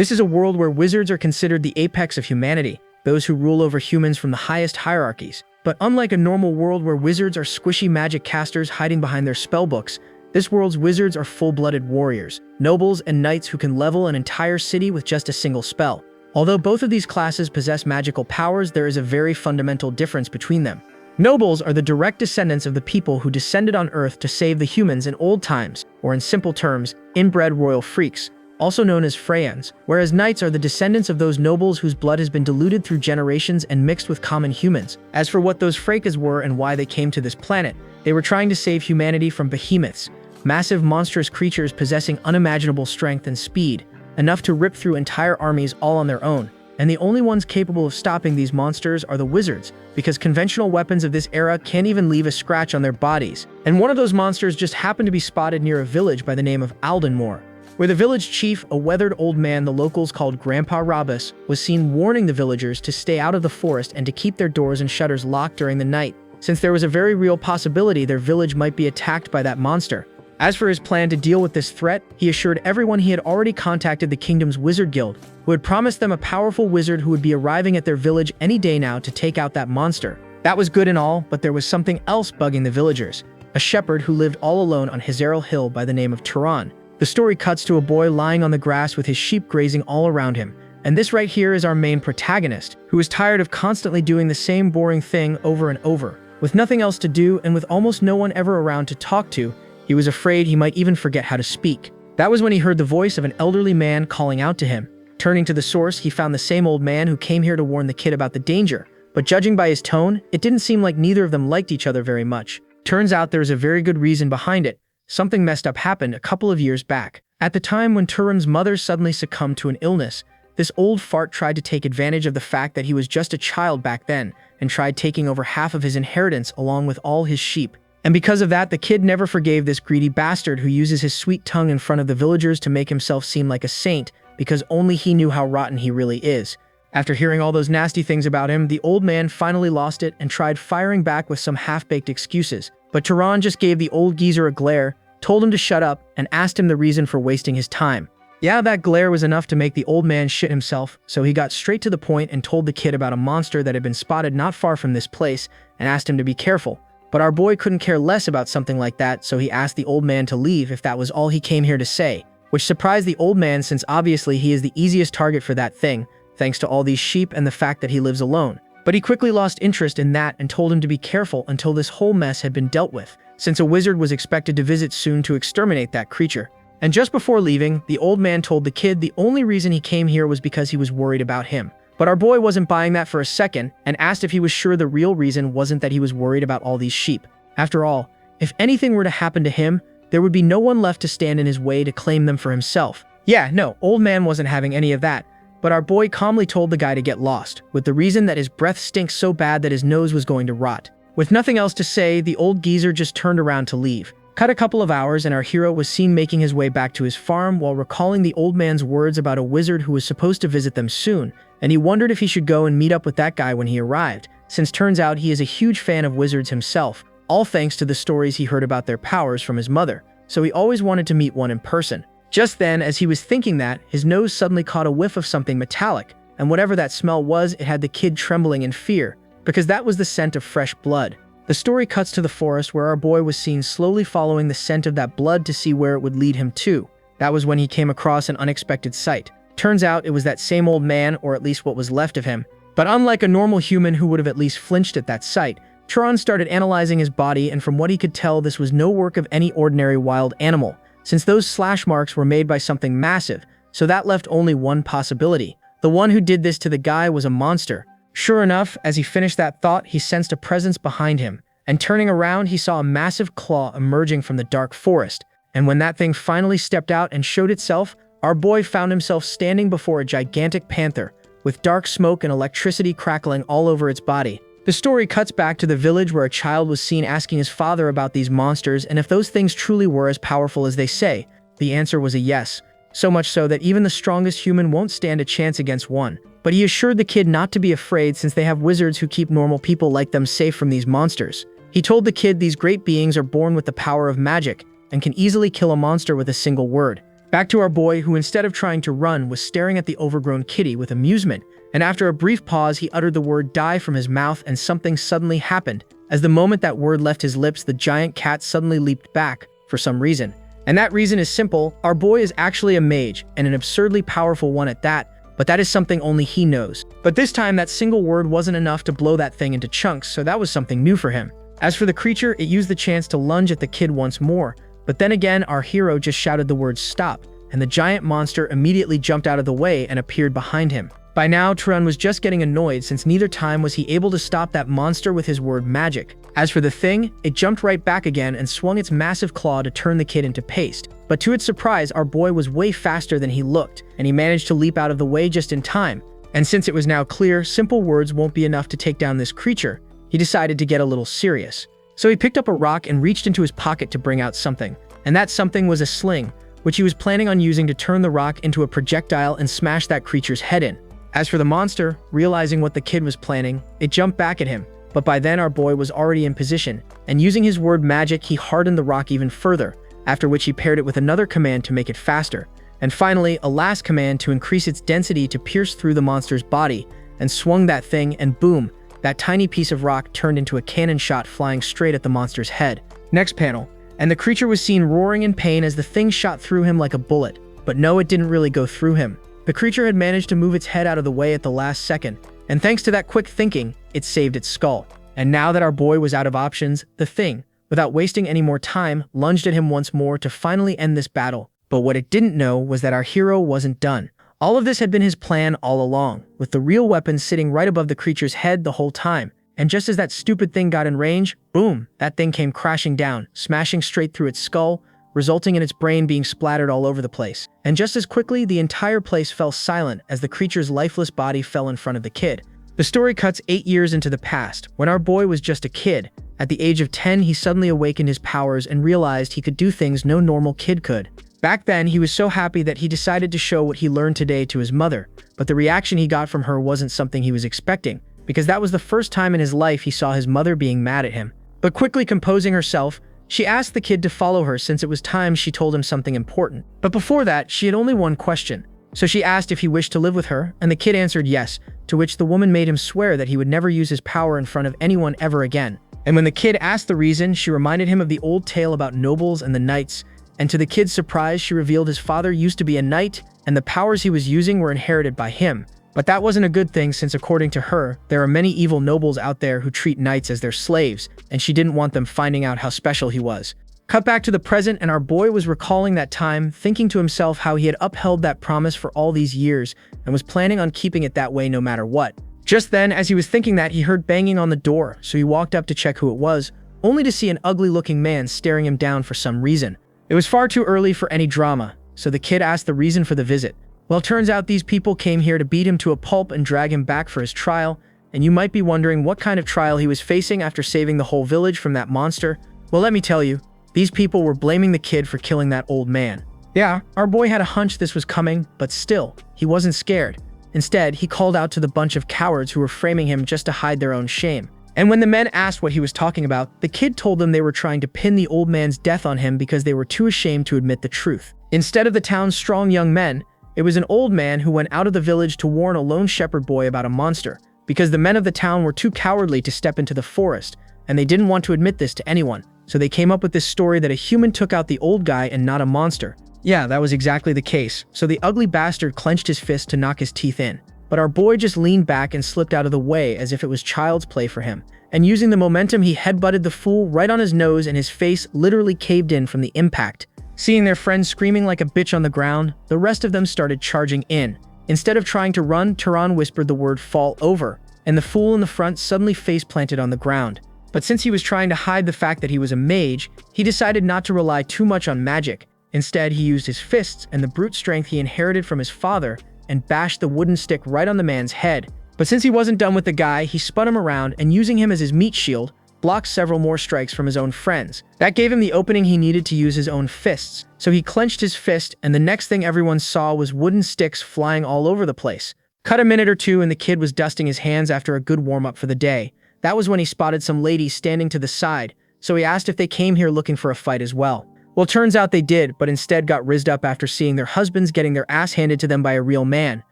This is a world where wizards are considered the apex of humanity, those who rule over humans from the highest hierarchies. But unlike a normal world where wizards are squishy magic casters hiding behind their spellbooks, this world's wizards are full-blooded warriors, nobles and knights who can level an entire city with just a single spell. Although both of these classes possess magical powers, there is a very fundamental difference between them. Nobles are the direct descendants of the people who descended on Earth to save the humans in old times, or in simple terms, inbred royal freaks, also known as Friends, whereas knights are the descendants of those nobles whose blood has been diluted through generations and mixed with common humans. As for what those frekas were and why they came to this planet, they were trying to save humanity from behemoths, massive monstrous creatures possessing unimaginable strength and speed, enough to rip through entire armies all on their own. And the only ones capable of stopping these monsters are the wizards, because conventional weapons of this era can't even leave a scratch on their bodies. And one of those monsters just happened to be spotted near a village by the name of Aldenmoor, where the village chief, a weathered old man the locals called Grandpa Robus, was seen warning the villagers to stay out of the forest and to keep their doors and shutters locked during the night, since there was a very real possibility their village might be attacked by that monster. As for his plan to deal with this threat, he assured everyone he had already contacted the kingdom's wizard guild, who had promised them a powerful wizard who would be arriving at their village any day now to take out that monster. That was good and all, but there was something else bugging the villagers: a shepherd who lived all alone on Heir Hill by the name of Turan. The story cuts to a boy lying on the grass with his sheep grazing all around him, and this right here is our main protagonist, who is tired of constantly doing the same boring thing over and over. With nothing else to do and with almost no one ever around to talk to, he was afraid he might even forget how to speak. That was when he heard the voice of an elderly man calling out to him. Turning to the source, he found the same old man who came here to warn the kid about the danger, but judging by his tone, it didn't seem like neither of them liked each other very much. Turns out there's a very good reason behind it. Something messed up happened a couple of years back. At the time when Turan's mother suddenly succumbed to an illness, this old fart tried to take advantage of the fact that he was just a child back then and tried taking over half of his inheritance along with all his sheep. And because of that, the kid never forgave this greedy bastard who uses his sweet tongue in front of the villagers to make himself seem like a saint, because only he knew how rotten he really is. After hearing all those nasty things about him, the old man finally lost it and tried firing back with some half-baked excuses. But Turan just gave the old geezer a glare, told him to shut up, and asked him the reason for wasting his time. Yeah, that glare was enough to make the old man shit himself, so he got straight to the point and told the kid about a monster that had been spotted not far from this place and asked him to be careful. But our boy couldn't care less about something like that, so he asked the old man to leave if that was all he came here to say, which surprised the old man since obviously he is the easiest target for that thing, thanks to all these sheep and the fact that he lives alone. But he quickly lost interest in that and told him to be careful until this whole mess had been dealt with, since a wizard was expected to visit soon to exterminate that creature. And just before leaving, the old man told the kid the only reason he came here was because he was worried about him. But our boy wasn't buying that for a second and asked if he was sure the real reason wasn't that he was worried about all these sheep. After all, if anything were to happen to him, there would be no one left to stand in his way to claim them for himself. Yeah, no, old man wasn't having any of that. But our boy calmly told the guy to get lost, with the reason that his breath stinks so bad that his nose was going to rot. With nothing else to say, the old geezer just turned around to leave. Cut a couple of hours and our hero was seen making his way back to his farm while recalling the old man's words about a wizard who was supposed to visit them soon, and he wondered if he should go and meet up with that guy when he arrived, since turns out he is a huge fan of wizards himself, all thanks to the stories he heard about their powers from his mother, so he always wanted to meet one in person. Just then, as he was thinking that, his nose suddenly caught a whiff of something metallic, and whatever that smell was, it had the kid trembling in fear, because that was the scent of fresh blood. The story cuts to the forest where our boy was seen slowly following the scent of that blood to see where it would lead him to. That was when he came across an unexpected sight. Turns out it was that same old man, or at least what was left of him. But unlike a normal human who would have at least flinched at that sight, Turan started analyzing his body, and from what he could tell, this was no work of any ordinary wild animal, since those slash marks were made by something massive, so that left only one possibility. The one who did this to the guy was a monster. Sure enough, as he finished that thought, he sensed a presence behind him, and turning around, he saw a massive claw emerging from the dark forest. And when that thing finally stepped out and showed itself, our boy found himself standing before a gigantic panther, with dark smoke and electricity crackling all over its body. The story cuts back to the village where a child was seen asking his father about these monsters and if those things truly were as powerful as they say. The answer was a yes, so much so that even the strongest human won't stand a chance against one. But he assured the kid not to be afraid since they have wizards who keep normal people like them safe from these monsters. He told the kid these great beings are born with the power of magic and can easily kill a monster with a single word. Back to our boy, who instead of trying to run was staring at the overgrown kitty with amusement, and after a brief pause he uttered the word die from his mouth, and something suddenly happened. As the moment that word left his lips, the giant cat suddenly leaped back, for some reason. And that reason is simple: our boy is actually a mage, and an absurdly powerful one at that, but that is something only he knows. But this time that single word wasn't enough to blow that thing into chunks, so that was something new for him. As for the creature, it used the chance to lunge at the kid once more, but then again our hero just shouted the word stop, and the giant monster immediately jumped out of the way and appeared behind him. By now, Turan was just getting annoyed, since neither time was he able to stop that monster with his word magic. As for the thing, it jumped right back again and swung its massive claw to turn the kid into paste. But to its surprise, our boy was way faster than he looked, and he managed to leap out of the way just in time. And since it was now clear simple words won't be enough to take down this creature, he decided to get a little serious. So he picked up a rock and reached into his pocket to bring out something. And that something was a sling, which he was planning on using to turn the rock into a projectile and smash that creature's head in. As for the monster, realizing what the kid was planning, it jumped back at him, but by then our boy was already in position, and using his word magic he hardened the rock even further, after which he paired it with another command to make it faster, and finally a last command to increase its density to pierce through the monster's body, and swung that thing, and boom, that tiny piece of rock turned into a cannon shot flying straight at the monster's head. Next panel, and the creature was seen roaring in pain as the thing shot through him like a bullet, but no, it didn't really go through him. The creature had managed to move its head out of the way at the last second, and thanks to that quick thinking, it saved its skull. And now that our boy was out of options, the thing, without wasting any more time, lunged at him once more to finally end this battle. But what it didn't know was that our hero wasn't done. All of this had been his plan all along, with the real weapon sitting right above the creature's head the whole time. And just as that stupid thing got in range, boom, that thing came crashing down, smashing straight through its skull, resulting in its brain being splattered all over the place. And just as quickly, the entire place fell silent as the creature's lifeless body fell in front of the kid. The story cuts 8 years into the past, when our boy was just a kid. At the age of 10, he suddenly awakened his powers and realized he could do things no normal kid could. Back then, he was so happy that he decided to show what he learned today to his mother, but the reaction he got from her wasn't something he was expecting, because that was the first time in his life he saw his mother being mad at him. But quickly composing herself, she asked the kid to follow her since it was time she told him something important. But before that, she had only one question. So she asked if he wished to live with her, and the kid answered yes, to which the woman made him swear that he would never use his power in front of anyone ever again. And when the kid asked the reason, she reminded him of the old tale about nobles and the knights, and to the kid's surprise, she revealed his father used to be a knight, and the powers he was using were inherited by him. But that wasn't a good thing, since according to her, there are many evil nobles out there who treat knights as their slaves, and she didn't want them finding out how special he was. Cut back to the present, and our boy was recalling that time, thinking to himself how he had upheld that promise for all these years, and was planning on keeping it that way no matter what. Just then, as he was thinking that, he heard banging on the door, so he walked up to check who it was, only to see an ugly-looking man staring him down for some reason. It was far too early for any drama, so the kid asked the reason for the visit. Well, turns out these people came here to beat him to a pulp and drag him back for his trial, and you might be wondering what kind of trial he was facing after saving the whole village from that monster. Well, let me tell you, these people were blaming the kid for killing that old man. Yeah, our boy had a hunch this was coming, but still, he wasn't scared. Instead, he called out to the bunch of cowards who were framing him just to hide their own shame. And when the men asked what he was talking about, the kid told them they were trying to pin the old man's death on him because they were too ashamed to admit the truth. Instead of the town's strong young men, it was an old man who went out of the village to warn a lone shepherd boy about a monster, because the men of the town were too cowardly to step into the forest, and they didn't want to admit this to anyone. So they came up with this story that a human took out the old guy and not a monster. Yeah, that was exactly the case. So the ugly bastard clenched his fist to knock his teeth in. But our boy just leaned back and slipped out of the way as if it was child's play for him. And using the momentum, he headbutted the fool right on his nose, and his face literally caved in from the impact. Seeing their friend screaming like a bitch on the ground, the rest of them started charging in. Instead of trying to run, Turan whispered the word fall over, and the fool in the front suddenly face planted on the ground. But since he was trying to hide the fact that he was a mage, he decided not to rely too much on magic. Instead, he used his fists and the brute strength he inherited from his father and bashed the wooden stick right on the man's head. But since he wasn't done with the guy, he spun him around and, using him as his meat shield, blocked several more strikes from his own friends. That gave him the opening he needed to use his own fists. So he clenched his fist, and the next thing everyone saw was wooden sticks flying all over the place. Cut a minute or two, and the kid was dusting his hands after a good warm-up for the day. That was when he spotted some ladies standing to the side, so he asked if they came here looking for a fight as well. Well, turns out they did, but instead got rizzed up after seeing their husbands getting their ass handed to them by a real man.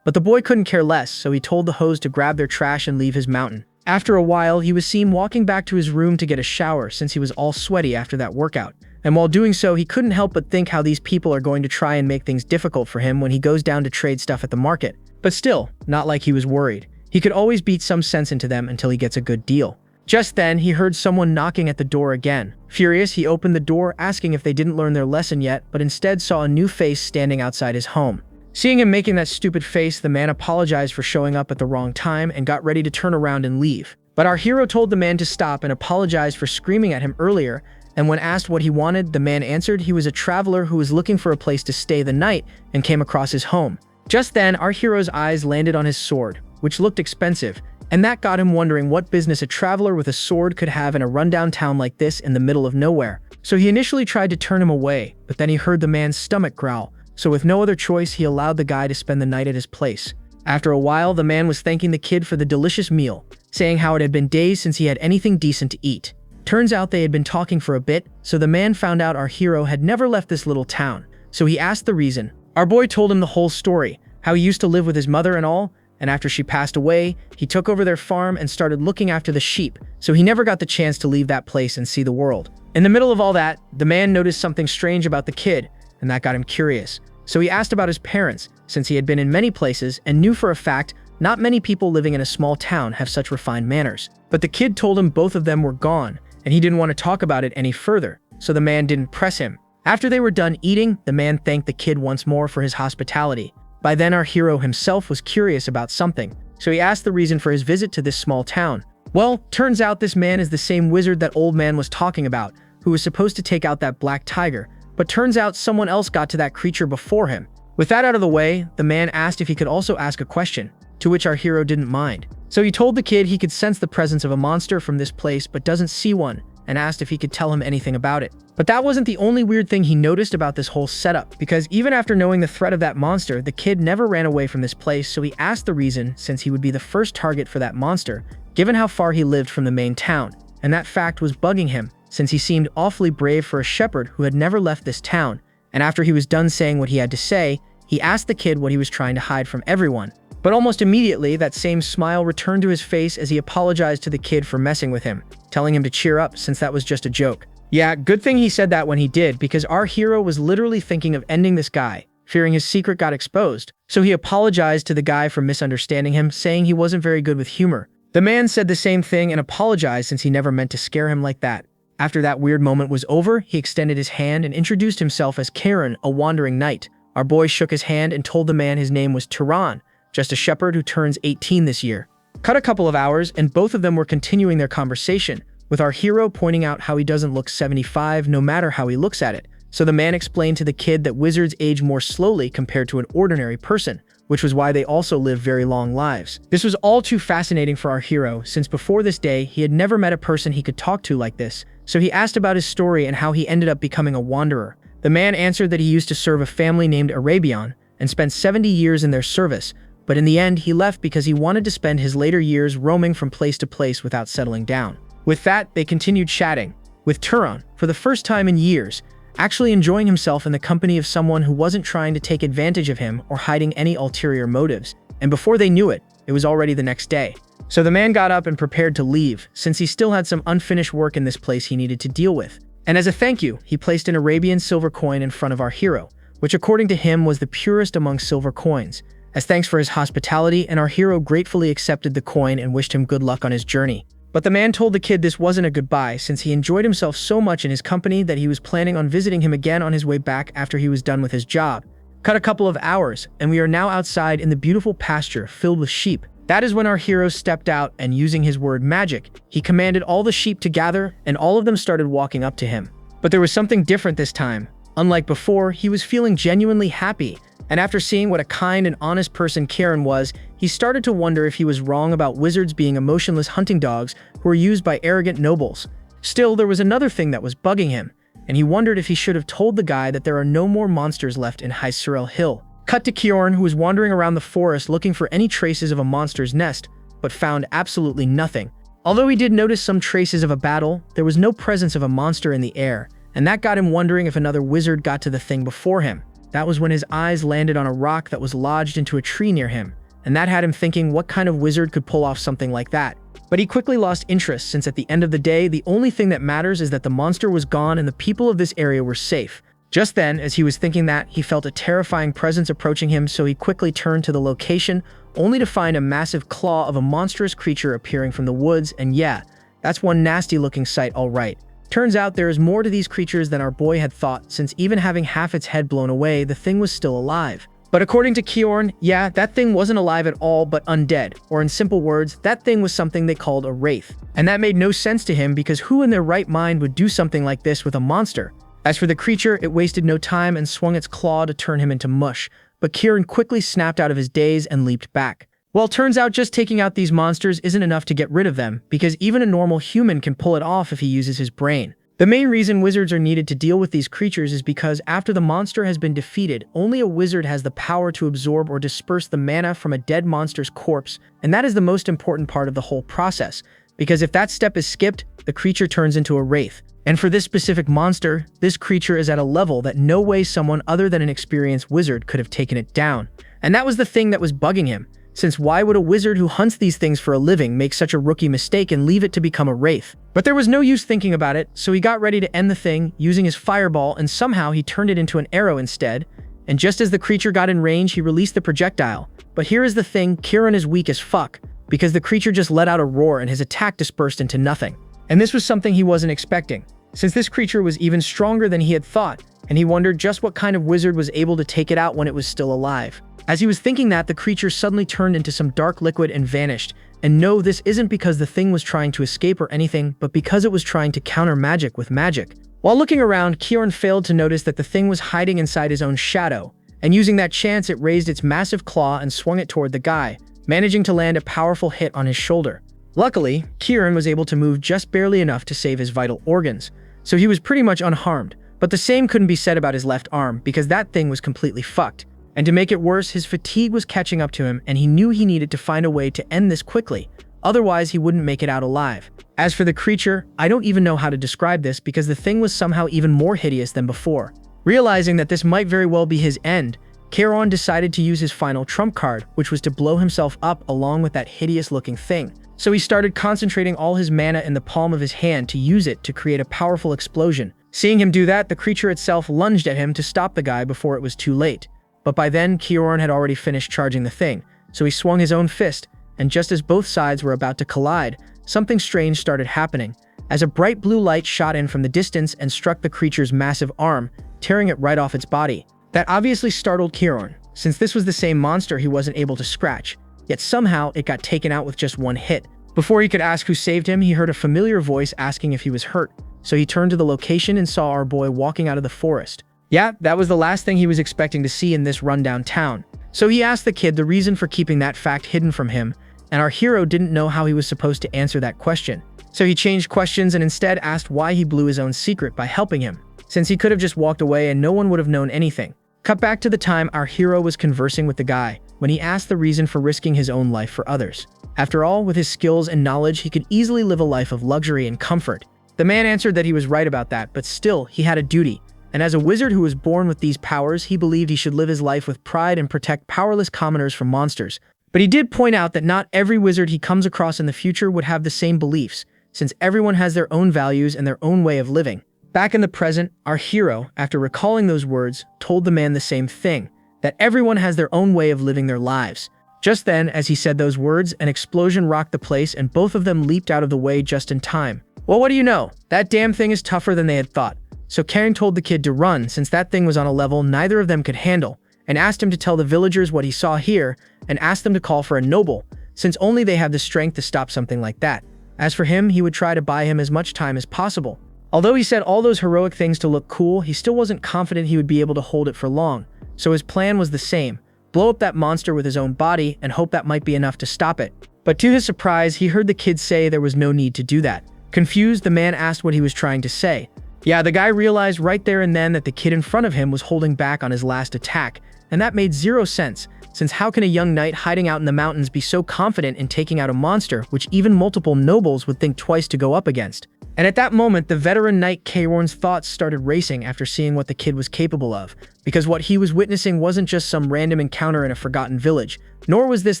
But the boy couldn't care less, so he told the hoes to grab their trash and leave his mountain. After a while, he was seen walking back to his room to get a shower since he was all sweaty after that workout. And while doing so, he couldn't help but think how these people are going to try and make things difficult for him when he goes down to trade stuff at the market. But still, not like he was worried. He could always beat some sense into them until he gets a good deal. Just then, he heard someone knocking at the door again. Furious, he opened the door, asking if they didn't learn their lesson yet, but instead saw a new face standing outside his home. Seeing him making that stupid face, the man apologized for showing up at the wrong time and got ready to turn around and leave. But our hero told the man to stop and apologized for screaming at him earlier, and when asked what he wanted, the man answered he was a traveler who was looking for a place to stay the night and came across his home. Just then, our hero's eyes landed on his sword, which looked expensive, and that got him wondering what business a traveler with a sword could have in a rundown town like this in the middle of nowhere. So he initially tried to turn him away, but then he heard the man's stomach growl, so with no other choice, he allowed the guy to spend the night at his place. After a while, the man was thanking the kid for the delicious meal, saying how it had been days since he had anything decent to eat. Turns out they had been talking for a bit, so the man found out our hero had never left this little town, so he asked the reason. Our boy told him the whole story, how he used to live with his mother and all, and after she passed away, he took over their farm and started looking after the sheep, so he never got the chance to leave that place and see the world. In the middle of all that, the man noticed something strange about the kid, and that got him curious. So he asked about his parents, since he had been in many places and knew for a fact not many people living in a small town have such refined manners. But the kid told him both of them were gone, and he didn't want to talk about it any further, so the man didn't press him. After they were done eating, the man thanked the kid once more for his hospitality. By then, our hero himself was curious about something, so he asked the reason for his visit to this small town. Well, turns out this man is the same wizard that old man was talking about, who was supposed to take out that black tiger, but turns out someone else got to that creature before him. With that out of the way, the man asked if he could also ask a question, to which our hero didn't mind. So he told the kid he could sense the presence of a monster from this place but doesn't see one, and asked if he could tell him anything about it. But that wasn't the only weird thing he noticed about this whole setup, because even after knowing the threat of that monster, the kid never ran away from this place, so he asked the reason since he would be the first target for that monster, given how far he lived from the main town, and that fact was bugging him, since he seemed awfully brave for a shepherd who had never left this town. And after he was done saying what he had to say, he asked the kid what he was trying to hide from everyone. But almost immediately, that same smile returned to his face as he apologized to the kid for messing with him, telling him to cheer up since that was just a joke. Yeah, good thing he said that when he did, because our hero was literally thinking of ending this guy, fearing his secret got exposed. So he apologized to the guy for misunderstanding him, saying he wasn't very good with humor. The man said the same thing and apologized since he never meant to scare him like that. After that weird moment was over, he extended his hand and introduced himself as Karen, a wandering knight. Our boy shook his hand and told the man his name was Turan, just a shepherd who turns 18 this year. Cut a couple of hours, and both of them were continuing their conversation, with our hero pointing out how he doesn't look 75 no matter how he looks at it. So the man explained to the kid that wizards age more slowly compared to an ordinary person, which was why they also live very long lives. This was all too fascinating for our hero, since before this day, he had never met a person he could talk to like this, so he asked about his story and how he ended up becoming a wanderer. The man answered that he used to serve a family named Arabian and spent 70 years in their service, but in the end, he left because he wanted to spend his later years roaming from place to place without settling down. With that, they continued chatting, with Turan, for the first time in years, actually enjoying himself in the company of someone who wasn't trying to take advantage of him or hiding any ulterior motives. And before they knew it, it was already the next day. So the man got up and prepared to leave, since he still had some unfinished work in this place he needed to deal with. And as a thank you, he placed an Arabian silver coin in front of our hero, which according to him was the purest among silver coins. As thanks for his hospitality, and our hero gratefully accepted the coin and wished him good luck on his journey. But the man told the kid this wasn't a goodbye, since he enjoyed himself so much in his company that he was planning on visiting him again on his way back after he was done with his job. Cut a couple of hours, and we are now outside in the beautiful pasture filled with sheep. That is when our hero stepped out and, using his word magic, he commanded all the sheep to gather, and all of them started walking up to him. But there was something different this time. Unlike before, he was feeling genuinely happy, and after seeing what a kind and honest person Karen was, he started to wonder if he was wrong about wizards being emotionless hunting dogs who were used by arrogant nobles. Still, there was another thing that was bugging him, and he wondered if he should have told the guy that there are no more monsters left in High Surel Hill. Cut to Kjorn, who was wandering around the forest looking for any traces of a monster's nest, but found absolutely nothing. Although he did notice some traces of a battle, there was no presence of a monster in the air, and that got him wondering if another wizard got to the thing before him. That was when his eyes landed on a rock that was lodged into a tree near him, and that had him thinking what kind of wizard could pull off something like that. But he quickly lost interest, since at the end of the day, the only thing that matters is that the monster was gone and the people of this area were safe. Just then, as he was thinking that, he felt a terrifying presence approaching him, so he quickly turned to the location, only to find a massive claw of a monstrous creature appearing from the woods, and yeah, that's one nasty-looking sight, alright. Turns out there is more to these creatures than our boy had thought, since even having half its head blown away, the thing was still alive. But according to Kyorn, yeah, that thing wasn't alive at all but undead, or in simple words, that thing was something they called a wraith. And that made no sense to him, because who in their right mind would do something like this with a monster? As for the creature, it wasted no time and swung its claw to turn him into mush, but Kyorn quickly snapped out of his daze and leaped back. Well, turns out just taking out these monsters isn't enough to get rid of them, because even a normal human can pull it off if he uses his brain. The main reason wizards are needed to deal with these creatures is because after the monster has been defeated, only a wizard has the power to absorb or disperse the mana from a dead monster's corpse, and that is the most important part of the whole process, because if that step is skipped, the creature turns into a wraith. And for this specific monster, this creature is at a level that no way someone other than an experienced wizard could have taken it down. And that was the thing that was bugging him, since why would a wizard who hunts these things for a living make such a rookie mistake and leave it to become a wraith? But there was no use thinking about it, so he got ready to end the thing using his fireball, and somehow he turned it into an arrow instead. And just as the creature got in range, he released the projectile. But here is the thing, Kyorn is weak as fuck, because the creature just let out a roar and his attack dispersed into nothing. And this was something he wasn't expecting, since this creature was even stronger than he had thought, and he wondered just what kind of wizard was able to take it out when it was still alive. As he was thinking that, the creature suddenly turned into some dark liquid and vanished. And no, this isn't because the thing was trying to escape or anything, but because it was trying to counter magic with magic. While looking around, Kyorn failed to notice that the thing was hiding inside his own shadow, and using that chance, it raised its massive claw and swung it toward the guy, managing to land a powerful hit on his shoulder. Luckily, Kyorn was able to move just barely enough to save his vital organs, so he was pretty much unharmed. But the same couldn't be said about his left arm, because that thing was completely fucked. And to make it worse, his fatigue was catching up to him, and he knew he needed to find a way to end this quickly, otherwise he wouldn't make it out alive. As for the creature, I don't even know how to describe this, because the thing was somehow even more hideous than before. Realizing that this might very well be his end, Kyorn decided to use his final trump card, which was to blow himself up along with that hideous-looking thing. So he started concentrating all his mana in the palm of his hand to use it to create a powerful explosion. Seeing him do that, the creature itself lunged at him to stop the guy before it was too late. But by then, Kyorn had already finished charging the thing, so he swung his own fist, and just as both sides were about to collide, something strange started happening, as a bright blue light shot in from the distance and struck the creature's massive arm, tearing it right off its body. That obviously startled Kyorn, since this was the same monster he wasn't able to scratch, yet somehow it got taken out with just one hit. Before he could ask who saved him, he heard a familiar voice asking if he was hurt, so he turned to the location and saw our boy walking out of the forest. Yeah, that was the last thing he was expecting to see in this rundown town. So he asked the kid the reason for keeping that fact hidden from him, and our hero didn't know how he was supposed to answer that question. So he changed questions and instead asked why he blew his own secret by helping him, since he could have just walked away and no one would have known anything. Cut back to the time our hero was conversing with the guy, when he asked the reason for risking his own life for others. After all, with his skills and knowledge, he could easily live a life of luxury and comfort. The man answered that he was right about that, but still, he had a duty. And as a wizard who was born with these powers, he believed he should live his life with pride and protect powerless commoners from monsters. But he did point out that not every wizard he comes across in the future would have the same beliefs, since everyone has their own values and their own way of living. Back in the present, our hero, after recalling those words, told the man the same thing, that everyone has their own way of living their lives. Just then, as he said those words, an explosion rocked the place and both of them leaped out of the way just in time. Well, what do you know? That damn thing is tougher than they had thought. So Karen told the kid to run, since that thing was on a level neither of them could handle, and asked him to tell the villagers what he saw here, and asked them to call for a noble, since only they have the strength to stop something like that. As for him, he would try to buy him as much time as possible. Although he said all those heroic things to look cool, he still wasn't confident he would be able to hold it for long, so his plan was the same: blow up that monster with his own body and hope that might be enough to stop it. But to his surprise, he heard the kid say there was no need to do that. Confused, the man asked what he was trying to say. Yeah, the guy realized right there and then that the kid in front of him was holding back on his last attack, and that made zero sense, since how can a young knight hiding out in the mountains be so confident in taking out a monster which even multiple nobles would think twice to go up against? And at that moment, the veteran knight Keiron's thoughts started racing after seeing what the kid was capable of, because what he was witnessing wasn't just some random encounter in a forgotten village, nor was this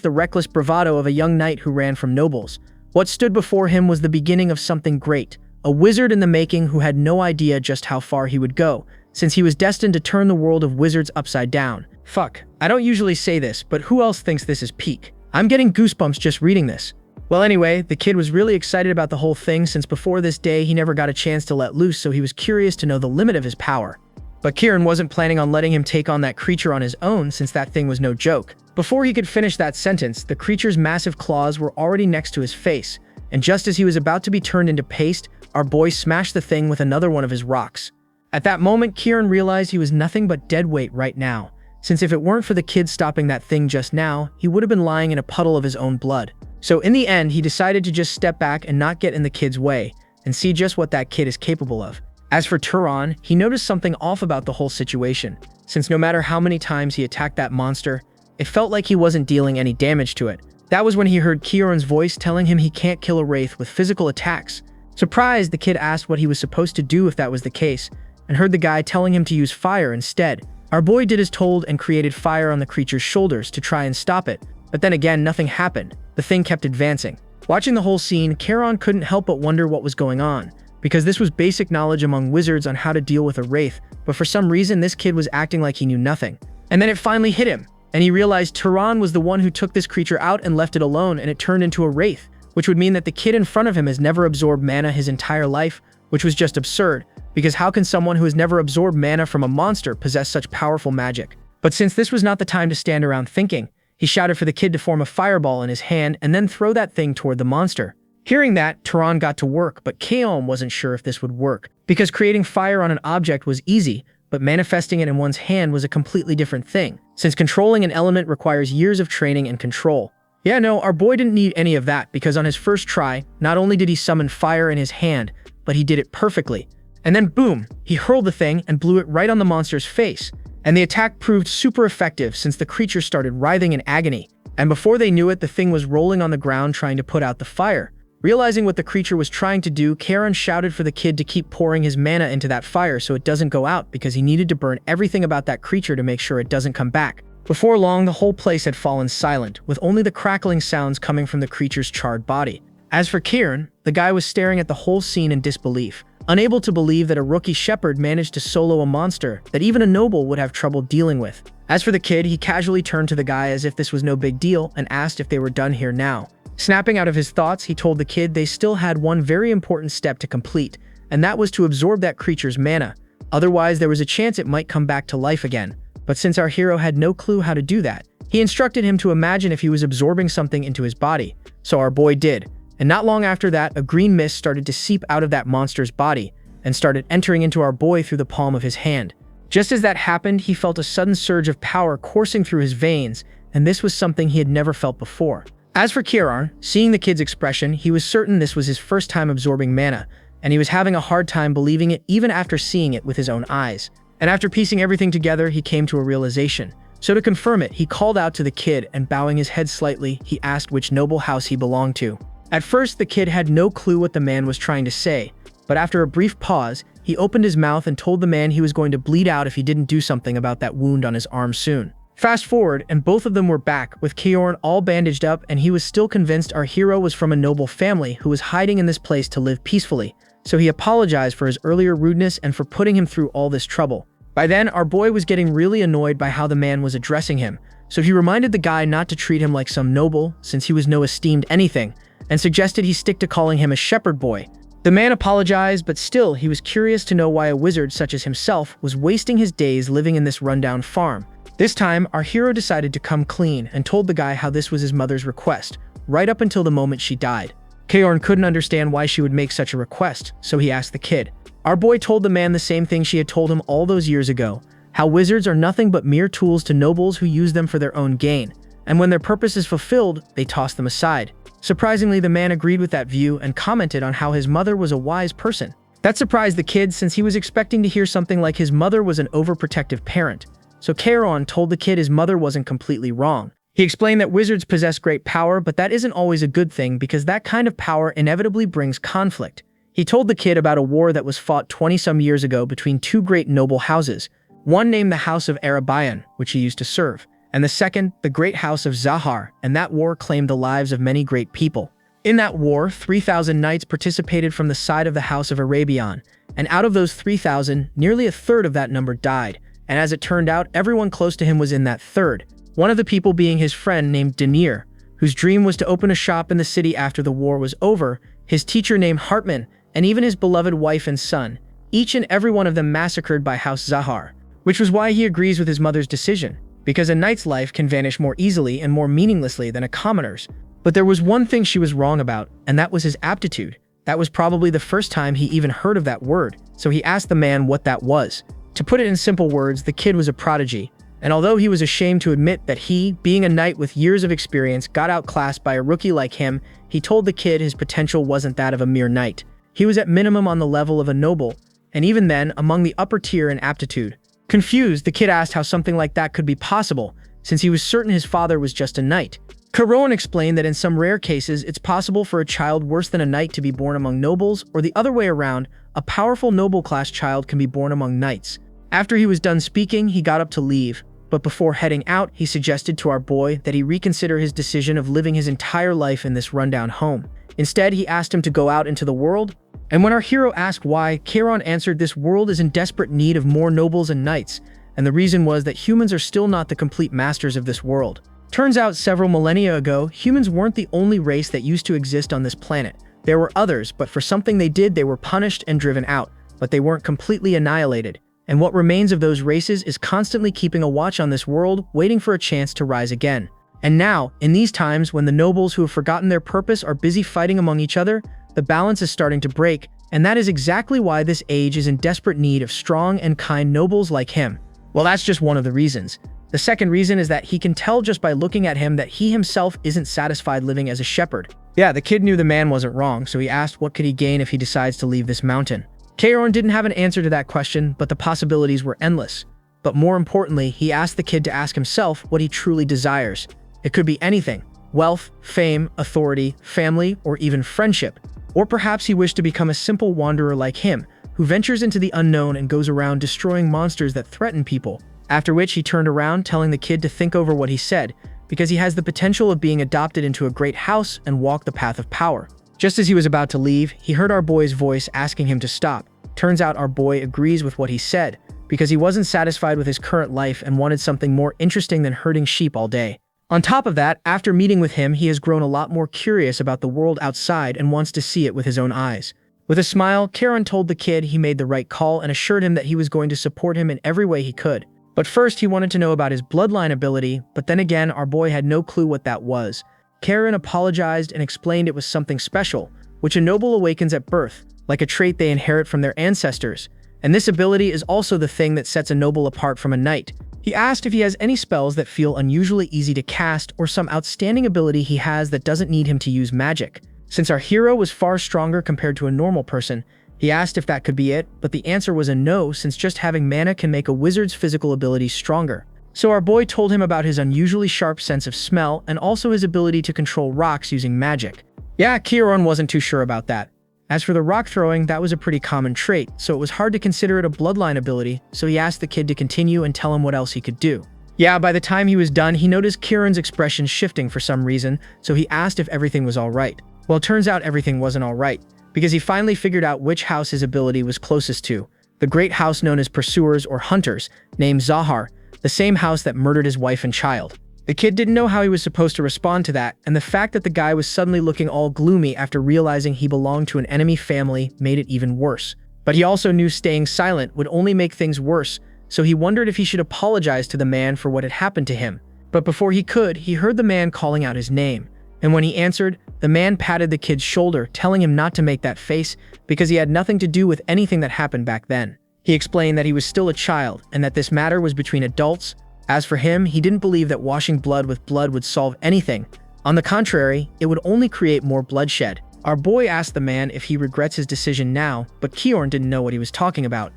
the reckless bravado of a young knight who ran from nobles. What stood before him was the beginning of something great, a wizard in the making who had no idea just how far he would go, since he was destined to turn the world of wizards upside down. Fuck, I don't usually say this, but who else thinks this is peak? I'm getting goosebumps just reading this. Well, anyway, the kid was really excited about the whole thing since before this day he never got a chance to let loose, so he was curious to know the limit of his power. But Kieran wasn't planning on letting him take on that creature on his own since that thing was no joke. Before he could finish that sentence, the creature's massive claws were already next to his face, and just as he was about to be turned into paste, our boy smashed the thing with another one of his rocks. At that moment, Kieran realized he was nothing but dead weight right now, since if it weren't for the kid stopping that thing just now, he would have been lying in a puddle of his own blood. So in the end, he decided to just step back and not get in the kid's way, and see just what that kid is capable of. As for Turan, he noticed something off about the whole situation, since no matter how many times he attacked that monster, it felt like he wasn't dealing any damage to it. That was when he heard Kieran's voice telling him he can't kill a wraith with physical attacks. Surprised, the kid asked what he was supposed to do if that was the case, and heard the guy telling him to use fire instead. Our boy did as told and created fire on the creature's shoulders to try and stop it, but then again, nothing happened. The thing kept advancing. Watching the whole scene, Kieran couldn't help but wonder what was going on, because this was basic knowledge among wizards on how to deal with a wraith, but for some reason this kid was acting like he knew nothing. And then it finally hit him, and he realized Turan was the one who took this creature out and left it alone, and it turned into a wraith, which would mean that the kid in front of him has never absorbed mana his entire life, which was just absurd, because how can someone who has never absorbed mana from a monster possess such powerful magic? But since this was not the time to stand around thinking, he shouted for the kid to form a fireball in his hand and then throw that thing toward the monster. Hearing that, Turan got to work, but Kaom wasn't sure if this would work, because creating fire on an object was easy, but manifesting it in one's hand was a completely different thing, since controlling an element requires years of training and control. Yeah, no, our boy didn't need any of that, because on his first try, not only did he summon fire in his hand, but he did it perfectly. And then boom, he hurled the thing and blew it right on the monster's face. And the attack proved super effective since the creature started writhing in agony. And before they knew it, the thing was rolling on the ground trying to put out the fire. Realizing what the creature was trying to do, Kieran shouted for the kid to keep pouring his mana into that fire so it doesn't go out, because he needed to burn everything about that creature to make sure it doesn't come back. Before long, the whole place had fallen silent, with only the crackling sounds coming from the creature's charred body. As for Kieran, the guy was staring at the whole scene in disbelief, unable to believe that a rookie shepherd managed to solo a monster that even a noble would have trouble dealing with. As for the kid, he casually turned to the guy as if this was no big deal and asked if they were done here now. Snapping out of his thoughts, he told the kid they still had one very important step to complete, and that was to absorb that creature's mana. Otherwise, there was a chance it might come back to life again. But since our hero had no clue how to do that, he instructed him to imagine if he was absorbing something into his body. So our boy did. And not long after that, a green mist started to seep out of that monster's body and started entering into our boy through the palm of his hand. Just as that happened, he felt a sudden surge of power coursing through his veins, and this was something he had never felt before. As for Kieran, seeing the kid's expression, he was certain this was his first time absorbing mana, and he was having a hard time believing it even after seeing it with his own eyes. And after piecing everything together, he came to a realization. So to confirm it, he called out to the kid, and bowing his head slightly, he asked which noble house he belonged to. At first, the kid had no clue what the man was trying to say, but after a brief pause, he opened his mouth and told the man he was going to bleed out if he didn't do something about that wound on his arm soon. Fast forward, and both of them were back, with Kieran all bandaged up, and he was still convinced our hero was from a noble family who was hiding in this place to live peacefully, so he apologized for his earlier rudeness and for putting him through all this trouble. By then, our boy was getting really annoyed by how the man was addressing him, so he reminded the guy not to treat him like some noble, since he was no esteemed anything, and suggested he stick to calling him a shepherd boy. The man apologized, but still, he was curious to know why a wizard such as himself was wasting his days living in this rundown farm. This time, our hero decided to come clean and told the guy how this was his mother's request, right up until the moment she died. Kieran couldn't understand why she would make such a request, so he asked the kid. Our boy told the man the same thing she had told him all those years ago, how wizards are nothing but mere tools to nobles who use them for their own gain, and when their purpose is fulfilled, they toss them aside. Surprisingly, the man agreed with that view and commented on how his mother was a wise person. That surprised the kid since he was expecting to hear something like his mother was an overprotective parent. So Kieran told the kid his mother wasn't completely wrong. He explained that wizards possess great power, but that isn't always a good thing because that kind of power inevitably brings conflict. He told the kid about a war that was fought 20-some years ago between two great noble houses, one named the House of Arabayan, which he used to serve, and the second, the Great House of Zahar, and that war claimed the lives of many great people. In that war, 3,000 knights participated from the side of the House of Arabian, and out of those 3,000, nearly a third of that number died, and as it turned out, everyone close to him was in that third, one of the people being his friend named Denir, whose dream was to open a shop in the city after the war was over, his teacher named Hartman, and even his beloved wife and son, each and every one of them massacred by House Zahar, which was why he agrees with his mother's decision, because a knight's life can vanish more easily and more meaninglessly than a commoner's. But there was one thing she was wrong about, and that was his aptitude. That was probably the first time he even heard of that word, so he asked the man what that was. To put it in simple words, the kid was a prodigy, and although he was ashamed to admit that he, being a knight with years of experience, got outclassed by a rookie like him, he told the kid his potential wasn't that of a mere knight. He was at minimum on the level of a noble, and even then, among the upper tier in aptitude. Confused, the kid asked how something like that could be possible, since he was certain his father was just a knight. Karoan explained that in some rare cases, it's possible for a child worse than a knight to be born among nobles, or the other way around, a powerful noble-class child can be born among knights. After he was done speaking, he got up to leave, but before heading out, he suggested to our boy that he reconsider his decision of living his entire life in this rundown home. Instead, he asked him to go out into the world, and when our hero asked why, Karon answered this world is in desperate need of more nobles and knights, and the reason was that humans are still not the complete masters of this world. Turns out several millennia ago, humans weren't the only race that used to exist on this planet. There were others, but for something they did, they were punished and driven out, but they weren't completely annihilated. And what remains of those races is constantly keeping a watch on this world, waiting for a chance to rise again. And now, in these times when the nobles who have forgotten their purpose are busy fighting among each other, the balance is starting to break, and that is exactly why this age is in desperate need of strong and kind nobles like him. Well, that's just one of the reasons. The second reason is that he can tell just by looking at him that he himself isn't satisfied living as a shepherd. Yeah, the kid knew the man wasn't wrong, so he asked what could he gain if he decides to leave this mountain. Karon didn't have an answer to that question, but the possibilities were endless. But more importantly, he asked the kid to ask himself what he truly desires. It could be anything: wealth, fame, authority, family, or even friendship. Or perhaps he wished to become a simple wanderer like him, who ventures into the unknown and goes around destroying monsters that threaten people. After which he turned around, telling the kid to think over what he said, because he has the potential of being adopted into a great house and walk the path of power. Just as he was about to leave, he heard our boy's voice asking him to stop. Turns out our boy agrees with what he said, because he wasn't satisfied with his current life and wanted something more interesting than herding sheep all day. On top of that, after meeting with him, he has grown a lot more curious about the world outside and wants to see it with his own eyes. With a smile, Karon told the kid he made the right call and assured him that he was going to support him in every way he could. But first, he wanted to know about his bloodline ability, but then again, our boy had no clue what that was. Karon apologized and explained it was something special, which a noble awakens at birth, like a trait they inherit from their ancestors, and this ability is also the thing that sets a noble apart from a knight. He asked if he has any spells that feel unusually easy to cast or some outstanding ability he has that doesn't need him to use magic. Since our hero was far stronger compared to a normal person, he asked if that could be it, but the answer was a no, since just having mana can make a wizard's physical abilities stronger. So our boy told him about his unusually sharp sense of smell and also his ability to control rocks using magic. Yeah, Karon wasn't too sure about that. As for the rock throwing, that was a pretty common trait, so it was hard to consider it a bloodline ability, so he asked the kid to continue and tell him what else he could do. Yeah, by the time he was done, he noticed Karon's expression shifting for some reason, so he asked if everything was alright. Well, it turns out everything wasn't alright, because he finally figured out which house his ability was closest to. The great house known as Pursuers or Hunters, named Zahar, the same house that murdered his wife and child. The kid didn't know how he was supposed to respond to that, and the fact that the guy was suddenly looking all gloomy after realizing he belonged to an enemy family made it even worse. But he also knew staying silent would only make things worse, so he wondered if he should apologize to the man for what had happened to him. But before he could, he heard the man calling out his name. And when he answered, the man patted the kid's shoulder, telling him not to make that face because he had nothing to do with anything that happened back then. He explained that he was still a child and that this matter was between adults. As for him, he didn't believe that washing blood with blood would solve anything. On the contrary, it would only create more bloodshed. Our boy asked the man if he regrets his decision now, but Kiorn didn't know what he was talking about.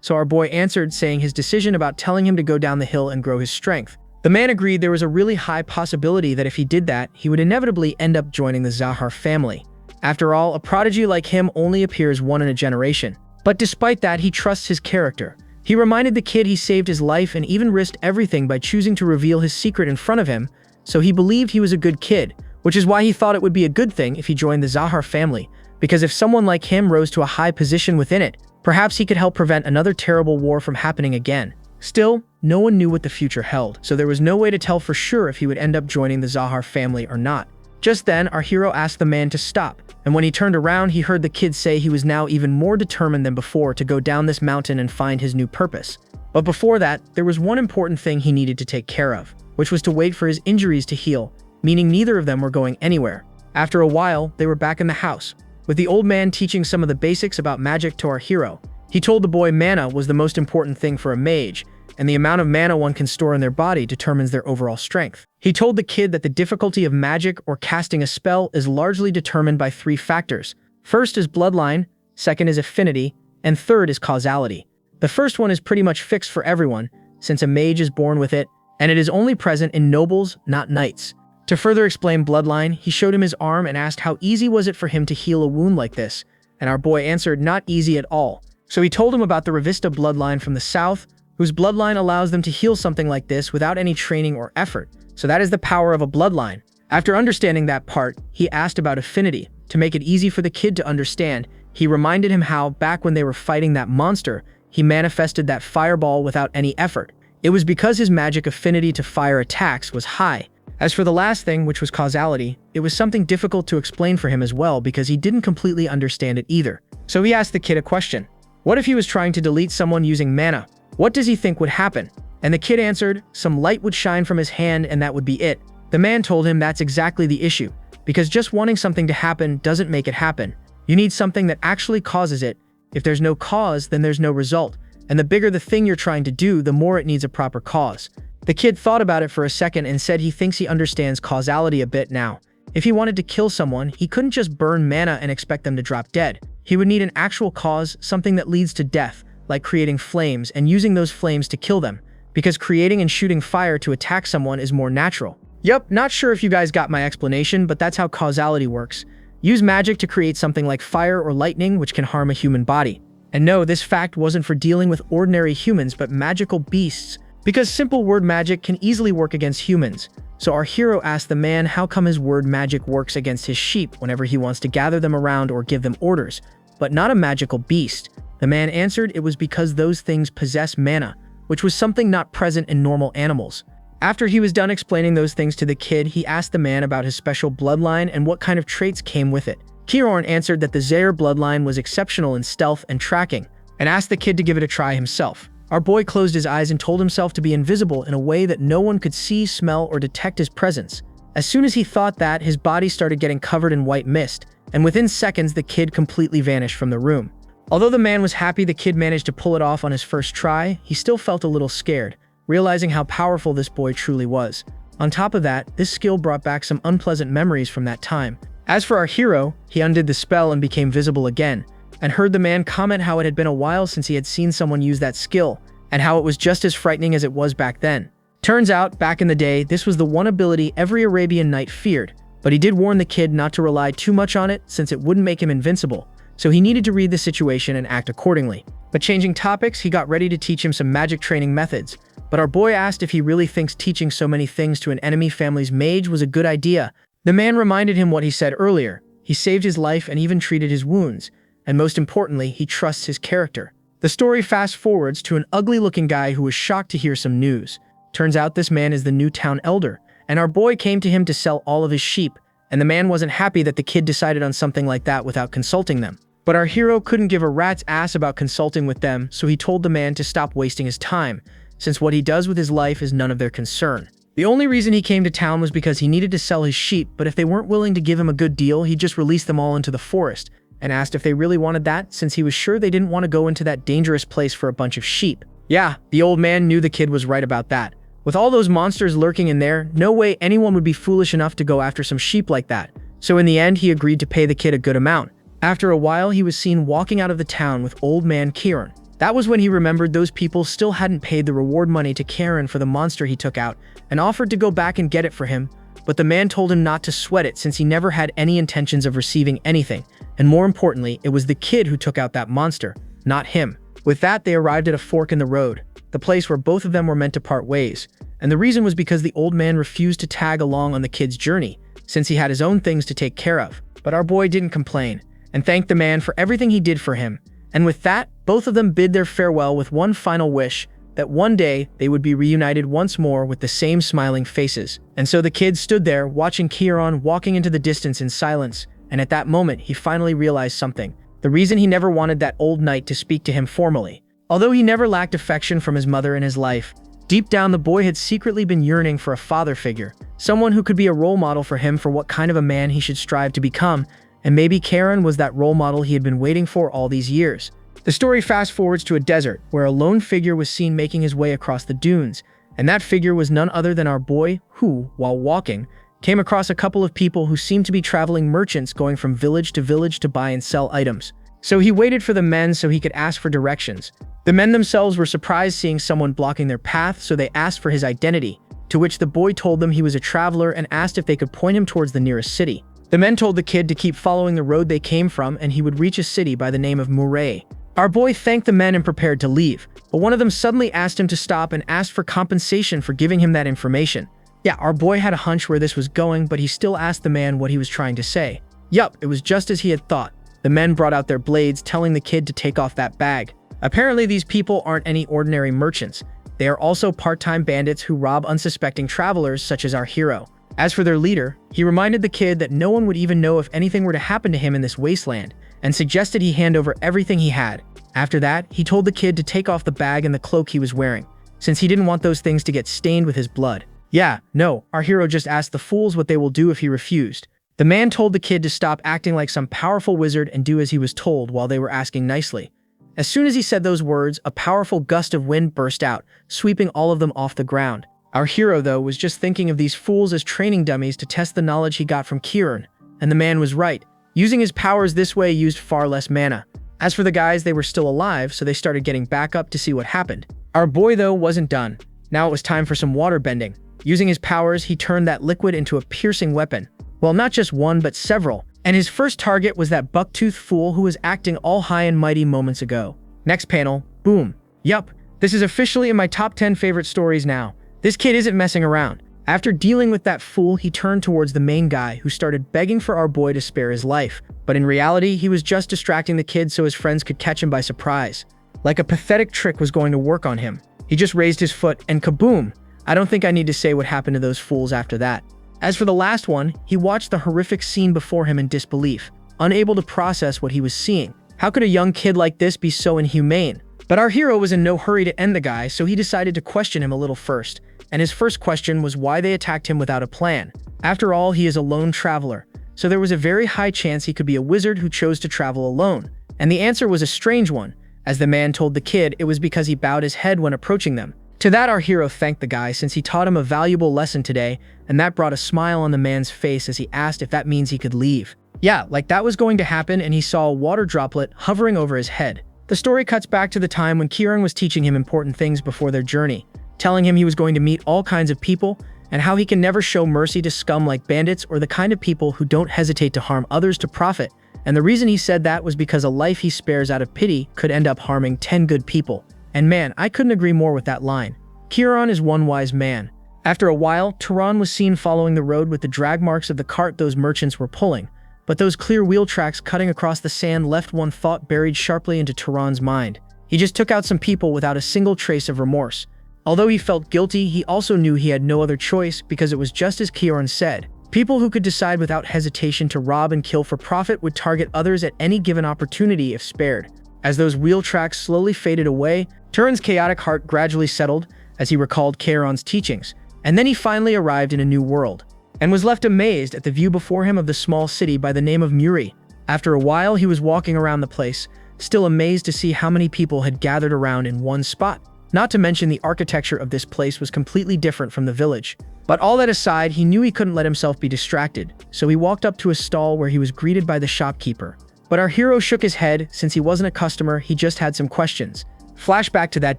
So our boy answered, saying his decision about telling him to go down the hill and grow his strength. The man agreed there was a really high possibility that if he did that, he would inevitably end up joining the Zahar family. After all, a prodigy like him only appears one in a generation. But despite that, he trusts his character. He reminded the kid he saved his life and even risked everything by choosing to reveal his secret in front of him, so he believed he was a good kid, which is why he thought it would be a good thing if he joined the Zahar family, because if someone like him rose to a high position within it, perhaps he could help prevent another terrible war from happening again. Still, no one knew what the future held, so there was no way to tell for sure if he would end up joining the Zahar family or not. Just then, our hero asked the man to stop, and when he turned around, he heard the kid say he was now even more determined than before to go down this mountain and find his new purpose. But before that, there was one important thing he needed to take care of, which was to wait for his injuries to heal, meaning neither of them were going anywhere. After a while, they were back in the house, with the old man teaching some of the basics about magic to our hero. He told the boy mana was the most important thing for a mage, and the amount of mana one can store in their body determines their overall strength. He told the kid that the difficulty of magic or casting a spell is largely determined by 3 factors. First is bloodline, second is affinity, and third is causality. The first one is pretty much fixed for everyone, since a mage is born with it, and it is only present in nobles, not knights. To further explain bloodline, he showed him his arm and asked how easy was it for him to heal a wound like this, and our boy answered not easy at all. So he told him about the Ravista bloodline from the south, whose bloodline allows them to heal something like this without any training or effort. So that is the power of a bloodline. After understanding that part, he asked about affinity. To make it easy for the kid to understand, he reminded him how, back when they were fighting that monster, he manifested that fireball without any effort. It was because his magic affinity to fire attacks was high. As for the last thing, which was causality, it was something difficult to explain for him as well because he didn't completely understand it either. So he asked the kid a question. What if he was trying to delete someone using mana? What does he think would happen? And the kid answered, some light would shine from his hand and that would be it. The man told him that's exactly the issue, because just wanting something to happen doesn't make it happen. You need something that actually causes it. If there's no cause, then there's no result. And the bigger the thing you're trying to do, the more it needs a proper cause. The kid thought about it for a second and said he thinks he understands causality a bit now. If he wanted to kill someone, he couldn't just burn mana and expect them to drop dead. He would need an actual cause, something that leads to death, like creating flames and using those flames to kill them, because creating and shooting fire to attack someone is more natural. Yup, not sure if you guys got my explanation, but that's how causality works. Use magic to create something like fire or lightning, which can harm a human body. And no, this fact wasn't for dealing with ordinary humans, but magical beasts, because simple word magic can easily work against humans. So our hero asked the man how come his word magic works against his sheep whenever he wants to gather them around or give them orders, but not a magical beast. The man answered it was because those things possess mana, which was something not present in normal animals. After he was done explaining those things to the kid, he asked the man about his special bloodline and what kind of traits came with it. Kiorn answered that the Heir bloodline was exceptional in stealth and tracking, and asked the kid to give it a try himself. Our boy closed his eyes and told himself to be invisible in a way that no one could see, smell, or detect his presence. As soon as he thought that, his body started getting covered in white mist, and within seconds the kid completely vanished from the room. Although the man was happy the kid managed to pull it off on his first try, he still felt a little scared, realizing how powerful this boy truly was. On top of that, this skill brought back some unpleasant memories from that time. As for our hero, he undid the spell and became visible again, and heard the man comment how it had been a while since he had seen someone use that skill, and how it was just as frightening as it was back then. Turns out, back in the day, this was the one ability every Arabian knight feared, but he did warn the kid not to rely too much on it since it wouldn't make him invincible, so he needed to read the situation and act accordingly. But changing topics, he got ready to teach him some magic training methods, but our boy asked if he really thinks teaching so many things to an enemy family's mage was a good idea. The man reminded him what he said earlier. He saved his life and even treated his wounds, and most importantly, he trusts his character. The story fast forwards to an ugly-looking guy who was shocked to hear some news. Turns out this man is the new town elder, and our boy came to him to sell all of his sheep, and the man wasn't happy that the kid decided on something like that without consulting them. But our hero couldn't give a rat's ass about consulting with them, so he told the man to stop wasting his time, since what he does with his life is none of their concern. The only reason he came to town was because he needed to sell his sheep, but if they weren't willing to give him a good deal, he just released them all into the forest, and asked if they really wanted that, since he was sure they didn't want to go into that dangerous place for a bunch of sheep. Yeah, the old man knew the kid was right about that. With all those monsters lurking in there, no way anyone would be foolish enough to go after some sheep like that. So in the end, he agreed to pay the kid a good amount. After a while, he was seen walking out of the town with old man Kieran. That was when he remembered those people still hadn't paid the reward money to Karen for the monster he took out, and offered to go back and get it for him, but the man told him not to sweat it since he never had any intentions of receiving anything, and more importantly, it was the kid who took out that monster, not him. With that, they arrived at a fork in the road, the place where both of them were meant to part ways, and the reason was because the old man refused to tag along on the kid's journey, since he had his own things to take care of. But our boy didn't complain, and thanked the man for everything he did for him, and with that, both of them bid their farewell with one final wish, that one day they would be reunited once more with the same smiling faces. And so the kid stood there watching Kieran walking into the distance in silence, and at that moment he finally realized something. The reason he never wanted that old knight to speak to him formally. Although he never lacked affection from his mother in his life, deep down the boy had secretly been yearning for a father figure, someone who could be a role model for him for what kind of a man he should strive to become, and maybe Kieran was that role model he had been waiting for all these years. The story fast forwards to a desert where a lone figure was seen making his way across the dunes, and that figure was none other than our boy who, while walking, came across a couple of people who seemed to be traveling merchants going from village to buy and sell items. So he waited for the men so he could ask for directions. The men themselves were surprised seeing someone blocking their path, so they asked for his identity, to which the boy told them he was a traveler and asked if they could point him towards the nearest city. The men told the kid to keep following the road they came from and he would reach a city by the name of Murray. Our boy thanked the men and prepared to leave, but one of them suddenly asked him to stop and asked for compensation for giving him that information. Yeah, our boy had a hunch where this was going, but he still asked the man what he was trying to say. Yup, it was just as he had thought. The men brought out their blades, telling the kid to take off that bag. Apparently, these people aren't any ordinary merchants. They are also part-time bandits who rob unsuspecting travelers such as our hero. As for their leader, he reminded the kid that no one would even know if anything were to happen to him in this wasteland, and suggested he hand over everything he had. After that, he told the kid to take off the bag and the cloak he was wearing, since he didn't want those things to get stained with his blood. Yeah, no, our hero just asked the fools what they will do if he refused. The man told the kid to stop acting like some powerful wizard and do as he was told while they were asking nicely. As soon as he said those words, a powerful gust of wind burst out, sweeping all of them off the ground. Our hero, though, was just thinking of these fools as training dummies to test the knowledge he got from Kieran, and the man was right. Using his powers this way used far less mana. As for the guys, they were still alive, so they started getting back up to see what happened. Our boy, though, wasn't done. Now it was time for some water bending. Using his powers, he turned that liquid into a piercing weapon. Well, not just one, but several. And his first target was that buck-toothed fool who was acting all high and mighty moments ago. Next panel, boom. Yup, this is officially in my top 10 favorite stories now. This kid isn't messing around. After dealing with that fool, he turned towards the main guy who started begging for our boy to spare his life. But in reality, he was just distracting the kid so his friends could catch him by surprise. Like a pathetic trick was going to work on him. He just raised his foot and kaboom! I don't think I need to say what happened to those fools after that. As for the last one, he watched the horrific scene before him in disbelief, unable to process what he was seeing. How could a young kid like this be so inhumane? But our hero was in no hurry to end the guy, so he decided to question him a little first. And his first question was why they attacked him without a plan. After all, he is a lone traveler, so there was a very high chance he could be a wizard who chose to travel alone. And the answer was a strange one. As the man told the kid, it was because he bowed his head when approaching them. To that, our hero thanked the guy since he taught him a valuable lesson today, and that brought a smile on the man's face as he asked if that means he could leave. Yeah, like that was going to happen, and he saw a water droplet hovering over his head. The story cuts back to the time when Kieran was teaching him important things before their journey, telling him he was going to meet all kinds of people, and how he can never show mercy to scum like bandits or the kind of people who don't hesitate to harm others to profit. And the reason he said that was because a life he spares out of pity could end up harming 10 good people. And man, I couldn't agree more with that line. Kieran is one wise man. After a while, Turan was seen following the road with the drag marks of the cart those merchants were pulling, but those clear wheel tracks cutting across the sand left one thought buried sharply into Turan's mind. He just took out some people without a single trace of remorse. Although he felt guilty, he also knew he had no other choice because it was just as Kieran said. People who could decide without hesitation to rob and kill for profit would target others at any given opportunity if spared. As those wheel tracks slowly faded away, Turan's chaotic heart gradually settled as he recalled Kieran's teachings, and then he finally arrived in a new world, and was left amazed at the view before him of the small city by the name of Muri. After a while, he was walking around the place, still amazed to see how many people had gathered around in one spot. Not to mention the architecture of this place was completely different from the village. But all that aside, he knew he couldn't let himself be distracted, so he walked up to a stall where he was greeted by the shopkeeper. But our hero shook his head. Since he wasn't a customer, he just had some questions. Flashback to that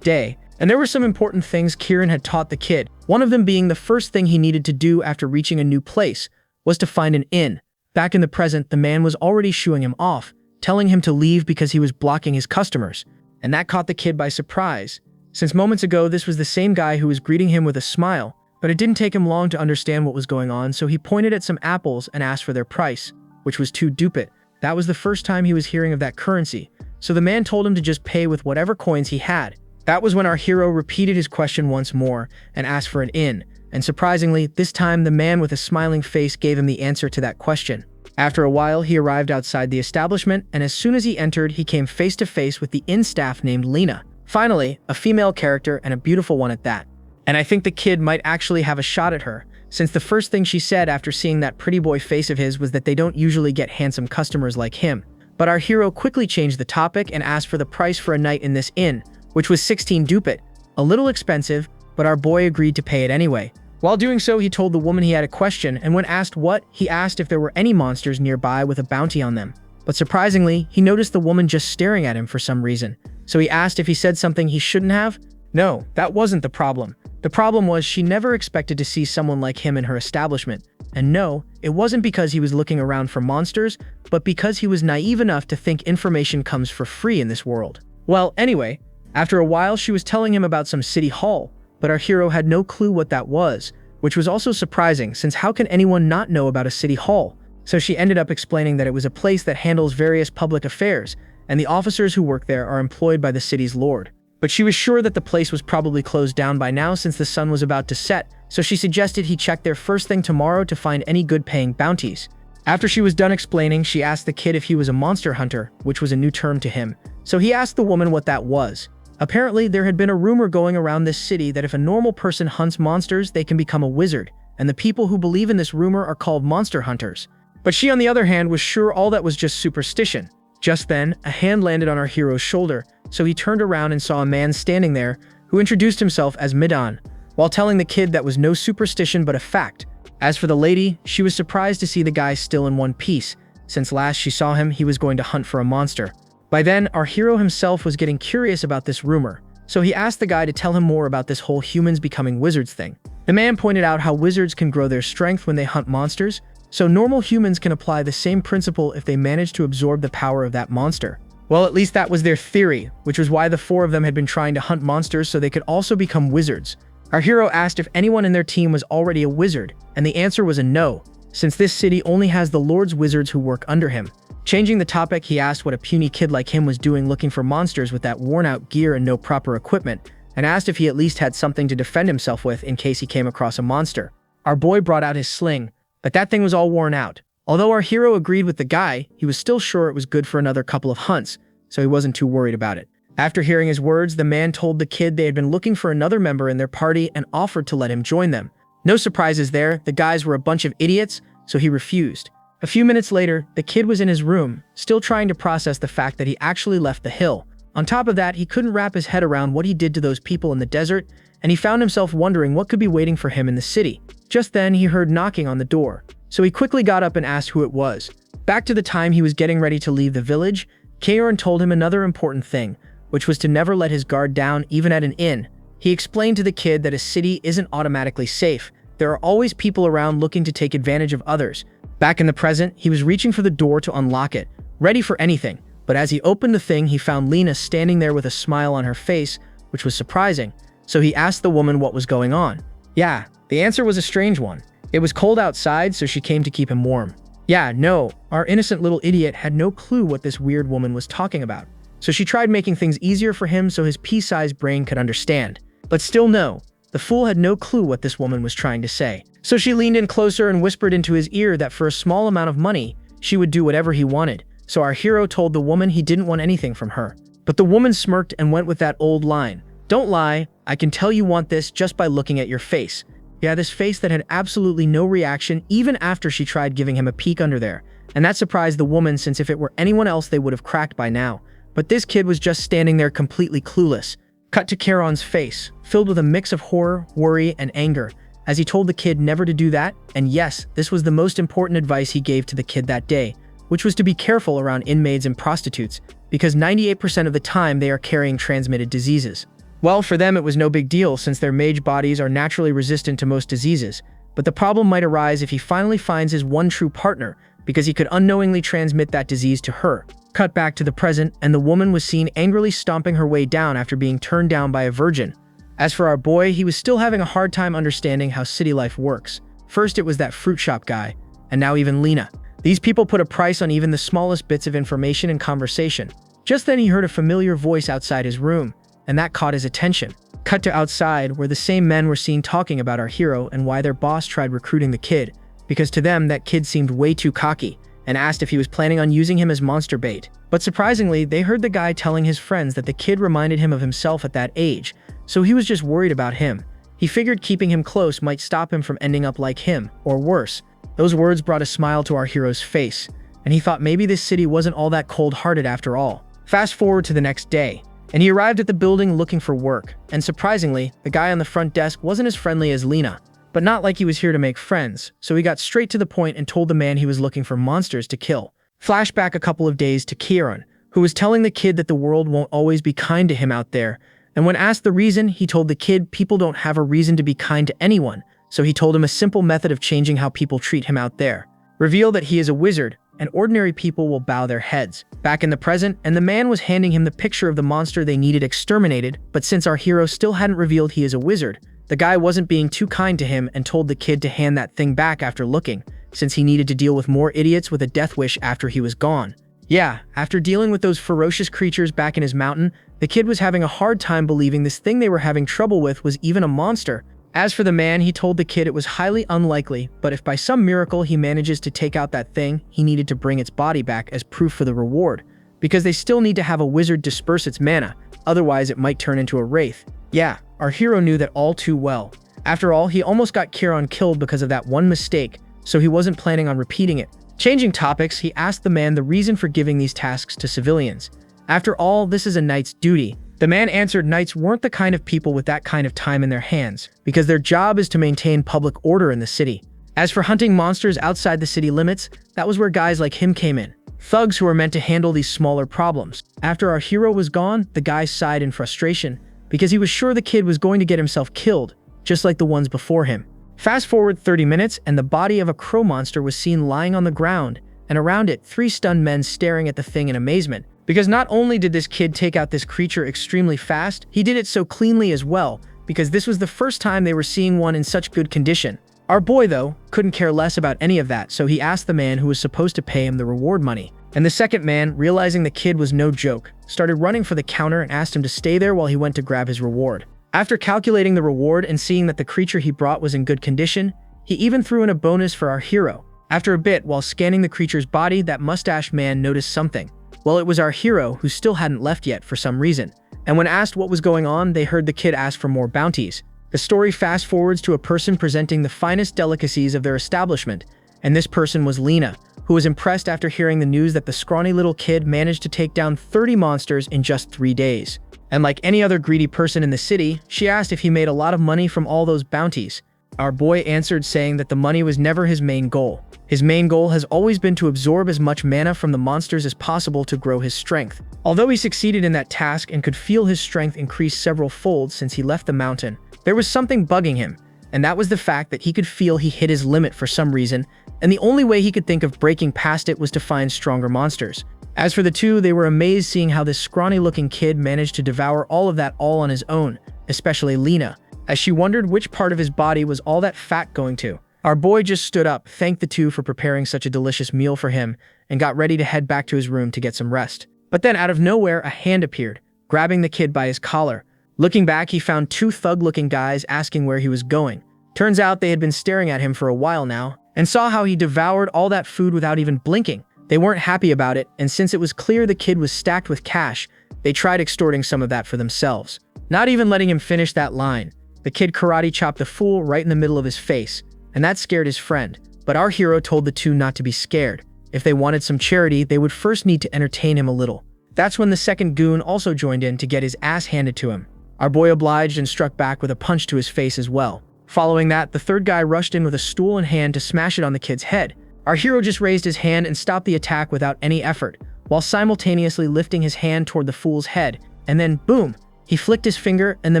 day, And there were some important things Kieran had taught the kid, one of them being the first thing he needed to do after reaching a new place was to find an inn. Back in the present, the man was already shooing him off, telling him to leave because he was blocking his customers. And that caught the kid by surprise, since moments ago this was the same guy who was greeting him with a smile. But it didn't take him long to understand what was going on, so he pointed at some apples and asked for their price, which was 2 ducat. That was the first time he was hearing of that currency, so the man told him to just pay with whatever coins he had. That was when our hero repeated his question once more and asked for an inn, and surprisingly, this time the man with a smiling face gave him the answer to that question. After a while, he arrived outside the establishment, and as soon as he entered, he came face to face with the inn staff named Lena. Finally, a female character and a beautiful one at that. And I think the kid might actually have a shot at her, since the first thing she said after seeing that pretty boy face of his was that they don't usually get handsome customers like him. But our hero quickly changed the topic and asked for the price for a night in this inn, which was 16 ducat. A little expensive, but our boy agreed to pay it anyway. While doing so, he told the woman he had a question, and when asked what, he asked if there were any monsters nearby with a bounty on them. But surprisingly, he noticed the woman just staring at him for some reason. So he asked if he said something he shouldn't have. No, that wasn't the problem. The problem was she never expected to see someone like him in her establishment. And no, it wasn't because he was looking around for monsters, but because he was naive enough to think information comes for free in this world. Well, anyway, after a while she was telling him about some city hall, but our hero had no clue what that was, which was also surprising since how can anyone not know about a city hall? So she ended up explaining that it was a place that handles various public affairs, and the officers who work there are employed by the city's lord. But she was sure that the place was probably closed down by now since the sun was about to set, so she suggested he check there first thing tomorrow to find any good-paying bounties. After she was done explaining, she asked the kid if he was a monster hunter, which was a new term to him. So he asked the woman what that was. Apparently, there had been a rumor going around this city that if a normal person hunts monsters, they can become a wizard, and the people who believe in this rumor are called monster hunters. But she, on the other hand, was sure all that was just superstition. Just then, a hand landed on our hero's shoulder, so he turned around and saw a man standing there who introduced himself as Midan, while telling the kid that was no superstition but a fact. As for the lady, she was surprised to see the guy still in one piece, since last she saw him, he was going to hunt for a monster. By then, our hero himself was getting curious about this rumor, so he asked the guy to tell him more about this whole humans becoming wizards thing. The man pointed out how wizards can grow their strength when they hunt monsters, so normal humans can apply the same principle if they manage to absorb the power of that monster. Well, at least that was their theory, which was why the 4 of them had been trying to hunt monsters so they could also become wizards. Our hero asked if anyone in their team was already a wizard, and the answer was a no, since this city only has the Lord's wizards who work under him. Changing the topic, he asked what a puny kid like him was doing looking for monsters with that worn-out gear and no proper equipment, and asked if he at least had something to defend himself with in case he came across a monster. Our boy brought out his sling, but that thing was all worn out. Although our hero agreed with the guy, he was still sure it was good for another couple of hunts, so he wasn't too worried about it. After hearing his words, the man told the kid they had been looking for another member in their party and offered to let him join them. No surprises there, the guys were a bunch of idiots, so he refused. A few minutes later, the kid was in his room, still trying to process the fact that he actually left the hill. On top of that, he couldn't wrap his head around what he did to those people in the desert, and he found himself wondering what could be waiting for him in the city. Just then, he heard knocking on the door, so he quickly got up and asked who it was. Back to the time he was getting ready to leave the village, Heir told him another important thing, which was to never let his guard down even at an inn. He explained to the kid that a city isn't automatically safe. There are always people around looking to take advantage of others. Back in the present, he was reaching for the door to unlock it, ready for anything. But as he opened the thing, he found Lena standing there with a smile on her face, which was surprising. So he asked the woman what was going on. Yeah, the answer was a strange one. It was cold outside, so she came to keep him warm. Yeah, no, our innocent little idiot had no clue what this weird woman was talking about. So she tried making things easier for him so his pea-sized brain could understand. But still no, the fool had no clue what this woman was trying to say. So she leaned in closer and whispered into his ear that for a small amount of money, she would do whatever he wanted. So our hero told the woman he didn't want anything from her. But the woman smirked and went with that old line. Don't lie, I can tell you want this just by looking at your face. Yeah, this face that had absolutely no reaction even after she tried giving him a peek under there. And that surprised the woman since if it were anyone else they would have cracked by now. But this kid was just standing there completely clueless. Cut to Charon's face, filled with a mix of horror, worry, and anger, as he told the kid never to do that, and yes, this was the most important advice he gave to the kid that day, which was to be careful around inmaids and prostitutes, because 98% of the time they are carrying transmitted diseases. Well, for them it was no big deal since their mage bodies are naturally resistant to most diseases, but the problem might arise if he finally finds his one true partner, because he could unknowingly transmit that disease to her. Cut back to the present, and the woman was seen angrily stomping her way down after being turned down by a virgin. As for our boy, he was still having a hard time understanding how city life works. First it was that fruit shop guy, and now even Lena. These people put a price on even the smallest bits of information and conversation. Just then he heard a familiar voice outside his room, and that caught his attention. Cut to outside, where the same men were seen talking about our hero and why their boss tried recruiting the kid, because to them that kid seemed way too cocky, and asked if he was planning on using him as monster bait. But surprisingly, they heard the guy telling his friends that the kid reminded him of himself at that age, so he was just worried about him. He figured keeping him close might stop him from ending up like him, or worse. Those words brought a smile to our hero's face, and he thought maybe this city wasn't all that cold-hearted after all. Fast forward to the next day, and he arrived at the building looking for work, and surprisingly, the guy on the front desk wasn't as friendly as Lena, but not like he was here to make friends, so he got straight to the point and told the man he was looking for monsters to kill. Flashback a couple of days to Kieran, who was telling the kid that the world won't always be kind to him out there, and when asked the reason, he told the kid people don't have a reason to be kind to anyone, so he told him a simple method of changing how people treat him out there. Reveal that he is a wizard, and ordinary people will bow their heads. Back in the present, and the man was handing him the picture of the monster they needed exterminated, but since our hero still hadn't revealed he is a wizard, the guy wasn't being too kind to him and told the kid to hand that thing back after looking, since he needed to deal with more idiots with a death wish after he was gone. Yeah, after dealing with those ferocious creatures back in his mountain, the kid was having a hard time believing this thing they were having trouble with was even a monster. As for the man, he told the kid it was highly unlikely, but if by some miracle he manages to take out that thing, he needed to bring its body back as proof for the reward, because they still need to have a wizard disperse its mana, otherwise it might turn into a wraith. Yeah, our hero knew that all too well. After all, he almost got Kieran killed because of that one mistake, so he wasn't planning on repeating it. Changing topics, he asked the man the reason for giving these tasks to civilians. After all, this is a knight's duty. The man answered knights weren't the kind of people with that kind of time in their hands, because their job is to maintain public order in the city. As for hunting monsters outside the city limits, that was where guys like him came in. Thugs who were meant to handle these smaller problems. After our hero was gone, the guy sighed in frustration, because he was sure the kid was going to get himself killed, just like the ones before him. Fast forward 30 minutes, and the body of a crow monster was seen lying on the ground, and around it, 3 stunned men staring at the thing in amazement. Because not only did this kid take out this creature extremely fast, he did it so cleanly as well, because this was the first time they were seeing one in such good condition. Our boy, though, couldn't care less about any of that, so he asked the man who was supposed to pay him the reward money. And the second man, realizing the kid was no joke, started running for the counter and asked him to stay there while he went to grab his reward. After calculating the reward and seeing that the creature he brought was in good condition, he even threw in a bonus for our hero. After a bit, while scanning the creature's body, that mustache man noticed something. Well, it was our hero, who still hadn't left yet for some reason. And when asked what was going on, they heard the kid ask for more bounties. The story fast forwards to a person presenting the finest delicacies of their establishment, and this person was Lena, who was impressed after hearing the news that the scrawny little kid managed to take down 30 monsters in just 3 days. And like any other greedy person in the city, she asked if he made a lot of money from all those bounties. Our boy answered saying that the money was never his main goal. His main goal has always been to absorb as much mana from the monsters as possible to grow his strength. Although he succeeded in that task and could feel his strength increase several folds since he left the mountain, there was something bugging him, and that was the fact that he could feel he hit his limit for some reason, and the only way he could think of breaking past it was to find stronger monsters. As for the two, they were amazed seeing how this scrawny-looking kid managed to devour all of that all on his own, especially Lena, as she wondered which part of his body was all that fat going to. Our boy just stood up, thanked the two for preparing such a delicious meal for him, and got ready to head back to his room to get some rest. But then out of nowhere, a hand appeared, grabbing the kid by his collar. Looking back, he found 2 thug-looking guys asking where he was going. Turns out they had been staring at him for a while now, and saw how he devoured all that food without even blinking. They weren't happy about it, and since it was clear the kid was stacked with cash, they tried extorting some of that for themselves. Not even letting him finish that line, the kid karate chopped the fool right in the middle of his face, and that scared his friend. But our hero told the two not to be scared. If they wanted some charity, they would first need to entertain him a little. That's when the second goon also joined in to get his ass handed to him. Our boy obliged and struck back with a punch to his face as well. Following that, the third guy rushed in with a stool in hand to smash it on the kid's head. Our hero just raised his hand and stopped the attack without any effort, while simultaneously lifting his hand toward the fool's head, and then, boom, He flicked his finger, and the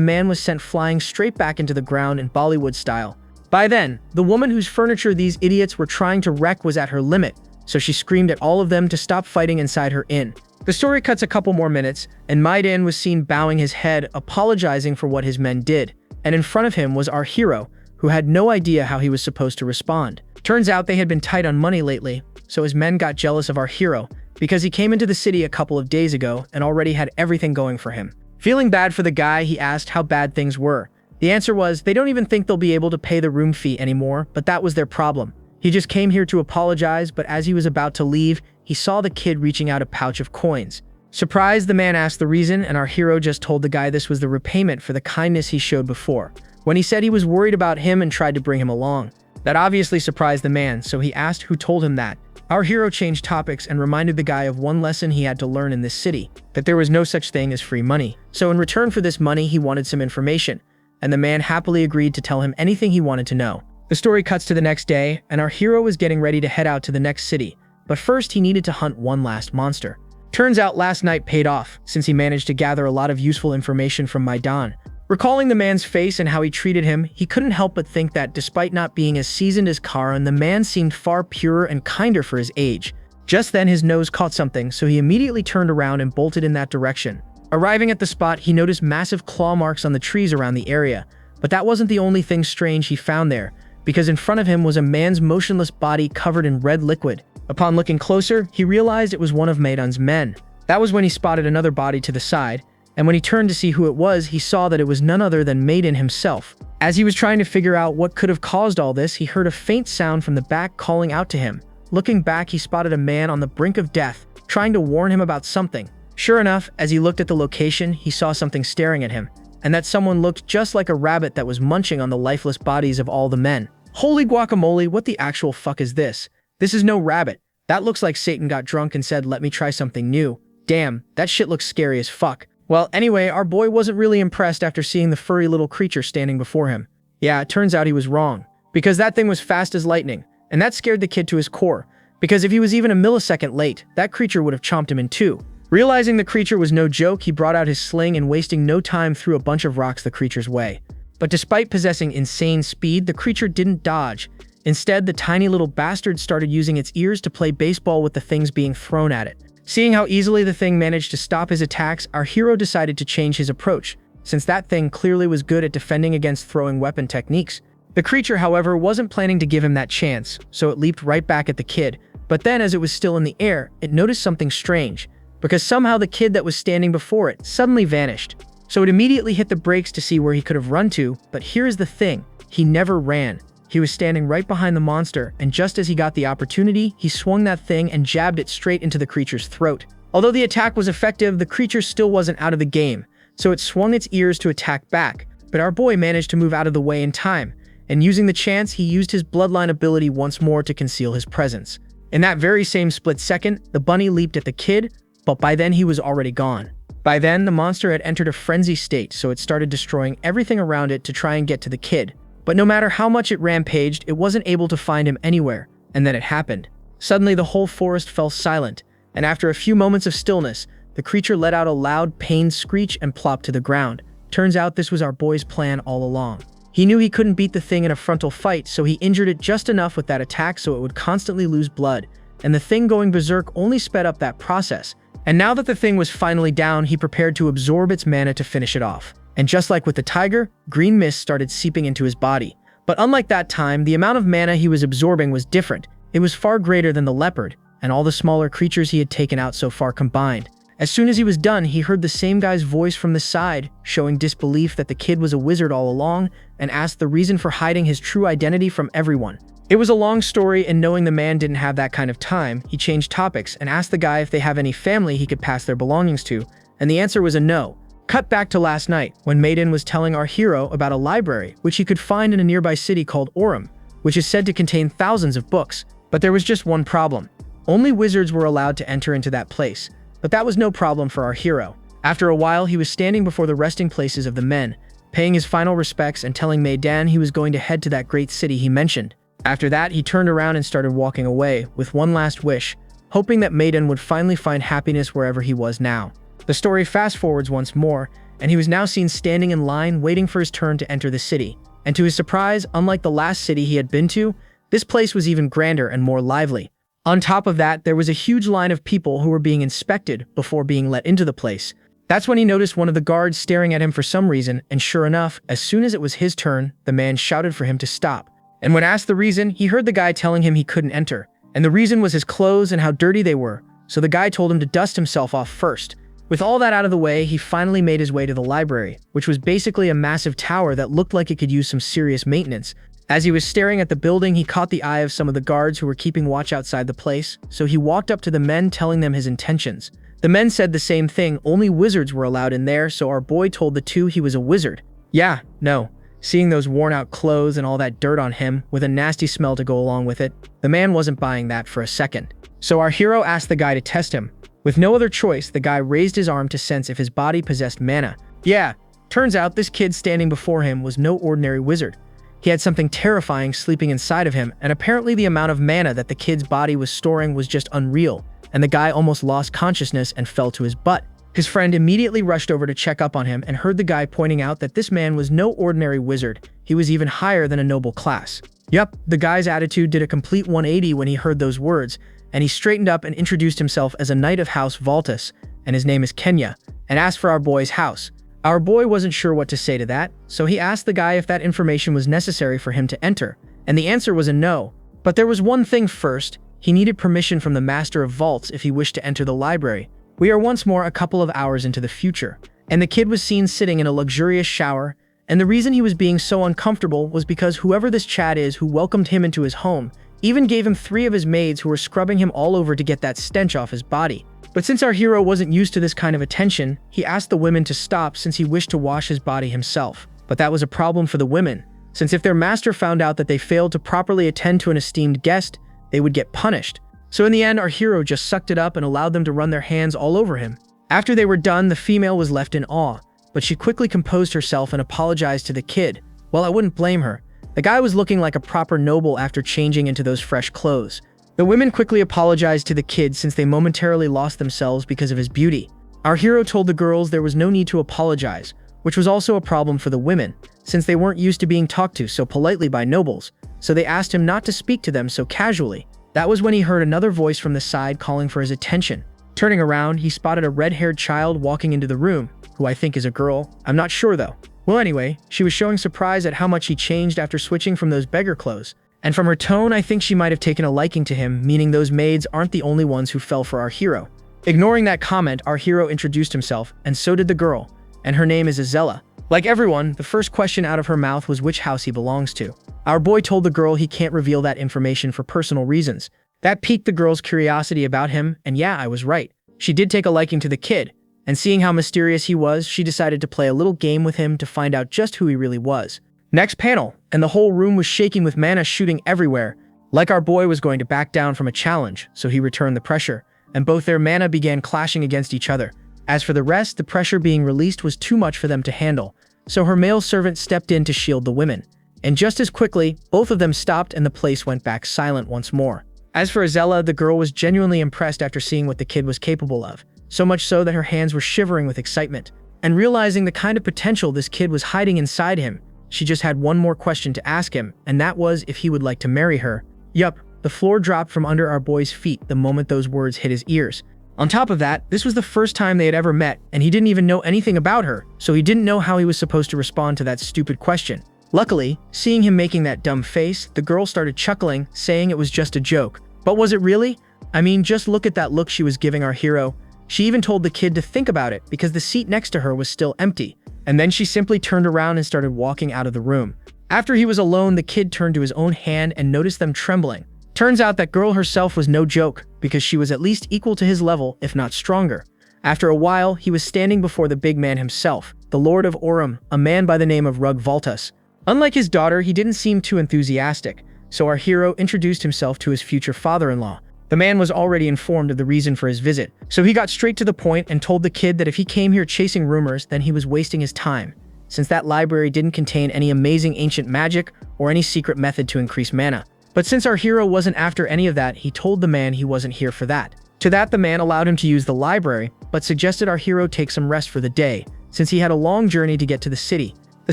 man was sent flying straight back into the ground in Bollywood style. By then, the woman whose furniture these idiots were trying to wreck was at her limit, so she screamed at all of them to stop fighting inside her inn. The story cuts a couple more minutes, and Maiden was seen bowing his head, apologizing for what his men did. And in front of him was our hero, who had no idea how he was supposed to respond. Turns out they had been tight on money lately, so his men got jealous of our hero, because he came into the city a couple of days ago and already had everything going for him. Feeling bad for the guy, he asked how bad things were. The answer was, they don't even think they'll be able to pay the room fee anymore, but that was their problem. He just came here to apologize, but as he was about to leave, he saw the kid reaching out a pouch of coins. Surprised, the man asked the reason, and our hero just told the guy this was the repayment for the kindness he showed before, when he said he was worried about him and tried to bring him along. That obviously surprised the man, so he asked who told him that. Our hero changed topics and reminded the guy of one lesson he had to learn in this city, that there was no such thing as free money. So in return for this money, he wanted some information, and the man happily agreed to tell him anything he wanted to know. The story cuts to the next day, and our hero was getting ready to head out to the next city, but first he needed to hunt one last monster. Turns out last night paid off, since he managed to gather a lot of useful information from Maidan. Recalling the man's face and how he treated him, he couldn't help but think that despite not being as seasoned as Karan, the man seemed far purer and kinder for his age. Just then his nose caught something, so he immediately turned around and bolted in that direction. Arriving at the spot, he noticed massive claw marks on the trees around the area, but that wasn't the only thing strange he found there, because in front of him was a man's motionless body covered in red liquid. Upon looking closer, he realized it was one of Maidan's men. That was when he spotted another body to the side, and when he turned to see who it was, he saw that it was none other than Maiden himself. As he was trying to figure out what could have caused all this, he heard a faint sound from the back calling out to him. Looking back, he spotted a man on the brink of death, trying to warn him about something. Sure enough, as he looked at the location, he saw something staring at him, and that someone looked just like a rabbit that was munching on the lifeless bodies of all the men. Holy guacamole, what the actual fuck is this? This is no rabbit. That looks like Satan got drunk and said, let me try something new. Damn, that shit looks scary as fuck. Well, anyway, our boy wasn't really impressed after seeing the furry little creature standing before him. Yeah, it turns out he was wrong, because that thing was fast as lightning, and that scared the kid to his core, because if he was even a millisecond late, that creature would have chomped him in two. Realizing the creature was no joke, he brought out his sling and wasting no time threw a bunch of rocks the creature's way. But despite possessing insane speed, the creature didn't dodge. Instead, the tiny little bastard started using its ears to play baseball with the things being thrown at it. Seeing how easily the thing managed to stop his attacks, our hero decided to change his approach, since that thing clearly was good at defending against throwing weapon techniques. The creature, however, wasn't planning to give him that chance, so it leaped right back at the kid. But then, as it was still in the air, it noticed something strange, because somehow the kid that was standing before it suddenly vanished. So it immediately hit the brakes to see where he could have run to, but here's the thing, he never ran. He was standing right behind the monster, and just as he got the opportunity, he swung that thing and jabbed it straight into the creature's throat. Although the attack was effective, the creature still wasn't out of the game, so it swung its ears to attack back. But our boy managed to move out of the way in time, and using the chance, he used his bloodline ability once more to conceal his presence. In that very same split second, the bunny leaped at the kid, but by then he was already gone. By then, the monster had entered a frenzy state, so it started destroying everything around it to try and get to the kid. But no matter how much it rampaged, it wasn't able to find him anywhere, and then it happened. Suddenly, the whole forest fell silent, and after a few moments of stillness, the creature let out a loud, pained screech and plopped to the ground. Turns out this was our boy's plan all along. He knew he couldn't beat the thing in a frontal fight, so he injured it just enough with that attack so it would constantly lose blood, and the thing going berserk only sped up that process. And now that the thing was finally down, he prepared to absorb its mana to finish it off. And just like with the tiger, green mist started seeping into his body. But unlike that time, the amount of mana he was absorbing was different. It was far greater than the leopard, and all the smaller creatures he had taken out so far combined. As soon as he was done, he heard the same guy's voice from the side, showing disbelief that the kid was a wizard all along, and asked the reason for hiding his true identity from everyone. It was a long story, and knowing the man didn't have that kind of time, he changed topics and asked the guy if they have any family he could pass their belongings to, and the answer was a no. Cut back to last night, when Maiden was telling our hero about a library, which he could find in a nearby city called Orem, which is said to contain thousands of books. But there was just one problem. Only wizards were allowed to enter into that place, but that was no problem for our hero. After a while, he was standing before the resting places of the men, paying his final respects and telling Maiden he was going to head to that great city he mentioned. After that, he turned around and started walking away, with one last wish, hoping that Maiden would finally find happiness wherever he was now. The story fast-forwards once more, and he was now seen standing in line waiting for his turn to enter the city. And to his surprise, unlike the last city he had been to, this place was even grander and more lively. On top of that, there was a huge line of people who were being inspected before being let into the place. That's when he noticed one of the guards staring at him for some reason, and sure enough, as soon as it was his turn, the man shouted for him to stop. And when asked the reason, he heard the guy telling him he couldn't enter. And the reason was his clothes and how dirty they were, so the guy told him to dust himself off first. With all that out of the way, he finally made his way to the library, which was basically a massive tower that looked like it could use some serious maintenance. As he was staring at the building, he caught the eye of some of the guards who were keeping watch outside the place, so he walked up to the men telling them his intentions. The men said the same thing, only wizards were allowed in there, so our boy told the two he was a wizard. Yeah, no. Seeing those worn-out clothes and all that dirt on him, with a nasty smell to go along with it, the man wasn't buying that for a second. So our hero asked the guy to test him. With no other choice, the guy raised his arm to sense if his body possessed mana. Yeah, turns out this kid standing before him was no ordinary wizard. He had something terrifying sleeping inside of him, and apparently the amount of mana that the kid's body was storing was just unreal, and the guy almost lost consciousness and fell to his butt. His friend immediately rushed over to check up on him and heard the guy pointing out that this man was no ordinary wizard, he was even higher than a noble class. Yup, the guy's attitude did a complete 180 when he heard those words, and he straightened up and introduced himself as a knight of House Valtus, and his name is Kenya, and asked for our boy's house. Our boy wasn't sure what to say to that, so he asked the guy if that information was necessary for him to enter, and the answer was a no. But there was one thing first, he needed permission from the Master of Vaults if he wished to enter the library. We are once more a couple of hours into the future, and the kid was seen sitting in a luxurious shower, and the reason he was being so uncomfortable was because whoever this Chad is who welcomed him into his home even gave him 3 of his maids who were scrubbing him all over to get that stench off his body. But since our hero wasn't used to this kind of attention, he asked the women to stop since he wished to wash his body himself. But that was a problem for the women, since if their master found out that they failed to properly attend to an esteemed guest, they would get punished. So in the end, our hero just sucked it up and allowed them to run their hands all over him. After they were done, the female was left in awe, but she quickly composed herself and apologized to the kid. Well, I wouldn't blame her. The guy was looking like a proper noble after changing into those fresh clothes. The women quickly apologized to the kid since they momentarily lost themselves because of his beauty. Our hero told the girls there was no need to apologize, which was also a problem for the women, since they weren't used to being talked to so politely by nobles, so they asked him not to speak to them so casually. That was when he heard another voice from the side calling for his attention. Turning around, he spotted a red-haired child walking into the room, who I think is a girl. I'm not sure though. Well anyway, she was showing surprise at how much he changed after switching from those beggar clothes. And from her tone, I think she might have taken a liking to him, meaning those maids aren't the only ones who fell for our hero. Ignoring that comment, our hero introduced himself, and so did the girl, and her name is Azella. Like everyone, the first question out of her mouth was which house he belongs to. Our boy told the girl he can't reveal that information for personal reasons. That piqued the girl's curiosity about him, and yeah, I was right. She did take a liking to the kid, and seeing how mysterious he was, she decided to play a little game with him to find out just who he really was. Next panel, and the whole room was shaking with mana shooting everywhere. Like our boy was going to back down from a challenge, so he returned the pressure, and both their mana began clashing against each other. As for the rest, the pressure being released was too much for them to handle, so her male servant stepped in to shield the women. And just as quickly, both of them stopped and the place went back silent once more. As for Azella, the girl was genuinely impressed after seeing what the kid was capable of, so much so that her hands were shivering with excitement. And realizing the kind of potential this kid was hiding inside him, she just had one more question to ask him, and that was if he would like to marry her. Yup, the floor dropped from under our boy's feet the moment those words hit his ears. On top of that, this was the first time they had ever met, and he didn't even know anything about her, so he didn't know how he was supposed to respond to that stupid question. Luckily, seeing him making that dumb face, the girl started chuckling, saying it was just a joke. But was it really? I mean, just look at that look she was giving our hero. She even told the kid to think about it because the seat next to her was still empty. And then she simply turned around and started walking out of the room. After he was alone, the kid turned to his own hand and noticed them trembling. Turns out that girl herself was no joke, because she was at least equal to his level, if not stronger. After a while, he was standing before the big man himself, the Lord of Aurum, a man by the name of Rug Valtus. Unlike his daughter, he didn't seem too enthusiastic, so our hero introduced himself to his future father-in-law. The man was already informed of the reason for his visit, so he got straight to the point and told the kid that if he came here chasing rumors, then he was wasting his time, since that library didn't contain any amazing ancient magic or any secret method to increase mana. But since our hero wasn't after any of that, he told the man he wasn't here for that. To that, the man allowed him to use the library, but suggested our hero take some rest for the day, since he had a long journey to get to the city. The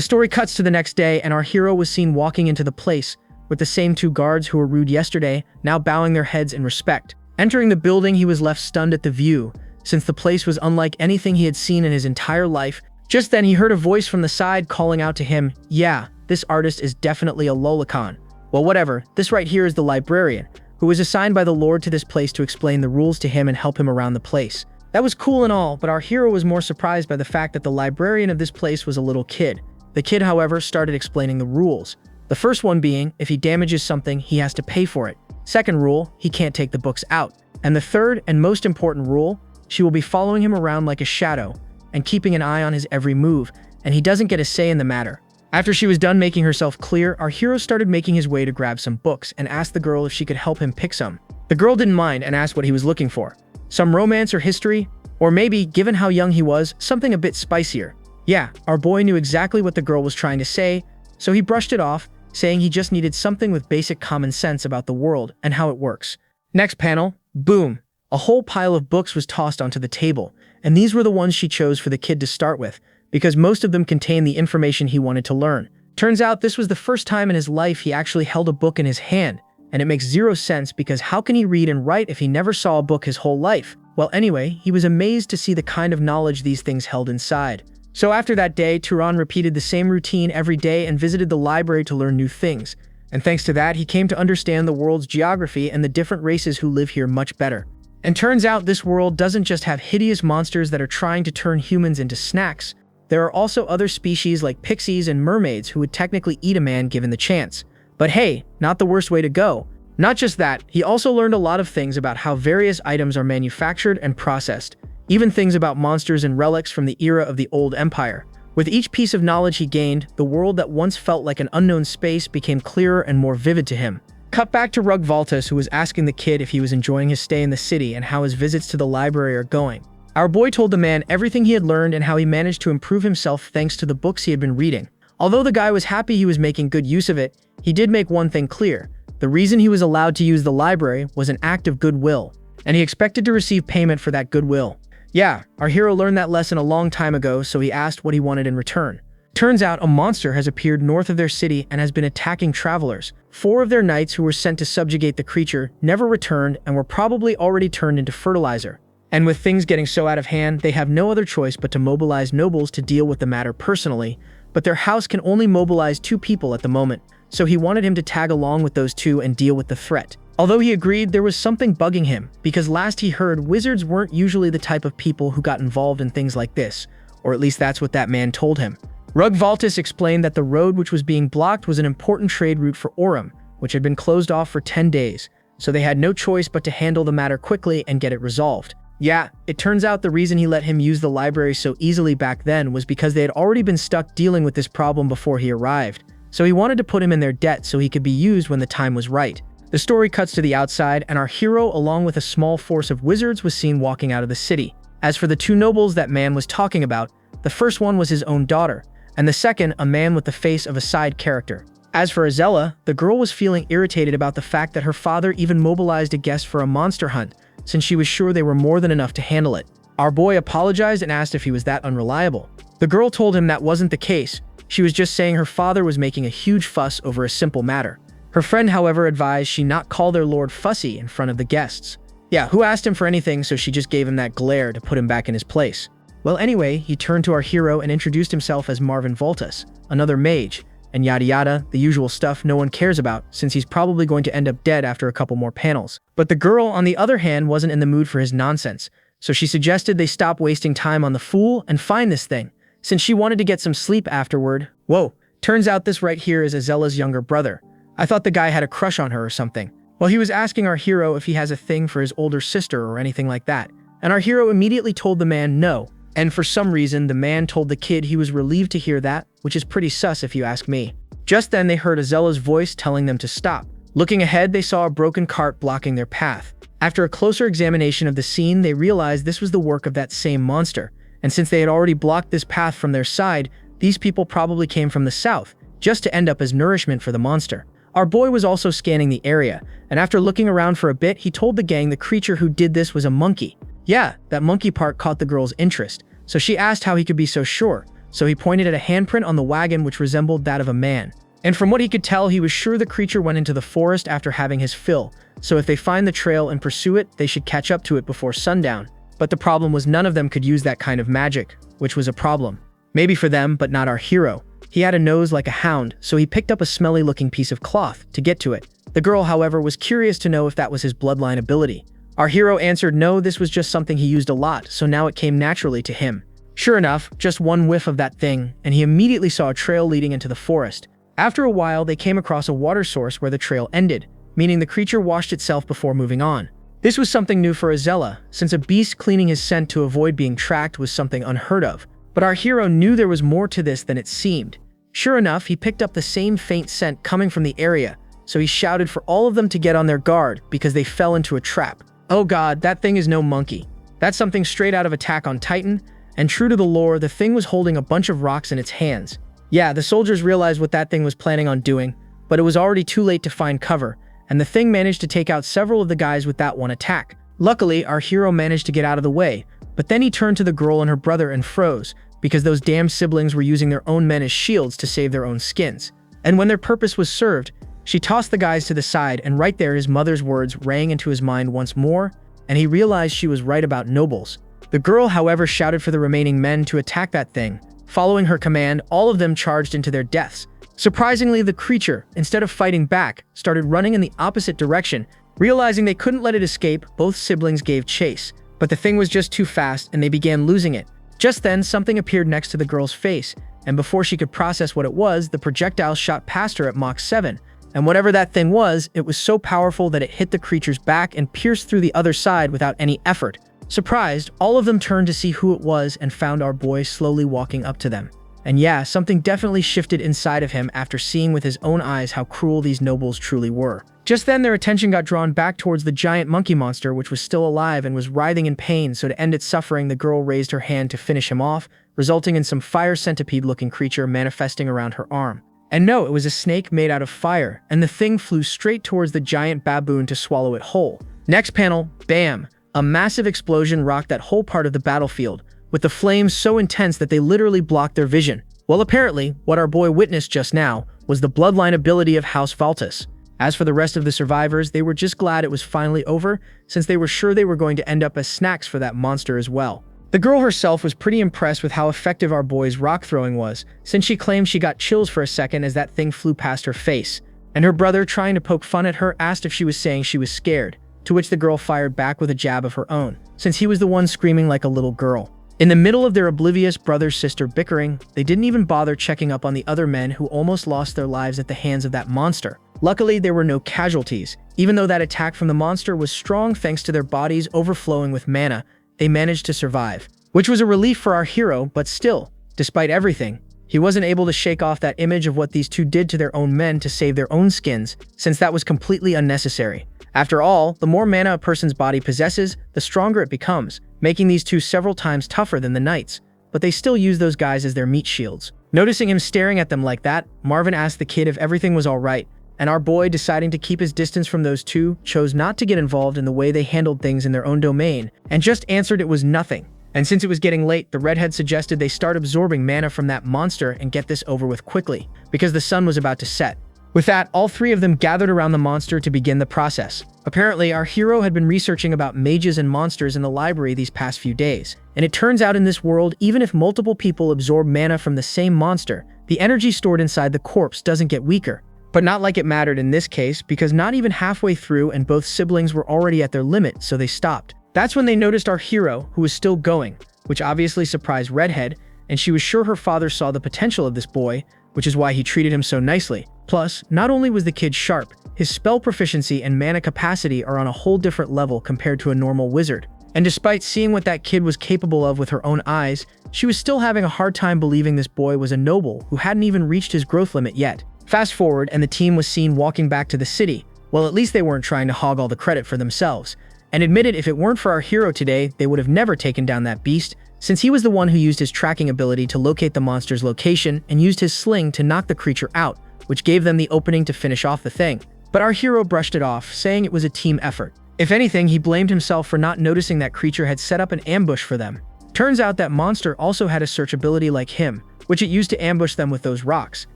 story cuts to the next day, and our hero was seen walking into the place, with the same two guards who were rude yesterday, now bowing their heads in respect. Entering the building, he was left stunned at the view, since the place was unlike anything he had seen in his entire life. Just then, he heard a voice from the side calling out to him, "Yeah, this artist is definitely a lolicon." Well, whatever, this right here is the librarian, who was assigned by the Lord to this place to explain the rules to him and help him around the place. That was cool and all, but our hero was more surprised by the fact that the librarian of this place was a little kid. The kid, however, started explaining the rules. The first one being, if he damages something, he has to pay for it. Second rule, he can't take the books out. And the third and most important rule, she will be following him around like a shadow and keeping an eye on his every move, and he doesn't get a say in the matter. After she was done making herself clear, our hero started making his way to grab some books and asked the girl if she could help him pick some. The girl didn't mind and asked what he was looking for. Some romance or history, or maybe, given how young he was, something a bit spicier. Yeah, our boy knew exactly what the girl was trying to say, so he brushed it off, saying he just needed something with basic common sense about the world and how it works. Next panel, boom, a whole pile of books was tossed onto the table, and these were the ones she chose for the kid to start with, because most of them contained the information he wanted to learn. Turns out this was the first time in his life he actually held a book in his hand, and it makes zero sense because how can he read and write if he never saw a book his whole life? Well, anyway, he was amazed to see the kind of knowledge these things held inside. So after that day, Turan repeated the same routine every day and visited the library to learn new things. And thanks to that, he came to understand the world's geography and the different races who live here much better. And turns out this world doesn't just have hideous monsters that are trying to turn humans into snacks. There are also other species like pixies and mermaids who would technically eat a man given the chance. But hey, not the worst way to go. Not just that, he also learned a lot of things about how various items are manufactured and processed. Even things about monsters and relics from the era of the Old Empire. With each piece of knowledge he gained, the world that once felt like an unknown space became clearer and more vivid to him. Cut back to Rugvaltus, who was asking the kid if he was enjoying his stay in the city and how his visits to the library are going. Our boy told the man everything he had learned and how he managed to improve himself thanks to the books he had been reading. Although the guy was happy he was making good use of it, he did make one thing clear. The reason he was allowed to use the library was an act of goodwill, and he expected to receive payment for that goodwill. Yeah, our hero learned that lesson a long time ago, so he asked what he wanted in return. Turns out a monster has appeared north of their city and has been attacking travelers. 4 of their knights who were sent to subjugate the creature never returned and were probably already turned into fertilizer. And with things getting so out of hand, they have no other choice but to mobilize nobles to deal with the matter personally, but their house can only mobilize 2 people at the moment, so he wanted him to tag along with those 2 and deal with the threat. Although he agreed, there was something bugging him, because last he heard, wizards weren't usually the type of people who got involved in things like this, or at least that's what that man told him. Rugvaltus explained that the road which was being blocked was an important trade route for Aurum, which had been closed off for 10 days, so they had no choice but to handle the matter quickly and get it resolved. Yeah, it turns out the reason he let him use the library so easily back then was because they had already been stuck dealing with this problem before he arrived, so he wanted to put him in their debt so he could be used when the time was right. The story cuts to the outside, and our hero, along with a small force of wizards, was seen walking out of the city. As for the 2 nobles that man was talking about, the first one was his own daughter, and the second a man with the face of a side character. As for Azella, the girl was feeling irritated about the fact that her father even mobilized a guest for a monster hunt, since she was sure they were more than enough to handle it. Our boy apologized and asked if he was that unreliable. The girl told him that wasn't the case. She was just saying her father was making a huge fuss over a simple matter. Her friend, however, advised she not call their lord fussy in front of the guests. Yeah, who asked him for anything, so she just gave him that glare to put him back in his place. Well, anyway, he turned to our hero and introduced himself as Marvin Voltus, another mage, and yada yada, the usual stuff no one cares about, since he's probably going to end up dead after a couple more panels. But the girl, on the other hand, wasn't in the mood for his nonsense, so she suggested they stop wasting time on the fool and find this thing, since she wanted to get some sleep afterward. Whoa, turns out this right here is Azella's younger brother. I thought the guy had a crush on her or something. Well, he was asking our hero if he has a thing for his older sister or anything like that, and our hero immediately told the man no, and for some reason the man told the kid he was relieved to hear that, which is pretty sus if you ask me. Just then they heard Azella's voice telling them to stop. Looking ahead, they saw a broken cart blocking their path. After a closer examination of the scene, they realized this was the work of that same monster, and since they had already blocked this path from their side, these people probably came from the south, just to end up as nourishment for the monster. Our boy was also scanning the area, and after looking around for a bit, he told the gang the creature who did this was a monkey. Yeah, that monkey part caught the girl's interest, so she asked how he could be so sure. So he pointed at a handprint on the wagon which resembled that of a man. And from what he could tell, he was sure the creature went into the forest after having his fill, so if they find the trail and pursue it, they should catch up to it before sundown. But the problem was none of them could use that kind of magic, which was a problem. Maybe for them, but not our hero. He had a nose like a hound, so he picked up a smelly-looking piece of cloth to get to it. The girl, however, was curious to know if that was his bloodline ability. Our hero answered no, this was just something he used a lot, so now it came naturally to him. Sure enough, just one whiff of that thing, and he immediately saw a trail leading into the forest. After a while, they came across a water source where the trail ended, meaning the creature washed itself before moving on. This was something new for Azella, since a beast cleaning his scent to avoid being tracked was something unheard of. But our hero knew there was more to this than it seemed. Sure enough, he picked up the same faint scent coming from the area, so he shouted for all of them to get on their guard because they fell into a trap. Oh god, that thing is no monkey. That's something straight out of Attack on Titan, and true to the lore, the thing was holding a bunch of rocks in its hands. Yeah, the soldiers realized what that thing was planning on doing, but it was already too late to find cover, and the thing managed to take out several of the guys with that one attack. Luckily, our hero managed to get out of the way, but then he turned to the girl and her brother and froze, because those damn siblings were using their own men as shields to save their own skins. And when their purpose was served, she tossed the guys to the side, and right there his mother's words rang into his mind once more, and he realized she was right about nobles. The girl, however, shouted for the remaining men to attack that thing. Following her command, all of them charged into their deaths. Surprisingly, the creature, instead of fighting back, started running in the opposite direction. Realizing they couldn't let it escape, both siblings gave chase. But the thing was just too fast, and they began losing it. Just then, something appeared next to the girl's face, and before she could process what it was, the projectile shot past her at Mach 7. And whatever that thing was, it was so powerful that it hit the creature's back and pierced through the other side without any effort. Surprised, all of them turned to see who it was and found our boy slowly walking up to them. And yeah, something definitely shifted inside of him after seeing with his own eyes how cruel these nobles truly were. Just then, their attention got drawn back towards the giant monkey monster, which was still alive and was writhing in pain, so to end its suffering, the girl raised her hand to finish him off, resulting in some fire centipede-looking creature manifesting around her arm. And no, it was a snake made out of fire, and the thing flew straight towards the giant baboon to swallow it whole. Next panel, bam! A massive explosion rocked that whole part of the battlefield, with the flames so intense that they literally blocked their vision. Well, apparently, what our boy witnessed just now was the bloodline ability of House Valtus. As for the rest of the survivors, they were just glad it was finally over, since they were sure they were going to end up as snacks for that monster as well. The girl herself was pretty impressed with how effective our boy's rock throwing was, since she claimed she got chills for a second as that thing flew past her face. And her brother, trying to poke fun at her, asked if she was saying she was scared, to which the girl fired back with a jab of her own, since he was the one screaming like a little girl. In the middle of their oblivious brother-sister bickering, they didn't even bother checking up on the other men who almost lost their lives at the hands of that monster. Luckily, there were no casualties. Even though that attack from the monster was strong thanks to their bodies overflowing with mana, they managed to survive. Which was a relief for our hero, but still, despite everything, he wasn't able to shake off that image of what these two did to their own men to save their own skins, since that was completely unnecessary. After all, the more mana a person's body possesses, the stronger it becomes, making these two several times tougher than the knights. But they still use those guys as their meat shields. Noticing him staring at them like that, Marvin asked the kid if everything was alright, and our boy, deciding to keep his distance from those two, chose not to get involved in the way they handled things in their own domain, and just answered it was nothing. And since it was getting late, the redhead suggested they start absorbing mana from that monster and get this over with quickly, because the sun was about to set. With that, all three of them gathered around the monster to begin the process. Apparently, our hero had been researching about mages and monsters in the library these past few days, and it turns out in this world, even if multiple people absorb mana from the same monster, the energy stored inside the corpse doesn't get weaker. But not like it mattered in this case, because not even halfway through and both siblings were already at their limit, so they stopped. That's when they noticed our hero, who was still going, which obviously surprised Redhead, and she was sure her father saw the potential of this boy, which is why he treated him so nicely. Plus, not only was the kid sharp, his spell proficiency and mana capacity are on a whole different level compared to a normal wizard. And despite seeing what that kid was capable of with her own eyes, she was still having a hard time believing this boy was a noble who hadn't even reached his growth limit yet. Fast forward, and the team was seen walking back to the city. Well, at least they weren't trying to hog all the credit for themselves, and admitted if it weren't for our hero today, they would have never taken down that beast, since he was the one who used his tracking ability to locate the monster's location and used his sling to knock the creature out, which gave them the opening to finish off the thing. But our hero brushed it off, saying it was a team effort. If anything, he blamed himself for not noticing that creature had set up an ambush for them. Turns out that monster also had a search ability like him, which it used to ambush them with those rocks,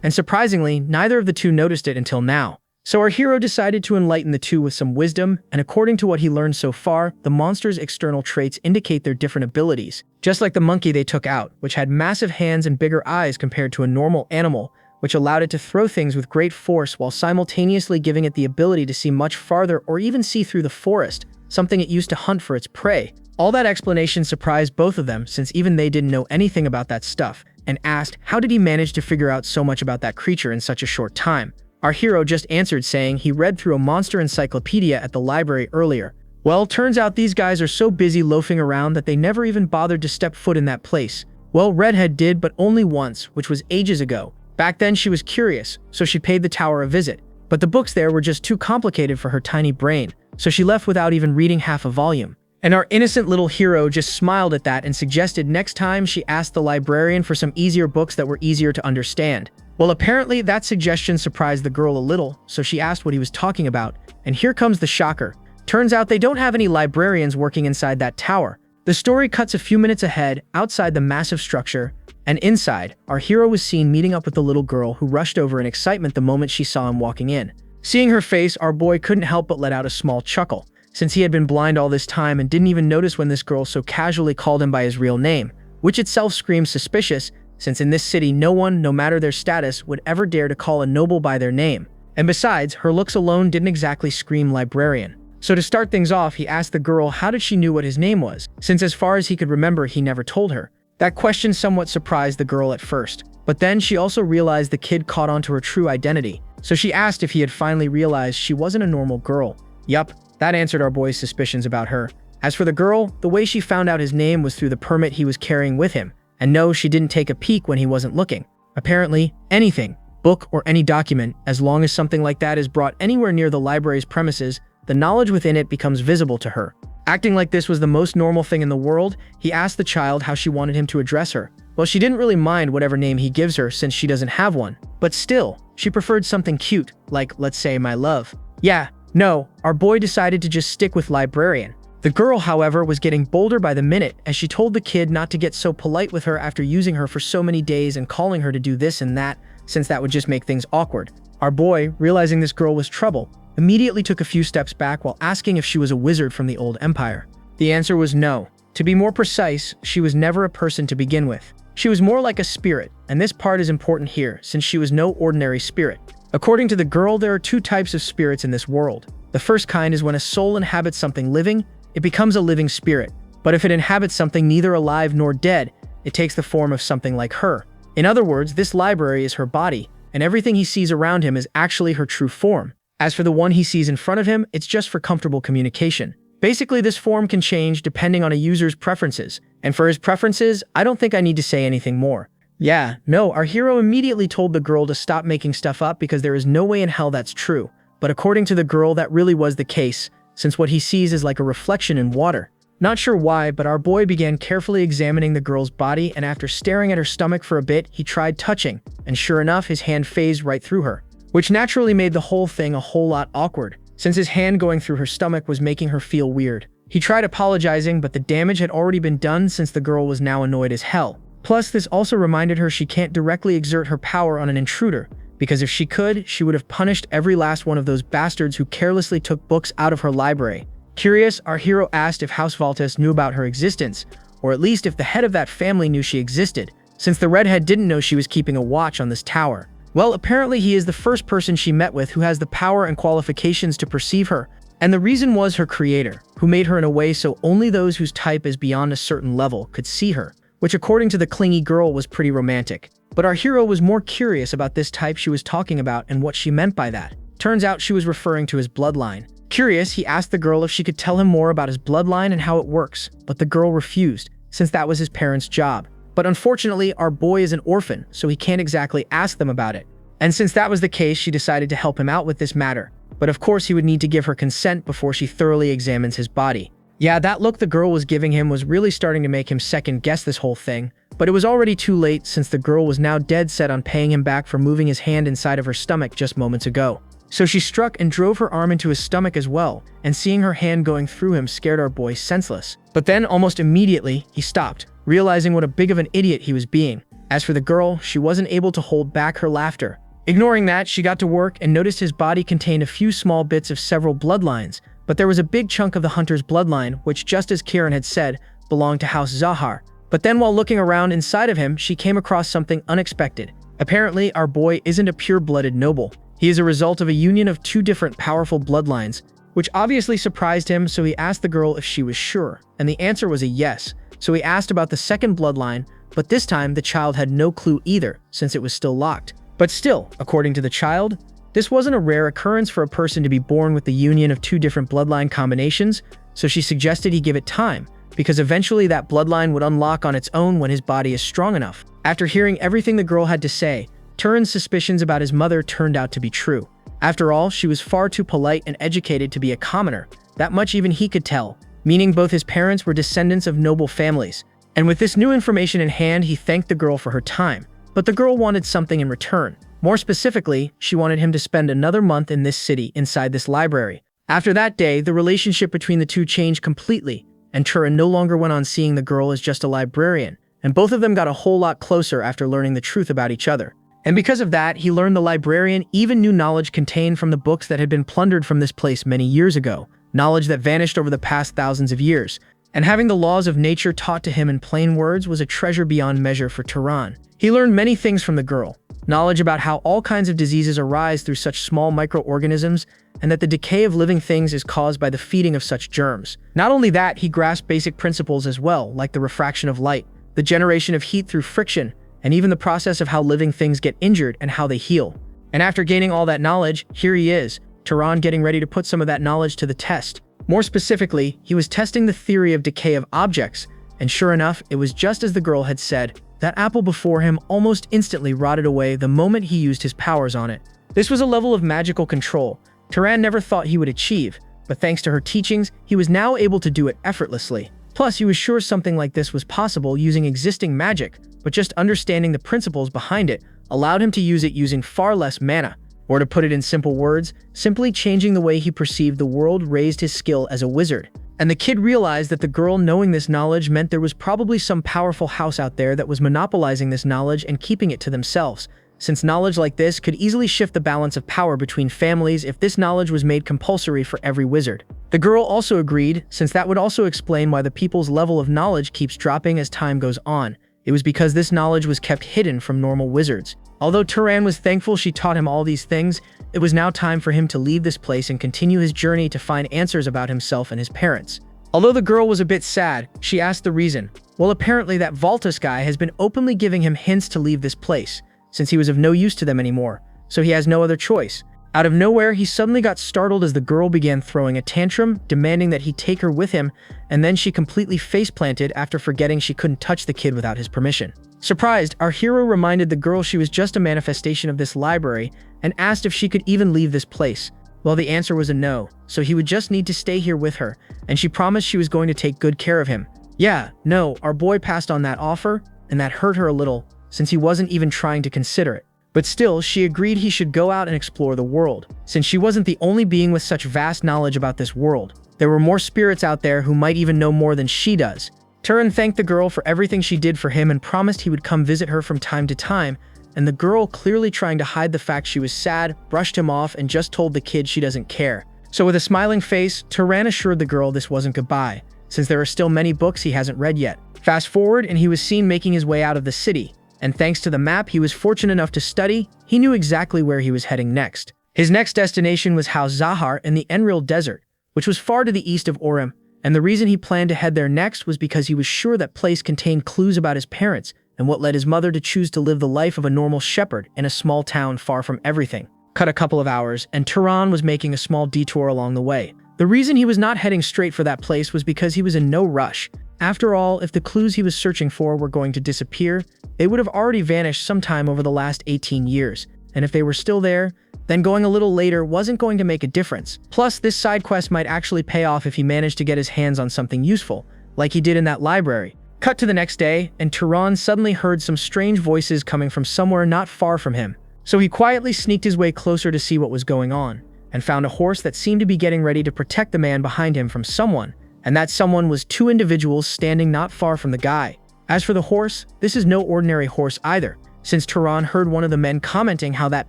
and surprisingly, neither of the two noticed it until now. So our hero decided to enlighten the two with some wisdom, and according to what he learned so far, the monster's external traits indicate their different abilities, just like the monkey they took out, which had massive hands and bigger eyes compared to a normal animal, which allowed it to throw things with great force while simultaneously giving it the ability to see much farther or even see through the forest, something it used to hunt for its prey. All that explanation surprised both of them, since even they didn't know anything about that stuff, and asked how did he manage to figure out so much about that creature in such a short time. Our hero just answered saying he read through a monster encyclopedia at the library earlier. Well, turns out these guys are so busy loafing around that they never even bothered to step foot in that place. Well, Redhead did, but only once, which was ages ago. Back then she was curious, so she paid the tower a visit. But the books there were just too complicated for her tiny brain, so she left without even reading half a volume. And our innocent little hero just smiled at that and suggested next time she asked the librarian for some easier books that were easier to understand. Well, apparently that suggestion surprised the girl a little, so she asked what he was talking about, and here comes the shocker. Turns out they don't have any librarians working inside that tower. The story cuts a few minutes ahead, outside the massive structure, and inside, our hero was seen meeting up with the little girl who rushed over in excitement the moment she saw him walking in. Seeing her face, our boy couldn't help but let out a small chuckle, since he had been blind all this time and didn't even notice when this girl so casually called him by his real name, which itself screams suspicious, since in this city no one, no matter their status, would ever dare to call a noble by their name. And besides, her looks alone didn't exactly scream librarian. So to start things off, he asked the girl how did she knew what his name was, since as far as he could remember he never told her. That question somewhat surprised the girl at first, but then she also realized the kid caught on to her true identity, so she asked if he had finally realized she wasn't a normal girl. Yup, that answered our boy's suspicions about her. As for the girl, the way she found out his name was through the permit he was carrying with him. And no, she didn't take a peek when he wasn't looking. Apparently, anything, book or any document, as long as something like that is brought anywhere near the library's premises, the knowledge within it becomes visible to her. Acting like this was the most normal thing in the world, he asked the child how she wanted him to address her. Well, she didn't really mind whatever name he gives her since she doesn't have one. But still, she preferred something cute, like, let's say, my love. Yeah, no, our boy decided to just stick with librarian. The girl, however, was getting bolder by the minute as she told the kid not to get so polite with her after using her for so many days and calling her to do this and that, since that would just make things awkward. Our boy, realizing this girl was trouble, immediately took a few steps back while asking if she was a wizard from the old empire. The answer was no. To be more precise, she was never a person to begin with. She was more like a spirit, and this part is important here since she was no ordinary spirit. According to the girl, there are two types of spirits in this world. The first kind is when a soul inhabits something living, it becomes a living spirit. But if it inhabits something neither alive nor dead, it takes the form of something like her. In other words, this library is her body, and everything he sees around him is actually her true form. As for the one he sees in front of him, it's just for comfortable communication. Basically, this form can change depending on a user's preferences, and for his preferences, I don't think I need to say anything more. Yeah, no, our hero immediately told the girl to stop making stuff up because there is no way in hell that's true. But according to the girl, that really was the case, since what he sees is like a reflection in water. Not sure why, but our boy began carefully examining the girl's body, and after staring at her stomach for a bit, he tried touching, and sure enough, his hand phased right through her, which naturally made the whole thing a whole lot awkward, since his hand going through her stomach was making her feel weird. He tried apologizing, but the damage had already been done since the girl was now annoyed as hell. Plus, this also reminded her she can't directly exert her power on an intruder, because if she could, she would have punished every last one of those bastards who carelessly took books out of her library. Curious, our hero asked if House Valtes knew about her existence, or at least if the head of that family knew she existed, since the redhead didn't know she was keeping a watch on this tower. Well, apparently he is the first person she met with who has the power and qualifications to perceive her, and the reason was her creator, who made her in a way so only those whose type is beyond a certain level could see her, which according to the clingy girl was pretty romantic. But our hero was more curious about this type she was talking about and what she meant by that. Turns out she was referring to his bloodline. Curious, he asked the girl if she could tell him more about his bloodline and how it works, but the girl refused, since that was his parents' job. But unfortunately, our boy is an orphan, so he can't exactly ask them about it. And since that was the case, she decided to help him out with this matter. But of course, he would need to give her consent before she thoroughly examines his body. Yeah, that look the girl was giving him was really starting to make him second-guess this whole thing. But it was already too late since the girl was now dead set on paying him back for moving his hand inside of her stomach just moments ago. So she struck and drove her arm into his stomach as well, and seeing her hand going through him scared our boy senseless. But then, almost immediately, he stopped, realizing what a big of an idiot he was being. As for the girl, she wasn't able to hold back her laughter. Ignoring that, she got to work and noticed his body contained a few small bits of several bloodlines, but there was a big chunk of the hunter's bloodline, which, just as Kieran had said, belonged to House Zahar. But then while looking around inside of him, she came across something unexpected. Apparently, our boy isn't a pure-blooded noble. He is a result of a union of two different powerful bloodlines, which obviously surprised him, so he asked the girl if she was sure, and the answer was a yes. So he asked about the second bloodline, but this time the child had no clue either, since it was still locked. But still, according to the child, this wasn't a rare occurrence for a person to be born with the union of two different bloodline combinations, so she suggested he give it time, because eventually that bloodline would unlock on its own when his body is strong enough. After hearing everything the girl had to say, Turin's suspicions about his mother turned out to be true. After all, she was far too polite and educated to be a commoner. That much even he could tell, meaning both his parents were descendants of noble families. And with this new information in hand, he thanked the girl for her time. But the girl wanted something in return. More specifically, she wanted him to spend another month in this city inside this library. After that day, the relationship between the two changed completely, and Turin no longer went on seeing the girl as just a librarian, and both of them got a whole lot closer after learning the truth about each other. And because of that, he learned the librarian even knew knowledge contained from the books that had been plundered from this place many years ago, knowledge that vanished over the past thousands of years. And having the laws of nature taught to him in plain words was a treasure beyond measure for Turin. He learned many things from the girl. Knowledge about how all kinds of diseases arise through such small microorganisms, and that the decay of living things is caused by the feeding of such germs. Not only that, he grasped basic principles as well, like the refraction of light, the generation of heat through friction, and even the process of how living things get injured and how they heal. And after gaining all that knowledge, here he is, Turin getting ready to put some of that knowledge to the test. More specifically, he was testing the theory of decay of objects, and sure enough, it was just as the girl had said. That apple before him almost instantly rotted away the moment he used his powers on it. This was a level of magical control Turin never thought he would achieve, but thanks to her teachings, he was now able to do it effortlessly. Plus, he was sure something like this was possible using existing magic, but just understanding the principles behind it allowed him to use it using far less mana. Or to put it in simple words, simply changing the way he perceived the world raised his skill as a wizard. And the kid realized that the girl knowing this knowledge meant there was probably some powerful house out there that was monopolizing this knowledge and keeping it to themselves, since knowledge like this could easily shift the balance of power between families if this knowledge was made compulsory for every wizard. The girl also agreed, since that would also explain why the people's level of knowledge keeps dropping as time goes on. It was because this knowledge was kept hidden from normal wizards. Although Turin was thankful she taught him all these things, it was now time for him to leave this place and continue his journey to find answers about himself and his parents. Although the girl was a bit sad, she asked the reason. Well, apparently that Valtus guy has been openly giving him hints to leave this place, since he was of no use to them anymore, so he has no other choice. Out of nowhere, he suddenly got startled as the girl began throwing a tantrum, demanding that he take her with him, and then she completely face-planted after forgetting she couldn't touch the kid without his permission. Surprised, our hero reminded the girl she was just a manifestation of this library and asked if she could even leave this place. Well, the answer was a no, so he would just need to stay here with her, and she promised she was going to take good care of him. Yeah, no, our boy passed on that offer, and that hurt her a little, since he wasn't even trying to consider it. But still, she agreed he should go out and explore the world, since she wasn't the only being with such vast knowledge about this world. There were more spirits out there who might even know more than she does. Turin thanked the girl for everything she did for him and promised he would come visit her from time to time, and the girl, clearly trying to hide the fact she was sad, brushed him off and just told the kid she doesn't care. So with a smiling face, Turin assured the girl this wasn't goodbye, since there are still many books he hasn't read yet. Fast forward, and he was seen making his way out of the city, and thanks to the map he was fortunate enough to study, he knew exactly where he was heading next. His next destination was House Zahar in the Enril Desert, which was far to the east of Orem, and the reason he planned to head there next was because he was sure that place contained clues about his parents and what led his mother to choose to live the life of a normal shepherd in a small town far from everything. Cut a couple of hours, and Turin was making a small detour along the way. The reason he was not heading straight for that place was because he was in no rush. After all, if the clues he was searching for were going to disappear, they would have already vanished sometime over the last 18 years, and if they were still there, then going a little later wasn't going to make a difference. Plus, this side quest might actually pay off if he managed to get his hands on something useful, like he did in that library. Cut to the next day, and Turin suddenly heard some strange voices coming from somewhere not far from him. So he quietly sneaked his way closer to see what was going on, and found a horse that seemed to be getting ready to protect the man behind him from someone, and that someone was two individuals standing not far from the guy. As for the horse, this is no ordinary horse either, since Turan heard one of the men commenting how that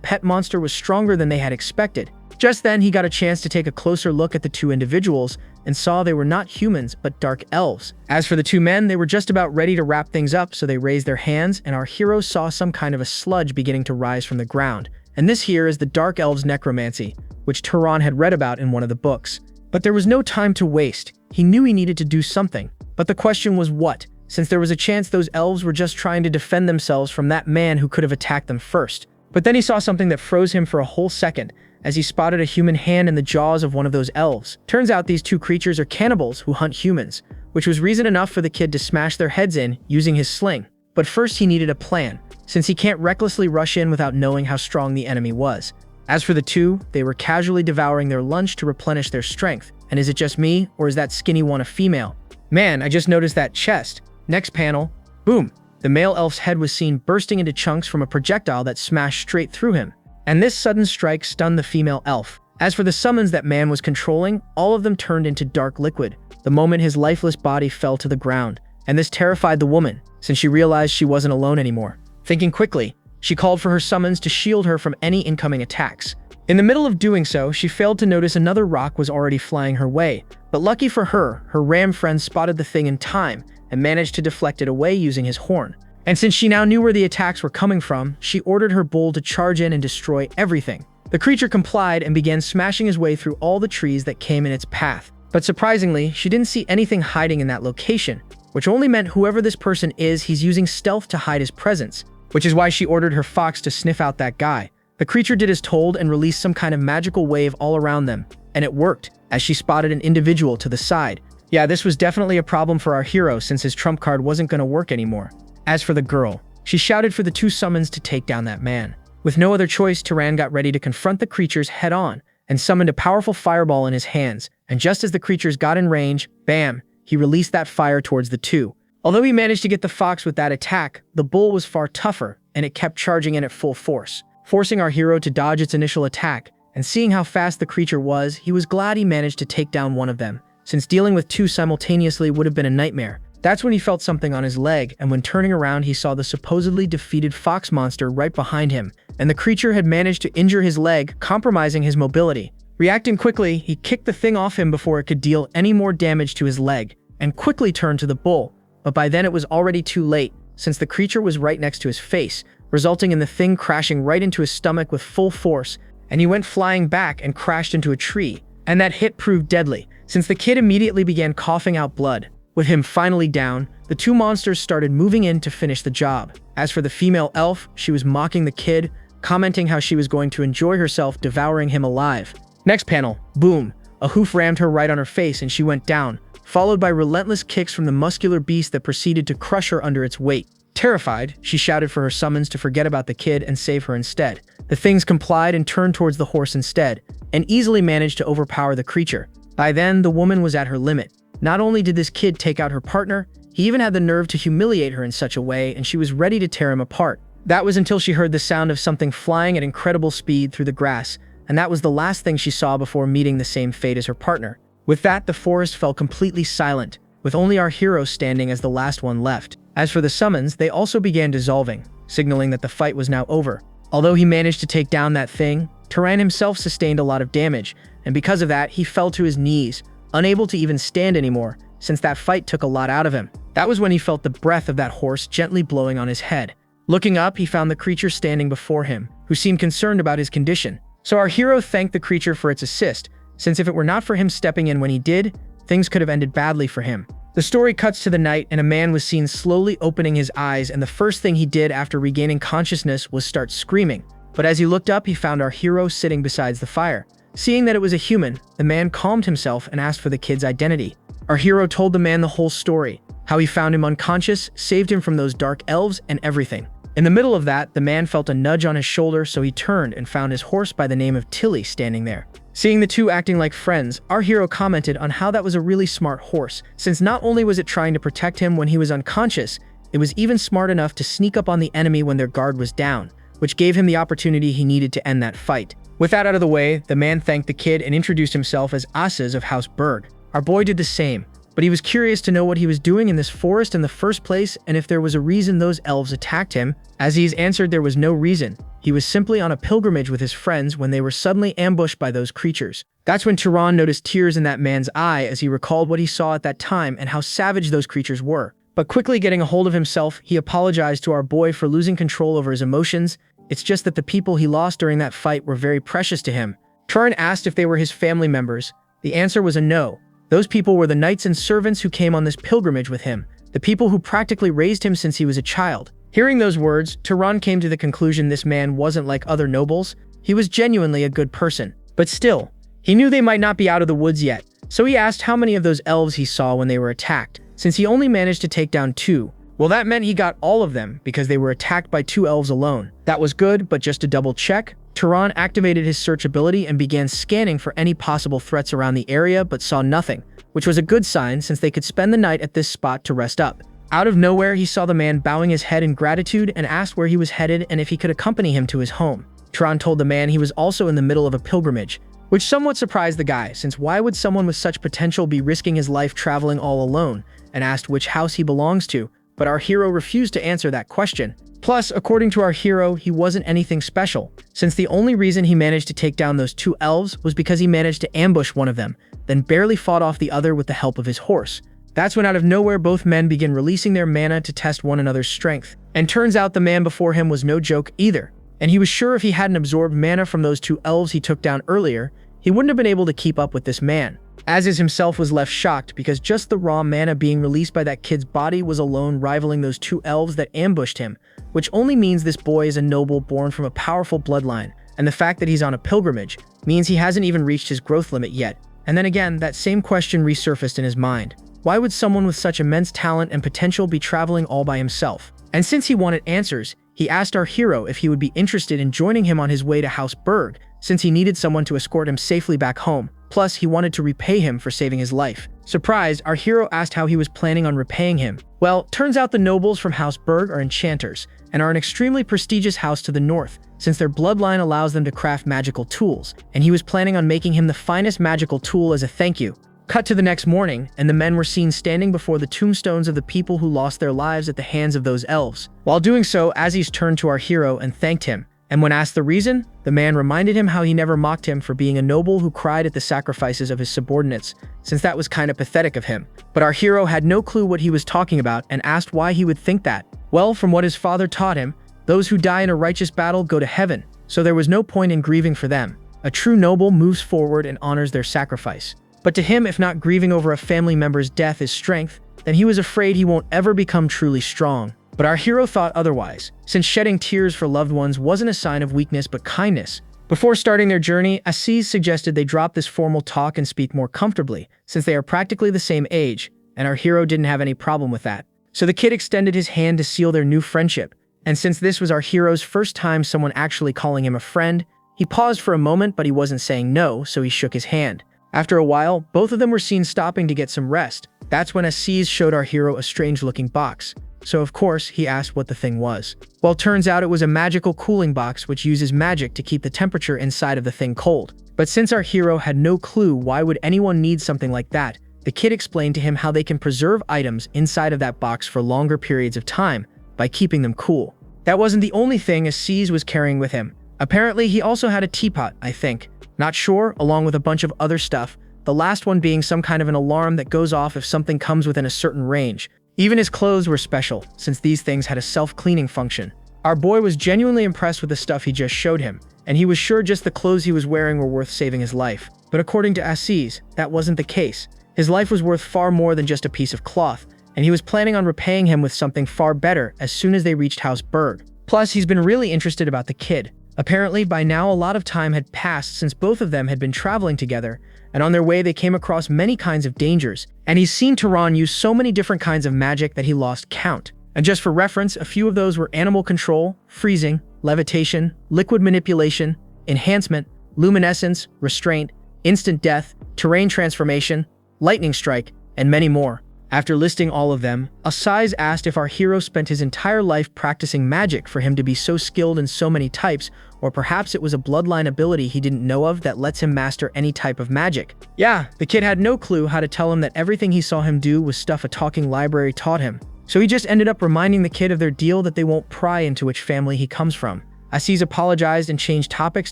pet monster was stronger than they had expected. Just then, he got a chance to take a closer look at the two individuals and saw they were not humans, but dark elves. As for the two men, they were just about ready to wrap things up, so they raised their hands, and our hero saw some kind of a sludge beginning to rise from the ground. And this here is the dark elves' necromancy, which Turan had read about in one of the books. But there was no time to waste. He knew he needed to do something. But the question was what, since there was a chance those elves were just trying to defend themselves from that man who could have attacked them first. But then he saw something that froze him for a whole second, as he spotted a human hand in the jaws of one of those elves. Turns out these two creatures are cannibals who hunt humans, which was reason enough for the kid to smash their heads in using his sling. But first he needed a plan, since he can't recklessly rush in without knowing how strong the enemy was. As for the two, they were casually devouring their lunch to replenish their strength. And is it just me, or is that skinny one a female? Man, I just noticed that chest. Next panel, boom! The male elf's head was seen bursting into chunks from a projectile that smashed straight through him. And this sudden strike stunned the female elf. As for the summons that man was controlling, all of them turned into dark liquid the moment his lifeless body fell to the ground. And this terrified the woman, since she realized she wasn't alone anymore. Thinking quickly, she called for her summons to shield her from any incoming attacks. In the middle of doing so, she failed to notice another rock was already flying her way. But lucky for her, her ram friend spotted the thing in time and managed to deflect it away using his horn. And since she now knew where the attacks were coming from, she ordered her bull to charge in and destroy everything. The creature complied and began smashing his way through all the trees that came in its path. But surprisingly, she didn't see anything hiding in that location, which only meant whoever this person is, he's using stealth to hide his presence, which is why she ordered her fox to sniff out that guy. The creature did as told and released some kind of magical wave all around them, and it worked, as she spotted an individual to the side. Yeah, this was definitely a problem for our hero since his trump card wasn't going to work anymore. As for the girl, she shouted for the two summons to take down that man. With no other choice, Turan got ready to confront the creatures head-on and summoned a powerful fireball in his hands, and just as the creatures got in range, bam, he released that fire towards the two. Although he managed to get the fox with that attack, the bull was far tougher, and it kept charging in at full force, forcing our hero to dodge its initial attack, and seeing how fast the creature was, he was glad he managed to take down one of them, since dealing with two simultaneously would have been a nightmare. That's when he felt something on his leg, and when turning around he saw the supposedly defeated fox monster right behind him, and the creature had managed to injure his leg, compromising his mobility. Reacting quickly, he kicked the thing off him before it could deal any more damage to his leg, and quickly turned to the bull, but by then it was already too late, since the creature was right next to his face, resulting in the thing crashing right into his stomach with full force, and he went flying back and crashed into a tree. And that hit proved deadly, since the kid immediately began coughing out blood. With him finally down, the two monsters started moving in to finish the job. As for the female elf, she was mocking the kid, commenting how she was going to enjoy herself devouring him alive. Next panel, boom, a hoof rammed her right on her face and she went down, followed by relentless kicks from the muscular beast that proceeded to crush her under its weight. Terrified, she shouted for her summons to forget about the kid and save her instead. The things complied and turned towards the horse instead, and easily managed to overpower the creature. By then, the woman was at her limit. Not only did this kid take out her partner, he even had the nerve to humiliate her in such a way, and she was ready to tear him apart. That was until she heard the sound of something flying at incredible speed through the grass, and that was the last thing she saw before meeting the same fate as her partner. With that, the forest fell completely silent, with only our hero standing as the last one left. As for the summons, they also began dissolving, signaling that the fight was now over. Although he managed to take down that thing, Turan himself sustained a lot of damage, and because of that, he fell to his knees, unable to even stand anymore, since that fight took a lot out of him. That was when he felt the breath of that horse gently blowing on his head. Looking up, he found the creature standing before him, who seemed concerned about his condition. So our hero thanked the creature for its assist, since if it were not for him stepping in when he did, things could have ended badly for him. The story cuts to the night, and a man was seen slowly opening his eyes, and the first thing he did after regaining consciousness was start screaming. But as he looked up, he found our hero sitting beside the fire. Seeing that it was a human, the man calmed himself and asked for the kid's identity. Our hero told the man the whole story, how he found him unconscious, saved him from those dark elves, and everything. In the middle of that, the man felt a nudge on his shoulder, so he turned and found his horse by the name of Tilly standing there. Seeing the two acting like friends, our hero commented on how that was a really smart horse, since not only was it trying to protect him when he was unconscious, it was even smart enough to sneak up on the enemy when their guard was down, which gave him the opportunity he needed to end that fight. With that out of the way, the man thanked the kid and introduced himself as Asas of House Berg. Our boy did the same, but he was curious to know what he was doing in this forest in the first place and if there was a reason those elves attacked him. Aziz answered there was no reason. He was simply on a pilgrimage with his friends when they were suddenly ambushed by those creatures. That's when Turan noticed tears in that man's eye as he recalled what he saw at that time and how savage those creatures were. But quickly getting a hold of himself, he apologized to our boy for losing control over his emotions. It's just that the people he lost during that fight were very precious to him. Turan asked if they were his family members. The answer was a no. Those people were the knights and servants who came on this pilgrimage with him, the people who practically raised him since he was a child. Hearing those words, Turan came to the conclusion this man wasn't like other nobles. He was genuinely a good person. But still, he knew they might not be out of the woods yet, so he asked how many of those elves he saw when they were attacked. Since he only managed to take down 2, well, that meant he got all of them because they were attacked by 2 elves alone. That was good, but just to double check, Turan activated his search ability and began scanning for any possible threats around the area but saw nothing, which was a good sign since they could spend the night at this spot to rest up. Out of nowhere, he saw the man bowing his head in gratitude and asked where he was headed and if he could accompany him to his home. Turan told the man he was also in the middle of a pilgrimage, which somewhat surprised the guy, since why would someone with such potential be risking his life traveling all alone, and asked which house he belongs to, but our hero refused to answer that question. Plus, according to our hero, he wasn't anything special, since the only reason he managed to take down those 2 elves was because he managed to ambush one of them, then barely fought off the other with the help of his horse. That's when out of nowhere both men begin releasing their mana to test one another's strength. And turns out the man before him was no joke either, and he was sure if he hadn't absorbed mana from those 2 elves he took down earlier, he wouldn't have been able to keep up with this man. Aziz himself was left shocked because just the raw mana being released by that kid's body was alone rivaling those 2 elves that ambushed him, which only means this boy is a noble born from a powerful bloodline, and the fact that he's on a pilgrimage means he hasn't even reached his growth limit yet. And then again, that same question resurfaced in his mind. Why would someone with such immense talent and potential be traveling all by himself? And since he wanted answers, he asked our hero if he would be interested in joining him on his way to House Berg, since he needed someone to escort him safely back home. Plus, he wanted to repay him for saving his life. Surprised, our hero asked how he was planning on repaying him. Well, turns out the nobles from House Berg are enchanters, and are an extremely prestigious house to the north, since their bloodline allows them to craft magical tools, and he was planning on making him the finest magical tool as a thank you. Cut to the next morning, and the men were seen standing before the tombstones of the people who lost their lives at the hands of those elves. While doing so, Aziz turned to our hero and thanked him. And when asked the reason, the man reminded him how he never mocked him for being a noble who cried at the sacrifices of his subordinates, since that was kind of pathetic of him. But our hero had no clue what he was talking about and asked why he would think that. Well, from what his father taught him, those who die in a righteous battle go to heaven, so there was no point in grieving for them. A true noble moves forward and honors their sacrifice. But to him, if not grieving over a family member's death is strength, then he was afraid he won't ever become truly strong. But our hero thought otherwise, since shedding tears for loved ones wasn't a sign of weakness but kindness. Before starting their journey, Aziz suggested they drop this formal talk and speak more comfortably, since they are practically the same age, and our hero didn't have any problem with that. So the kid extended his hand to seal their new friendship, and since this was our hero's first time someone actually calling him a friend, he paused for a moment but he wasn't saying no, so he shook his hand. After a while, both of them were seen stopping to get some rest. That's when Aziz showed our hero a strange-looking box. So of course, he asked what the thing was. Well, turns out it was a magical cooling box which uses magic to keep the temperature inside of the thing cold. But since our hero had no clue why would anyone need something like that, the kid explained to him how they can preserve items inside of that box for longer periods of time by keeping them cool. That wasn't the only thing Aziz was carrying with him. Apparently, he also had a teapot, I think. Not sure, along with a bunch of other stuff, the last one being some kind of an alarm that goes off if something comes within a certain range. Even his clothes were special, since these things had a self-cleaning function. Our boy was genuinely impressed with the stuff he just showed him, and he was sure just the clothes he was wearing were worth saving his life. But according to Aziz, that wasn't the case. His life was worth far more than just a piece of cloth, and he was planning on repaying him with something far better as soon as they reached House Berg. Plus, he's been really interested about the kid. Apparently, by now a lot of time had passed since both of them had been traveling together, and on their way they came across many kinds of dangers, and he's seen Turan use so many different kinds of magic that he lost count. And just for reference, a few of those were animal control, freezing, levitation, liquid manipulation, enhancement, luminescence, restraint, instant death, terrain transformation, lightning strike, and many more. After listing all of them, Asai's asked if our hero spent his entire life practicing magic for him to be so skilled in so many types, or perhaps it was a bloodline ability he didn't know of that lets him master any type of magic. Yeah, the kid had no clue how to tell him that everything he saw him do was stuff a talking library taught him. So he just ended up reminding the kid of their deal that they won't pry into which family he comes from. Asais apologized and changed topics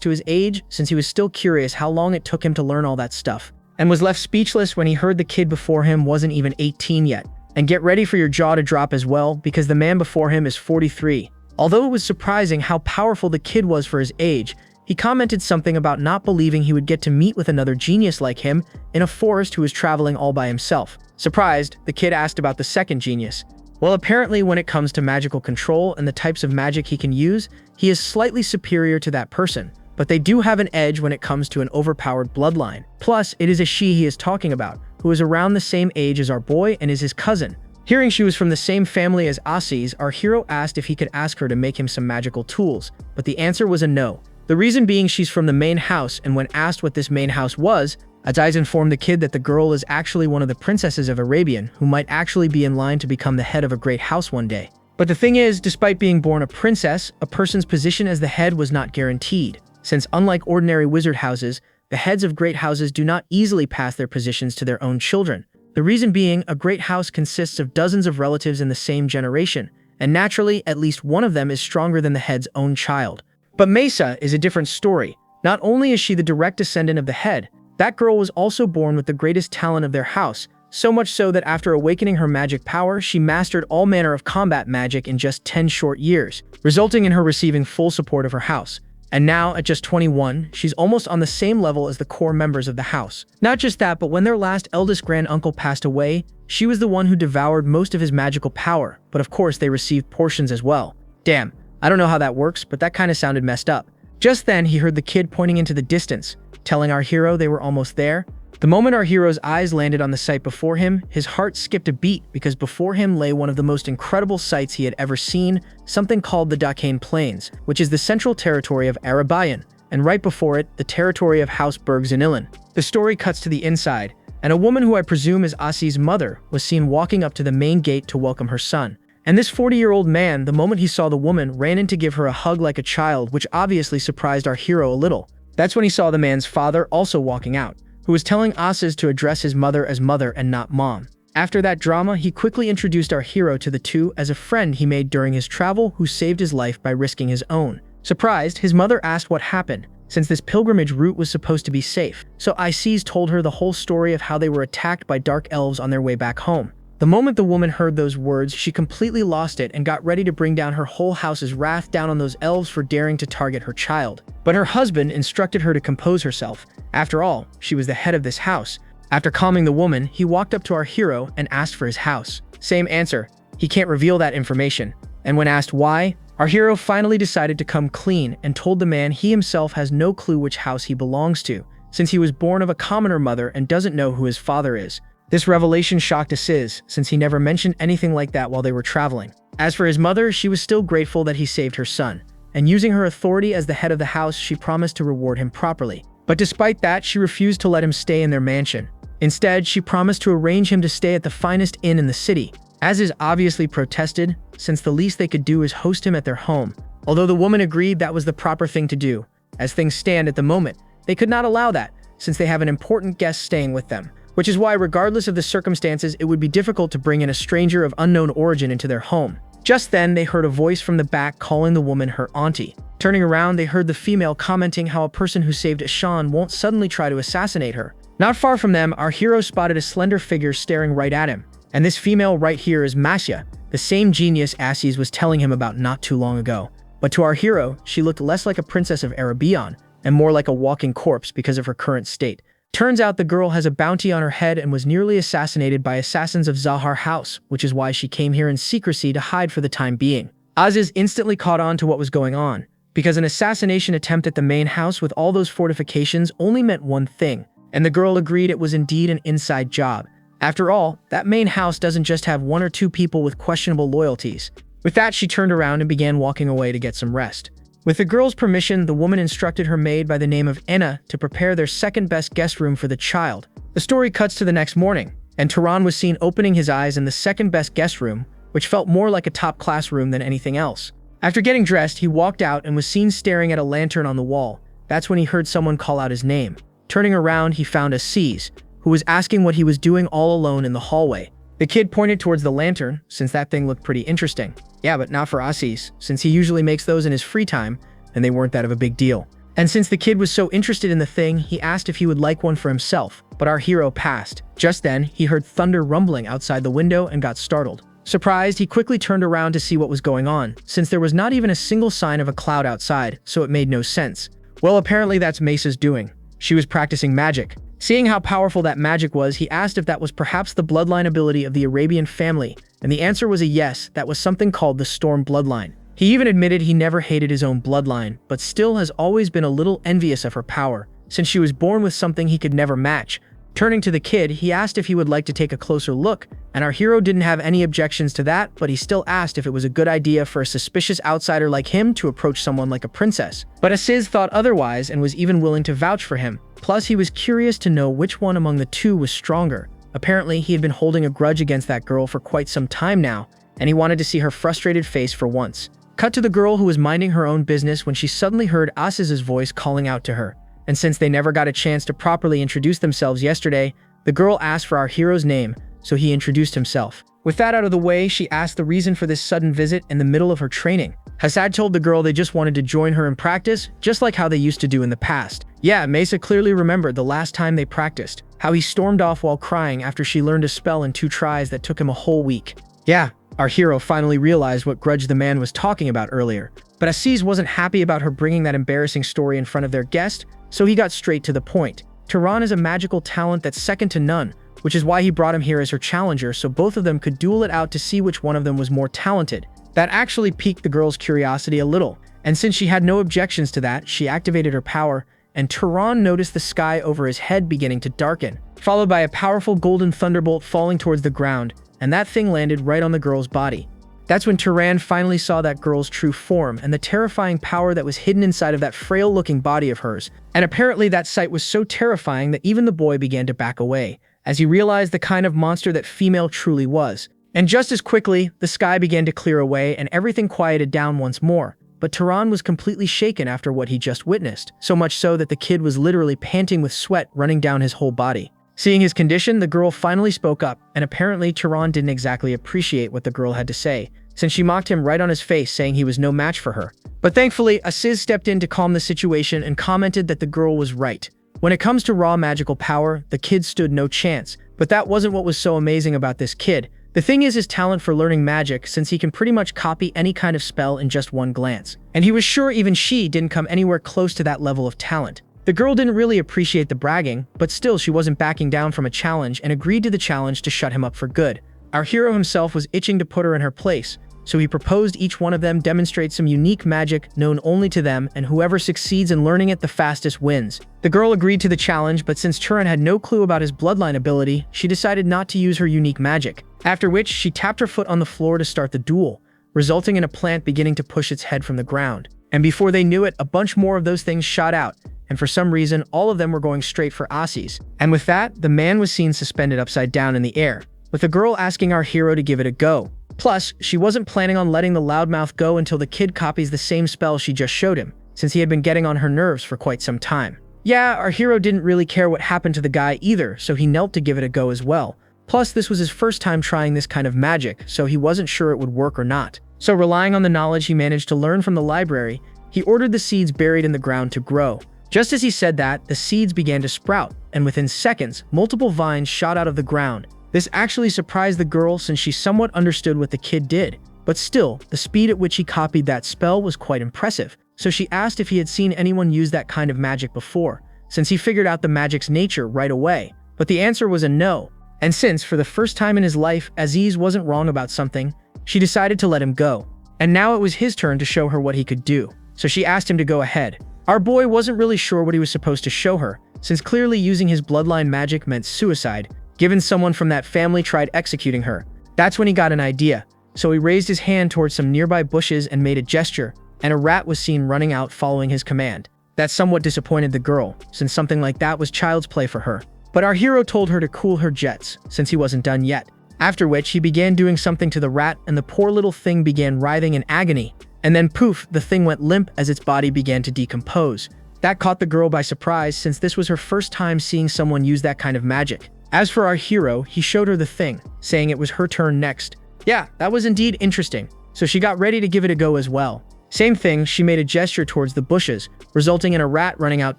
to his age since he was still curious how long it took him to learn all that stuff, and was left speechless when he heard the kid before him wasn't even 18 yet. And get ready for your jaw to drop as well, because the man before him is 43. Although it was surprising how powerful the kid was for his age, he commented something about not believing he would get to meet with another genius like him in a forest who was traveling all by himself. Surprised, the kid asked about the second genius. Well, apparently when it comes to magical control and the types of magic he can use, he is slightly superior to that person, but they do have an edge when it comes to an overpowered bloodline. Plus, it is a she he is talking about, who is around the same age as our boy and is his cousin. Hearing she was from the same family as Asais, our hero asked if he could ask her to make him some magical tools, but the answer was a no. The reason being she's from the main house, and when asked what this main house was, Asais informed the kid that the girl is actually one of the princesses of Arabian who might actually be in line to become the head of a great house one day. But the thing is, despite being born a princess, a person's position as the head was not guaranteed, since unlike ordinary wizard houses, the heads of great houses do not easily pass their positions to their own children. The reason being, a great house consists of dozens of relatives in the same generation, and naturally, at least one of them is stronger than the head's own child. But Mesa is a different story. Not only is she the direct descendant of the head, that girl was also born with the greatest talent of their house, so much so that after awakening her magic power, she mastered all manner of combat magic in just 10 short years, resulting in her receiving full support of her house. And now, at just 21, she's almost on the same level as the core members of the house. Not just that, but when their last eldest granduncle passed away, she was the one who devoured most of his magical power, but of course they received portions as well. Damn, I don't know how that works, but that kinda sounded messed up. Just then, he heard the kid pointing into the distance, telling our hero they were almost there. The moment our hero's eyes landed on the sight before him, his heart skipped a beat because before him lay one of the most incredible sights he had ever seen, something called the Dakane Plains, which is the central territory of Arabian, and right before it, the territory of House Bergzanilan. The story cuts to the inside, and a woman who I presume is Asi's mother was seen walking up to the main gate to welcome her son. And this 40-year-old man, the moment he saw the woman, ran in to give her a hug like a child, which obviously surprised our hero a little. That's when he saw the man's father also walking out, who was telling Asais to address his mother as mother and not mom. After that drama, he quickly introduced our hero to the two as a friend he made during his travel who saved his life by risking his own. Surprised, his mother asked what happened, since this pilgrimage route was supposed to be safe. So Asais told her the whole story of how they were attacked by dark elves on their way back home. The moment the woman heard those words, she completely lost it and got ready to bring down her whole house's wrath down on those elves for daring to target her child. But her husband instructed her to compose herself. After all, she was the head of this house. After calming the woman, he walked up to our hero and asked for his house. Same answer. He can't reveal that information. And when asked why, our hero finally decided to come clean and told the man he himself has no clue which house he belongs to, since he was born of a commoner mother and doesn't know who his father is. This revelation shocked Asais, since he never mentioned anything like that while they were traveling. As for his mother, she was still grateful that he saved her son, and using her authority as the head of the house, she promised to reward him properly. But despite that, she refused to let him stay in their mansion. Instead, she promised to arrange him to stay at the finest inn in the city. Asais obviously protested, since the least they could do is host him at their home. Although the woman agreed that was the proper thing to do. As things stand at the moment, they could not allow that, since they have an important guest staying with them. Which is why, regardless of the circumstances, it would be difficult to bring in a stranger of unknown origin into their home. Just then, they heard a voice from the back calling the woman her auntie. Turning around, they heard the female commenting how a person who saved Ashan won't suddenly try to assassinate her. Not far from them, our hero spotted a slender figure staring right at him. And this female right here is Masya, the same genius Asais was telling him about not too long ago. But to our hero, she looked less like a princess of Arabian, and more like a walking corpse because of her current state. Turns out the girl has a bounty on her head and was nearly assassinated by assassins of Zahar House, which is why she came here in secrecy to hide for the time being. Asais instantly caught on to what was going on, because an assassination attempt at the main house with all those fortifications only meant one thing, and the girl agreed it was indeed an inside job. After all, that main house doesn't just have one or two people with questionable loyalties. With that, she turned around and began walking away to get some rest. With the girl's permission, the woman instructed her maid by the name of Enna to prepare their second-best guest room for the child. The story cuts to the next morning, and Turan was seen opening his eyes in the second-best guest room, which felt more like a top-class room than anything else. After getting dressed, he walked out and was seen staring at a lantern on the wall. That's when he heard someone call out his name. Turning around, he found Aziz, who was asking what he was doing all alone in the hallway. The kid pointed towards the lantern, since that thing looked pretty interesting. Yeah, but not for Aziz, since he usually makes those in his free time, and they weren't that of a big deal. And since the kid was so interested in the thing, he asked if he would like one for himself, but our hero passed. Just then, he heard thunder rumbling outside the window and got startled. Surprised, he quickly turned around to see what was going on, since there was not even a single sign of a cloud outside, so it made no sense. Well, apparently that's Mesa's doing. She was practicing magic. Seeing how powerful that magic was, he asked if that was perhaps the bloodline ability of the Arabian family, and the answer was a yes, that was something called the Storm bloodline. He even admitted he never hated his own bloodline, but still has always been a little envious of her power, since she was born with something he could never match. Turning to the kid, he asked if he would like to take a closer look, and our hero didn't have any objections to that, but he still asked if it was a good idea for a suspicious outsider like him to approach someone like a princess. But Aziz thought otherwise and was even willing to vouch for him. Plus, he was curious to know which one among the two was stronger. Apparently, he had been holding a grudge against that girl for quite some time now, and he wanted to see her frustrated face for once. Cut to the girl who was minding her own business when she suddenly heard Aziz's voice calling out to her. And since they never got a chance to properly introduce themselves yesterday, the girl asked for our hero's name, so he introduced himself. With that out of the way, she asked the reason for this sudden visit in the middle of her training. Hassad told the girl they just wanted to join her in practice, just like how they used to do in the past. Yeah, Mesa clearly remembered the last time they practiced, how he stormed off while crying after she learned a spell in 2 tries that took him a whole week. Yeah, our hero finally realized what grudge the man was talking about earlier. But Aziz wasn't happy about her bringing that embarrassing story in front of their guest, so he got straight to the point. Turan is a magical talent that's second to none, which is why he brought him here as her challenger so both of them could duel it out to see which one of them was more talented. That actually piqued the girl's curiosity a little, and since she had no objections to that, she activated her power, and Turan noticed the sky over his head beginning to darken, followed by a powerful golden thunderbolt falling towards the ground, and that thing landed right on the girl's body. That's when Turan finally saw that girl's true form and the terrifying power that was hidden inside of that frail-looking body of hers. And apparently that sight was so terrifying that even the boy began to back away, as he realized the kind of monster that female truly was. And just as quickly, the sky began to clear away and everything quieted down once more. But Turan was completely shaken after what he just witnessed, so much so that the kid was literally panting with sweat running down his whole body. Seeing his condition, the girl finally spoke up, and apparently Turan didn't exactly appreciate what the girl had to say, since she mocked him right on his face, saying he was no match for her. But thankfully, Aziz stepped in to calm the situation and commented that the girl was right. When it comes to raw magical power, the kid stood no chance, but that wasn't what was so amazing about this kid. The thing is his talent for learning magic, since he can pretty much copy any kind of spell in just one glance. And he was sure even she didn't come anywhere close to that level of talent. The girl didn't really appreciate the bragging, but still she wasn't backing down from a challenge and agreed to the challenge to shut him up for good. Our hero himself was itching to put her in her place, so he proposed each one of them demonstrate some unique magic known only to them, and whoever succeeds in learning it the fastest wins. The girl agreed to the challenge, but since Turan had no clue about his bloodline ability, she decided not to use her unique magic. After which, she tapped her foot on the floor to start the duel, resulting in a plant beginning to push its head from the ground. And before they knew it, a bunch more of those things shot out, and for some reason, all of them were going straight for Aziz. And with that, the man was seen suspended upside down in the air, with the girl asking our hero to give it a go. Plus, she wasn't planning on letting the loudmouth go until the kid copies the same spell she just showed him, since he had been getting on her nerves for quite some time. Yeah, our hero didn't really care what happened to the guy either, so he knelt to give it a go as well. Plus, this was his first time trying this kind of magic, so he wasn't sure it would work or not. So relying on the knowledge he managed to learn from the library, he ordered the seeds buried in the ground to grow. Just as he said that, the seeds began to sprout, and within seconds, multiple vines shot out of the ground. This actually surprised the girl since she somewhat understood what the kid did, but still, the speed at which he copied that spell was quite impressive, so she asked if he had seen anyone use that kind of magic before, since he figured out the magic's nature right away. But the answer was a no, and since, for the first time in his life, Aziz wasn't wrong about something, she decided to let him go. And now it was his turn to show her what he could do, so she asked him to go ahead. Our boy wasn't really sure what he was supposed to show her, since clearly using his bloodline magic meant suicide, given someone from that family tried executing her. That's when he got an idea, so he raised his hand towards some nearby bushes and made a gesture, and a rat was seen running out following his command. That somewhat disappointed the girl, since something like that was child's play for her. But our hero told her to cool her jets, since he wasn't done yet. After which, he began doing something to the rat, and the poor little thing began writhing in agony. And then poof, the thing went limp as its body began to decompose. That caught the girl by surprise, since this was her first time seeing someone use that kind of magic. As for our hero, he showed her the thing, saying it was her turn next. Yeah, that was indeed interesting, so she got ready to give it a go as well. Same thing, she made a gesture towards the bushes, resulting in a rat running out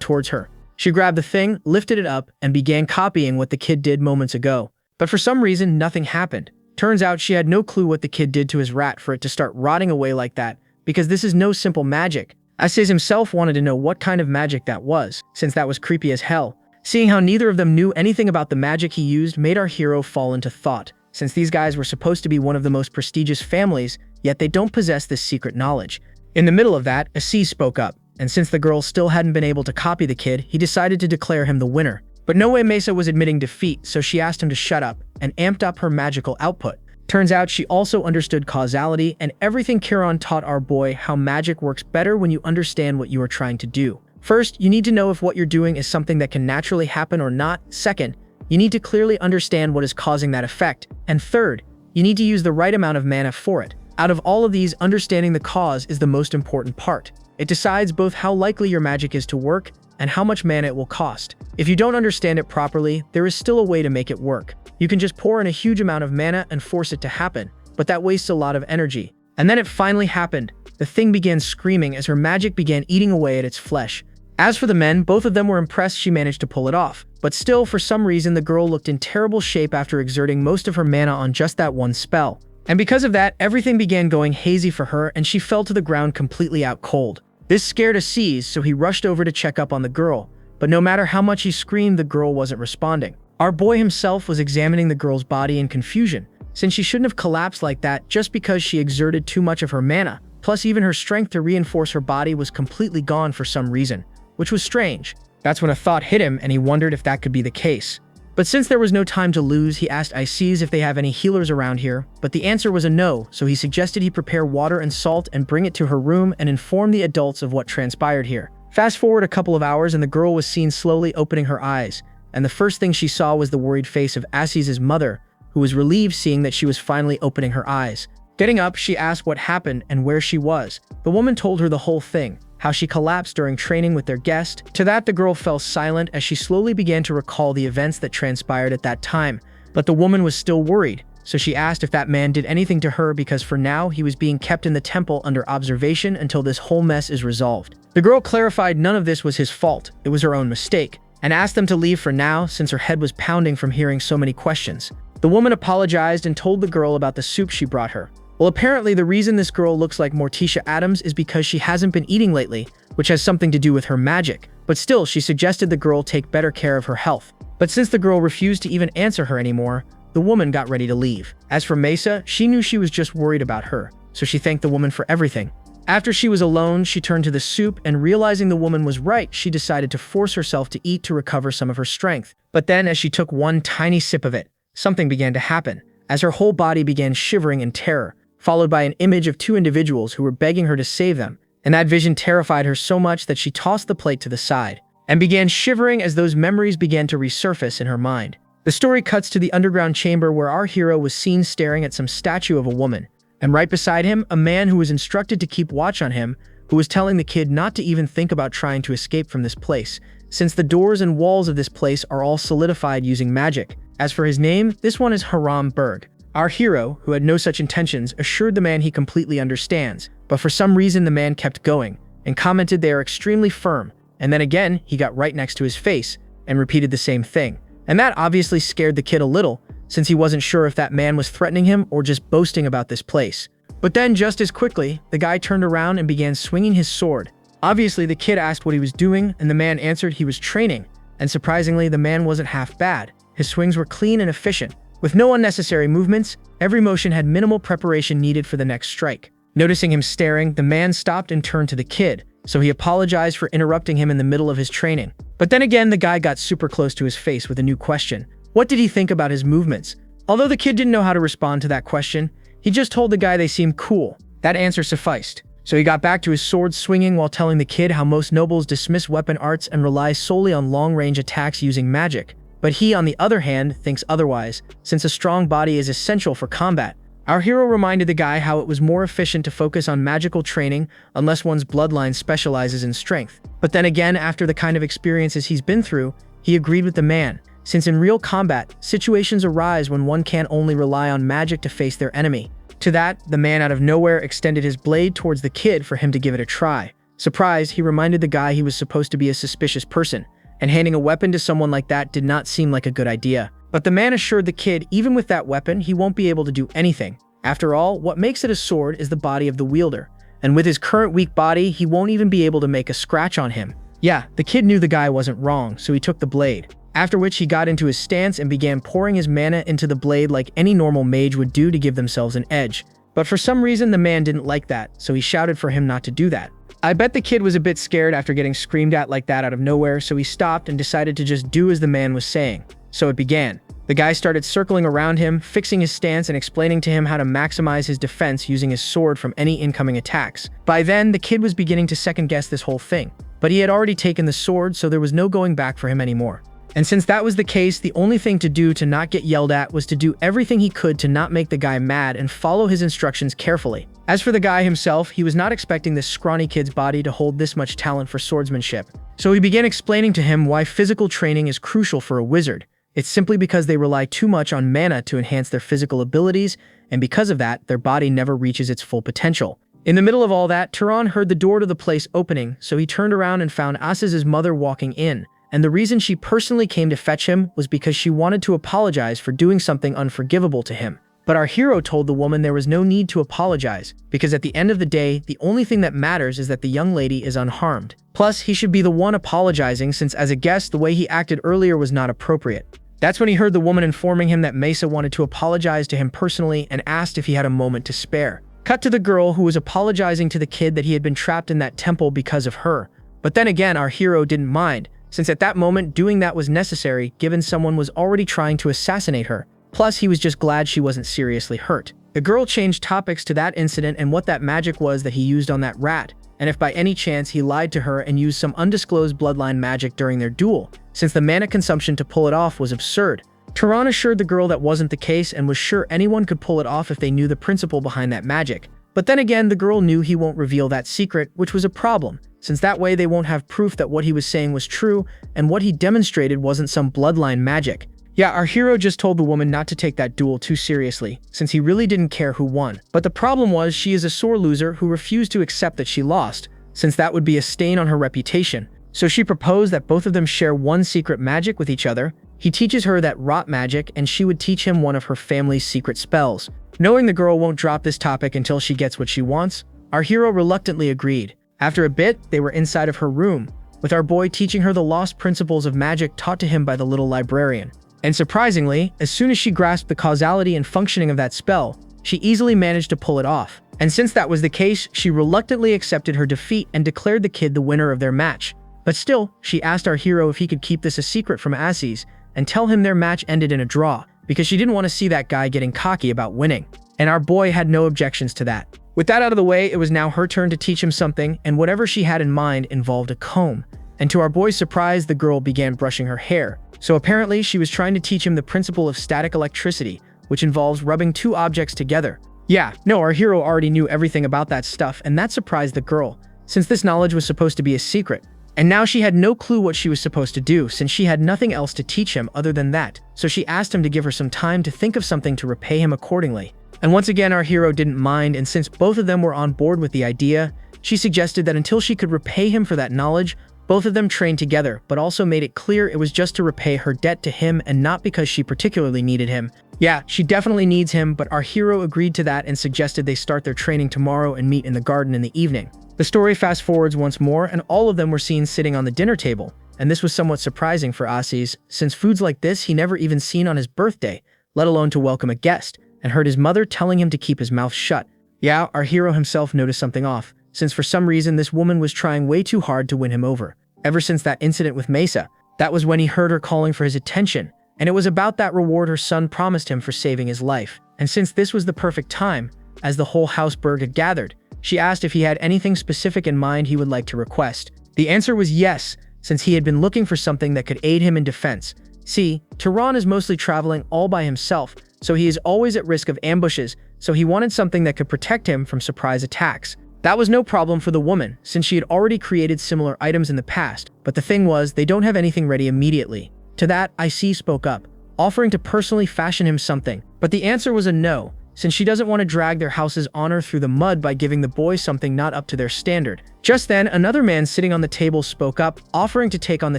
towards her. She grabbed the thing, lifted it up, and began copying what the kid did moments ago. But for some reason, nothing happened. Turns out she had no clue what the kid did to his rat for it to start rotting away like that, because this is no simple magic. Asase himself wanted to know what kind of magic that was, since that was creepy as hell. Seeing how neither of them knew anything about the magic he used made our hero fall into thought, since these guys were supposed to be one of the most prestigious families, yet they don't possess this secret knowledge. In the middle of that, Asase spoke up, and since the girl still hadn't been able to copy the kid, he decided to declare him the winner. But no way Mesa was admitting defeat, so she asked him to shut up, and amped up her magical output. Turns out she also understood causality, and everything Chiron taught our boy how magic works better when you understand what you are trying to do. First, you need to know if what you're doing is something that can naturally happen or not. Second, you need to clearly understand what is causing that effect. And third, you need to use the right amount of mana for it. Out of all of these, understanding the cause is the most important part. It decides both how likely your magic is to work and how much mana it will cost. If you don't understand it properly, there is still a way to make it work. You can just pour in a huge amount of mana and force it to happen, but that wastes a lot of energy. And then it finally happened. The thing began screaming as her magic began eating away at its flesh. As for the men, both of them were impressed she managed to pull it off. But still, for some reason, the girl looked in terrible shape after exerting most of her mana on just that one spell. And because of that, everything began going hazy for her and she fell to the ground completely out cold. This scared Asase, so he rushed over to check up on the girl. But no matter how much he screamed, the girl wasn't responding. Our boy himself was examining the girl's body in confusion, since she shouldn't have collapsed like that just because she exerted too much of her mana. Plus, even her strength to reinforce her body was completely gone for some reason, which was strange. That's when a thought hit him and he wondered if that could be the case. But since there was no time to lose, he asked Asase if they have any healers around here, but the answer was a no, so he suggested he prepare water and salt and bring it to her room and inform the adults of what transpired here. Fast forward a couple of hours and the girl was seen slowly opening her eyes, and the first thing she saw was the worried face of Asase's mother, who was relieved seeing that she was finally opening her eyes. Getting up, she asked what happened and where she was. The woman told her the whole thing, how she collapsed during training with their guest. To that, the girl fell silent as she slowly began to recall the events that transpired at that time. But the woman was still worried, so she asked if that man did anything to her because for now, he was being kept in the temple under observation until this whole mess is resolved. The girl clarified none of this was his fault, it was her own mistake, and asked them to leave for now since her head was pounding from hearing so many questions. The woman apologized and told the girl about the soup she brought her. Well, apparently the reason this girl looks like Morticia Adams is because she hasn't been eating lately, which has something to do with her magic. But still, she suggested the girl take better care of her health. But since the girl refused to even answer her anymore, the woman got ready to leave. As for Mesa, she knew she was just worried about her, so she thanked the woman for everything. After she was alone, she turned to the soup and realizing the woman was right, she decided to force herself to eat to recover some of her strength. But then, as she took one tiny sip of it, something began to happen, as her whole body began shivering in terror, followed by an image of two individuals who were begging her to save them. And that vision terrified her so much that she tossed the plate to the side and began shivering as those memories began to resurface in her mind. The story cuts to the underground chamber where our hero was seen staring at some statue of a woman, and right beside him, a man who was instructed to keep watch on him, who was telling the kid not to even think about trying to escape from this place, since the doors and walls of this place are all solidified using magic. As for his name, this one is Haram Berg. Our hero, who had no such intentions, assured the man he completely understands, but for some reason the man kept going, and commented they are extremely firm, and then again, he got right next to his face, and repeated the same thing. And that obviously scared the kid a little, since he wasn't sure if that man was threatening him or just boasting about this place. But then, just as quickly, the guy turned around and began swinging his sword. Obviously, the kid asked what he was doing, and the man answered he was training, and surprisingly, the man wasn't half bad. His swings were clean and efficient, with no unnecessary movements. Every motion had minimal preparation needed for the next strike. Noticing him staring, the man stopped and turned to the kid, so he apologized for interrupting him in the middle of his training. But then again, the guy got super close to his face with a new question. What did he think about his movements? Although the kid didn't know how to respond to that question, he just told the guy they seemed cool. That answer sufficed. So he got back to his sword swinging while telling the kid how most nobles dismiss weapon arts and rely solely on long-range attacks using magic. But he, on the other hand, thinks otherwise, since a strong body is essential for combat. Our hero reminded the guy how it was more efficient to focus on magical training unless one's bloodline specializes in strength. But then again, after the kind of experiences he's been through, he agreed with the man, since in real combat, situations arise when one can't only rely on magic to face their enemy. To that, the man out of nowhere extended his blade towards the kid for him to give it a try. Surprised, he reminded the guy he was supposed to be a suspicious person, and handing a weapon to someone like that did not seem like a good idea. But the man assured the kid even with that weapon, he won't be able to do anything. After all, what makes it a sword is the body of the wielder, and with his current weak body, he won't even be able to make a scratch on him. Yeah, the kid knew the guy wasn't wrong, so he took the blade. After which he got into his stance and began pouring his mana into the blade like any normal mage would do to give themselves an edge. But for some reason, the man didn't like that, so he shouted for him not to do that. I bet the kid was a bit scared after getting screamed at like that out of nowhere, so he stopped and decided to just do as the man was saying. So it began. The guy started circling around him, fixing his stance and explaining to him how to maximize his defense using his sword from any incoming attacks. By then, the kid was beginning to second-guess this whole thing, but he had already taken the sword, so there was no going back for him anymore. And since that was the case, the only thing to do to not get yelled at was to do everything he could to not make the guy mad and follow his instructions carefully. As for the guy himself, he was not expecting this scrawny kid's body to hold this much talent for swordsmanship. So he began explaining to him why physical training is crucial for a wizard. It's simply because they rely too much on mana to enhance their physical abilities, and because of that, their body never reaches its full potential. In the middle of all that, Turan heard the door to the place opening, so he turned around and found Asiz's mother walking in. And the reason she personally came to fetch him was because she wanted to apologize for doing something unforgivable to him. But our hero told the woman there was no need to apologize, because at the end of the day, the only thing that matters is that the young lady is unharmed. Plus, he should be the one apologizing since as a guest, the way he acted earlier was not appropriate. That's when he heard the woman informing him that Mesa wanted to apologize to him personally and asked if he had a moment to spare. Cut to the girl who was apologizing to the kid that he had been trapped in that temple because of her. But then again, our hero didn't mind, since at that moment doing that was necessary given someone was already trying to assassinate her. Plus, he was just glad she wasn't seriously hurt. The girl changed topics to that incident and what that magic was that he used on that rat, and if by any chance he lied to her and used some undisclosed bloodline magic during their duel, since the mana consumption to pull it off was absurd. Turan assured the girl that wasn't the case and was sure anyone could pull it off if they knew the principle behind that magic. But then again, the girl knew he won't reveal that secret, which was a problem, since that way they won't have proof that what he was saying was true and what he demonstrated wasn't some bloodline magic. Yeah, our hero just told the woman not to take that duel too seriously, since he really didn't care who won. But the problem was she is a sore loser who refused to accept that she lost, since that would be a stain on her reputation. So she proposed that both of them share one secret magic with each other. He teaches her that rot magic and she would teach him one of her family's secret spells. Knowing the girl won't drop this topic until she gets what she wants, our hero reluctantly agreed. After a bit, they were inside of her room, with our boy teaching her the lost principles of magic taught to him by the little librarian. And surprisingly, as soon as she grasped the causality and functioning of that spell, she easily managed to pull it off. And since that was the case, she reluctantly accepted her defeat and declared the kid the winner of their match. But still, she asked our hero if he could keep this a secret from Aziz and tell him their match ended in a draw, because she didn't want to see that guy getting cocky about winning. And our boy had no objections to that. With that out of the way, it was now her turn to teach him something, and whatever she had in mind involved a comb. And to our boy's surprise, the girl began brushing her hair. So apparently, she was trying to teach him the principle of static electricity, which involves rubbing two objects together. Yeah, no, our hero already knew everything about that stuff, and that surprised the girl, since this knowledge was supposed to be a secret. And now she had no clue what she was supposed to do, since she had nothing else to teach him other than that. So she asked him to give her some time to think of something to repay him accordingly. And once again, our hero didn't mind, and since both of them were on board with the idea, she suggested that until she could repay him for that knowledge, both of them trained together, but also made it clear it was just to repay her debt to him and not because she particularly needed him. Yeah, she definitely needs him, but our hero agreed to that and suggested they start their training tomorrow and meet in the garden in the evening. The story fast forwards once more, and all of them were seen sitting on the dinner table, and this was somewhat surprising for Aziz, since foods like this he never even seen on his birthday, let alone to welcome a guest, and heard his mother telling him to keep his mouth shut. Yeah, our hero himself noticed something off, since for some reason this woman was trying way too hard to win him over. Ever since that incident with Mesa, that was when he heard her calling for his attention, and it was about that reward her son promised him for saving his life. And since this was the perfect time, as the whole Hausberg had gathered, she asked if he had anything specific in mind he would like to request. The answer was yes, since he had been looking for something that could aid him in defense, See, Tehran is mostly traveling all by himself, so he is always at risk of ambushes, so he wanted something that could protect him from surprise attacks. That was no problem for the woman, since she had already created similar items in the past, but the thing was, they don't have anything ready immediately. To that, IC spoke up, offering to personally fashion him something, but the answer was a no, since she doesn't want to drag their house's honor through the mud by giving the boy something not up to their standard. Just then, another man sitting on the table spoke up, offering to take on the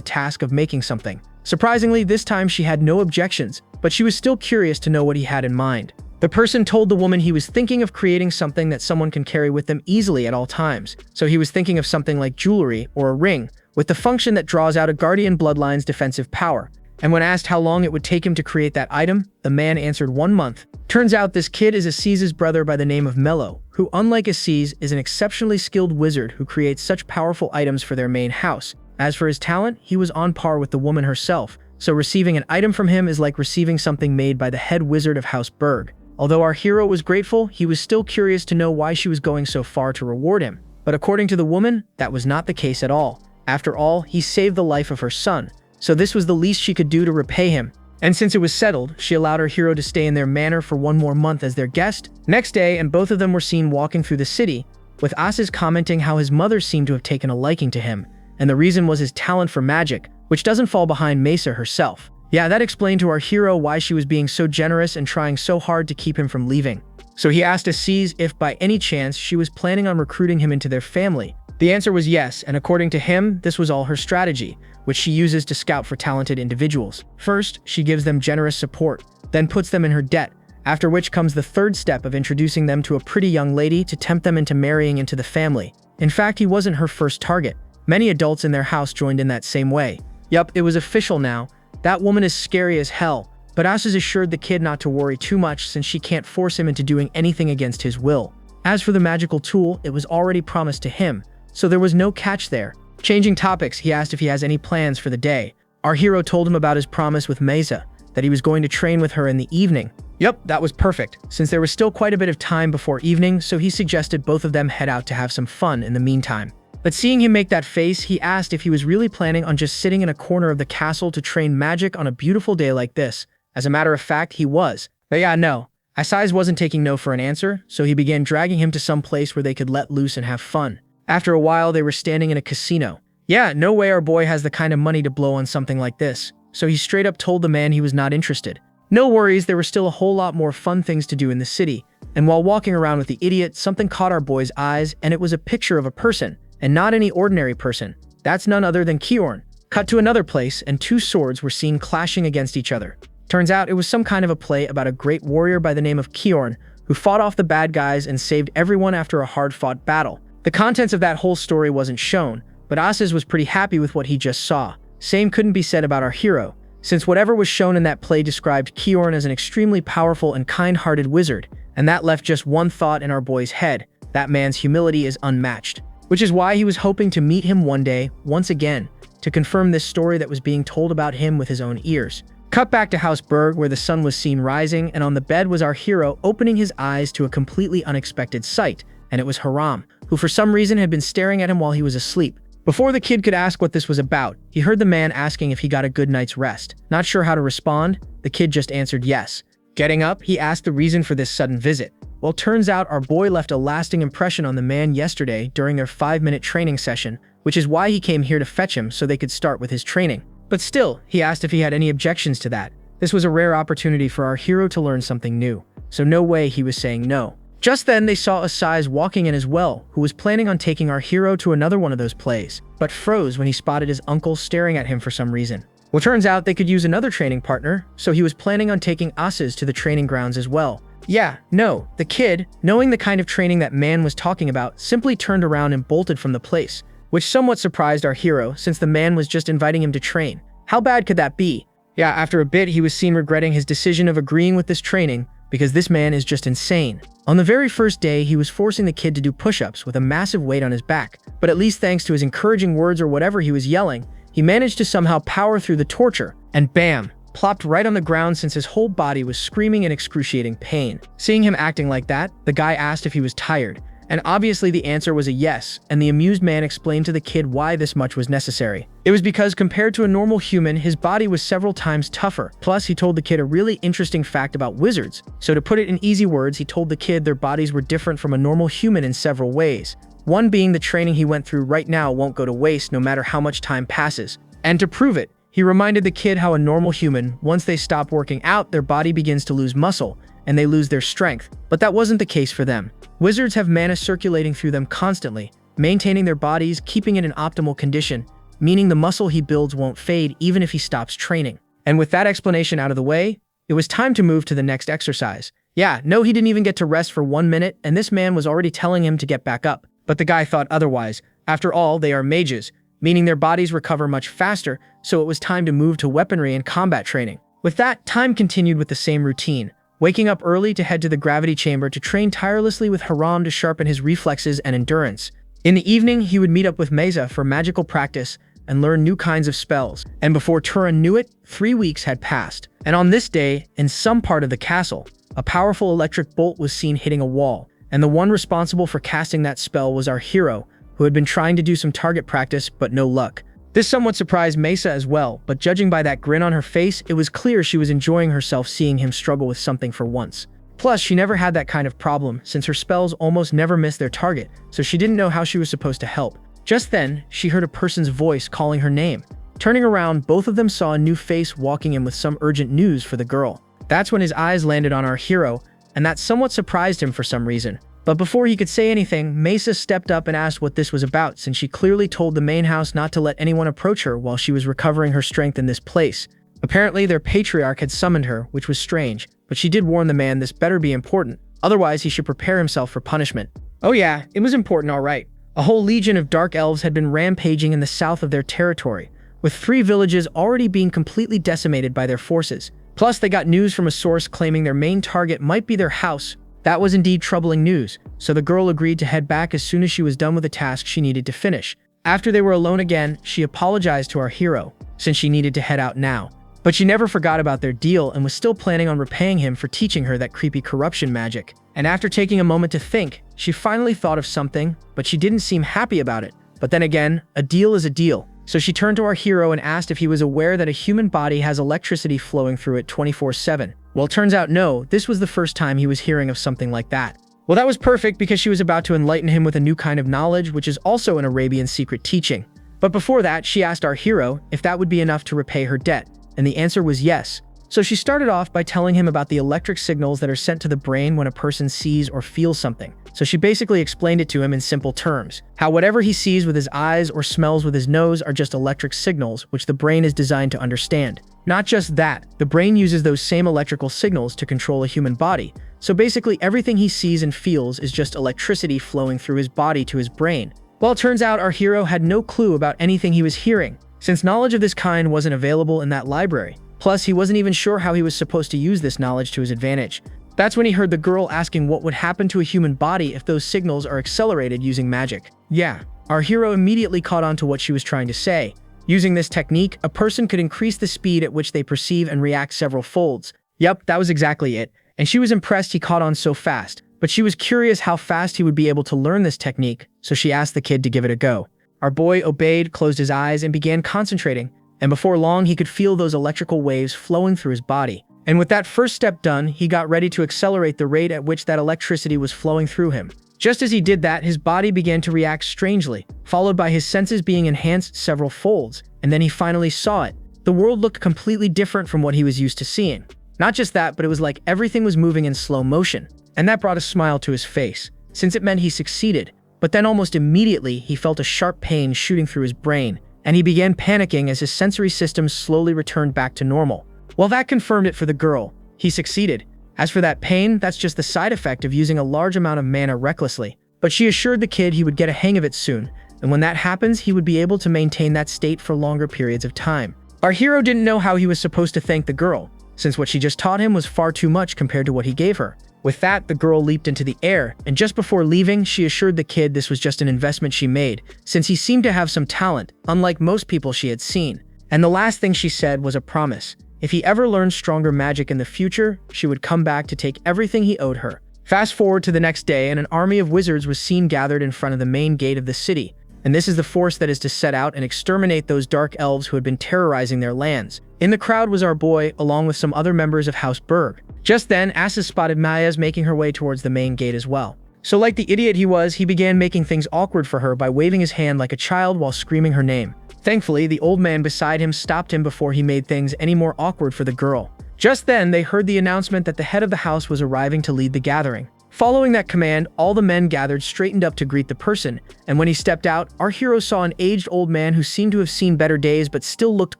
task of making something. Surprisingly, this time she had no objections, but she was still curious to know what he had in mind. The person told the woman he was thinking of creating something that someone can carry with them easily at all times, so he was thinking of something like jewelry or a ring, with the function that draws out a guardian bloodline's defensive power. And when asked how long it would take him to create that item, the man answered 1 month. Turns out this kid is Aziz's brother by the name of Mello, who unlike Aziz is an exceptionally skilled wizard who creates such powerful items for their main house. As for his talent, he was on par with the woman herself, so receiving an item from him is like receiving something made by the head wizard of House Berg. Although our hero was grateful, he was still curious to know why she was going so far to reward him. But according to the woman, that was not the case at all. After all, he saved the life of her son, so this was the least she could do to repay him. And since it was settled, she allowed her hero to stay in their manor for 1 more month as their guest. Next day, and both of them were seen walking through the city, with Aziz commenting how his mother seemed to have taken a liking to him, and the reason was his talent for magic, which doesn't fall behind Mesa herself. Yeah, that explained to our hero why she was being so generous and trying so hard to keep him from leaving. So he asked Aziz if by any chance she was planning on recruiting him into their family. The answer was yes, and according to him, this was all her strategy, which she uses to scout for talented individuals. First, she gives them generous support, then puts them in her debt, after which comes the third step of introducing them to a pretty young lady to tempt them into marrying into the family. In fact, he wasn't her first target. Many adults in their house joined in that same way. Yup, it was official now. That woman is scary as hell, but Aziz assured the kid not to worry too much since she can't force him into doing anything against his will. As for the magical tool, it was already promised to him, so there was no catch there. Changing topics, he asked if he has any plans for the day. Our hero told him about his promise with Mesa, that he was going to train with her in the evening. Yup, that was perfect, since there was still quite a bit of time before evening, so he suggested both of them head out to have some fun in the meantime. But seeing him make that face, he asked if he was really planning on just sitting in a corner of the castle to train magic on a beautiful day like this. As a matter of fact, he was. But yeah, no. Aziz wasn't taking no for an answer, so he began dragging him to some place where they could let loose and have fun. After a while, they were standing in a casino. Yeah, no way our boy has the kind of money to blow on something like this, so he straight up told the man he was not interested. No worries, there were still a whole lot more fun things to do in the city, and while walking around with the idiot, something caught our boy's eyes, and it was a picture of a person. And not any ordinary person. That's none other than Kiorn. Cut to another place, and 2 swords were seen clashing against each other. Turns out it was some kind of a play about a great warrior by the name of Kiorn, who fought off the bad guys and saved everyone after a hard-fought battle. The contents of that whole story wasn't shown, but Aziz was pretty happy with what he just saw. Same couldn't be said about our hero, since whatever was shown in that play described Kiorn as an extremely powerful and kind-hearted wizard, and that left just one thought in our boy's head: that man's humility is unmatched. Which is why he was hoping to meet him one day, once again, to confirm this story that was being told about him with his own ears. Cut back to House Berg, where the sun was seen rising, and on the bed was our hero opening his eyes to a completely unexpected sight, and it was Haram, who for some reason had been staring at him while he was asleep. Before the kid could ask what this was about, he heard the man asking if he got a good night's rest. Not sure how to respond, the kid just answered yes. Getting up, he asked the reason for this sudden visit. Well, turns out our boy left a lasting impression on the man yesterday during their 5-minute training session, which is why he came here to fetch him so they could start with his training. But still, he asked if he had any objections to that. This was a rare opportunity for our hero to learn something new, so no way he was saying no. Just then, they saw Aziz walking in as well, who was planning on taking our hero to another one of those plays, but froze when he spotted his uncle staring at him for some reason. Well, turns out they could use another training partner, so he was planning on taking Aziz to the training grounds as well. Yeah, no, the kid, knowing the kind of training that man was talking about, simply turned around and bolted from the place, which somewhat surprised our hero since the man was just inviting him to train. How bad could that be? Yeah, after a bit, he was seen regretting his decision of agreeing with this training because this man is just insane. On the very first day, he was forcing the kid to do push-ups with a massive weight on his back, but at least thanks to his encouraging words or whatever he was yelling, he managed to somehow power through the torture, and bam! Plopped right on the ground since his whole body was screaming in excruciating pain. Seeing him acting like that, the guy asked if he was tired, And obviously the answer was a yes, and the amused man explained to the kid why this much was necessary. It was because compared to a normal human, his body was several times tougher. Plus, he told the kid a really interesting fact about wizards. So to put it in easy words, he told the kid their bodies were different from a normal human in several ways. One being the training he went through right now won't go to waste no matter how much time passes. And to prove it, he reminded the kid how a normal human, once they stop working out, their body begins to lose muscle, and they lose their strength. But that wasn't the case for them. Wizards have mana circulating through them constantly, maintaining their bodies, keeping it in optimal condition, meaning the muscle he builds won't fade even if he stops training. And with that explanation out of the way, it was time to move to the next exercise. Yeah, no, he didn't even get to rest for 1 minute, and this man was already telling him to get back up. But the guy thought otherwise. After all, they are mages, meaning their bodies recover much faster, so it was time to move to weaponry and combat training. With that, time continued with the same routine, waking up early to head to the gravity chamber to train tirelessly with Haram to sharpen his reflexes and endurance. In the evening, he would meet up with Meza for magical practice and learn new kinds of spells. And before Turan knew it, 3 weeks had passed. And on this day, in some part of the castle, a powerful electric bolt was seen hitting a wall, and the one responsible for casting that spell was our hero, who had been trying to do some target practice, but no luck. This somewhat surprised Mesa as well, but judging by that grin on her face, it was clear she was enjoying herself seeing him struggle with something for once. Plus, she never had that kind of problem, since her spells almost never missed their target, so she didn't know how she was supposed to help. Just then, she heard a person's voice calling her name. Turning around, both of them saw a new face walking in with some urgent news for the girl. That's when his eyes landed on our hero, and that somewhat surprised him for some reason. But before he could say anything, Mesa stepped up and asked what this was about, since she clearly told the main house not to let anyone approach her while she was recovering her strength in this place. Apparently, their patriarch had summoned her, which was strange, but she did warn the man this better be important, otherwise he should prepare himself for punishment. Oh yeah, it was important, alright. A whole legion of dark elves had been rampaging in the south of their territory, with 3 villages already being completely decimated by their forces. Plus, they got news from a source claiming their main target might be their house. That was indeed troubling news, so the girl agreed to head back as soon as she was done with the task she needed to finish. After they were alone again, she apologized to our hero, since she needed to head out now. But she never forgot about their deal and was still planning on repaying him for teaching her that creepy corruption magic. And after taking a moment to think, she finally thought of something, but she didn't seem happy about it. But then again, a deal is a deal. So she turned to our hero and asked if he was aware that a human body has electricity flowing through it 24/7. Well, it turns out no, this was the first time he was hearing of something like that. Well, that was perfect because she was about to enlighten him with a new kind of knowledge, which is also an Arabian secret teaching. But before that, she asked our hero if that would be enough to repay her debt, and the answer was yes. So she started off by telling him about the electric signals that are sent to the brain when a person sees or feels something. So she basically explained it to him in simple terms, how whatever he sees with his eyes or smells with his nose are just electric signals, which the brain is designed to understand. Not just that, the brain uses those same electrical signals to control a human body. So basically everything he sees and feels is just electricity flowing through his body to his brain. Well, it turns out our hero had no clue about anything he was hearing, since knowledge of this kind wasn't available in that library. Plus, he wasn't even sure how he was supposed to use this knowledge to his advantage. That's when he heard the girl asking what would happen to a human body if those signals are accelerated using magic. Yeah, our hero immediately caught on to what she was trying to say. Using this technique, a person could increase the speed at which they perceive and react several folds. Yep, that was exactly it. And she was impressed he caught on so fast. But she was curious how fast he would be able to learn this technique, so she asked the kid to give it a go. Our boy obeyed, closed his eyes, and began concentrating. And before long, he could feel those electrical waves flowing through his body. And with that first step done, he got ready to accelerate the rate at which that electricity was flowing through him. Just as he did that, his body began to react strangely, followed by his senses being enhanced several folds, and then he finally saw it. The world looked completely different from what he was used to seeing. Not just that, but it was like everything was moving in slow motion, and that brought a smile to his face, since it meant he succeeded. But then almost immediately, he felt a sharp pain shooting through his brain, and he began panicking as his sensory systems slowly returned back to normal. Well, that confirmed it for the girl. He succeeded. As for that pain, that's just the side effect of using a large amount of mana recklessly. But she assured the kid he would get a hang of it soon, and when that happens, he would be able to maintain that state for longer periods of time. Our hero didn't know how he was supposed to thank the girl, since what she just taught him was far too much compared to what he gave her. With that, the girl leaped into the air, and just before leaving, she assured the kid this was just an investment she made, since he seemed to have some talent, unlike most people she had seen. And the last thing she said was a promise. If he ever learned stronger magic in the future, she would come back to take everything he owed her. Fast forward to the next day, and an army of wizards was seen gathered in front of the main gate of the city. And this is the force that is to set out and exterminate those dark elves who had been terrorizing their lands. In the crowd was our boy, along with some other members of House Berg. Just then, Asis spotted Maya's making her way towards the main gate as well. So like the idiot he was, he began making things awkward for her by waving his hand like a child while screaming her name. Thankfully, the old man beside him stopped him before he made things any more awkward for the girl. Just then, they heard the announcement that the head of the house was arriving to lead the gathering. Following that command, all the men gathered straightened up to greet the person, and when he stepped out, our hero saw an aged old man who seemed to have seen better days but still looked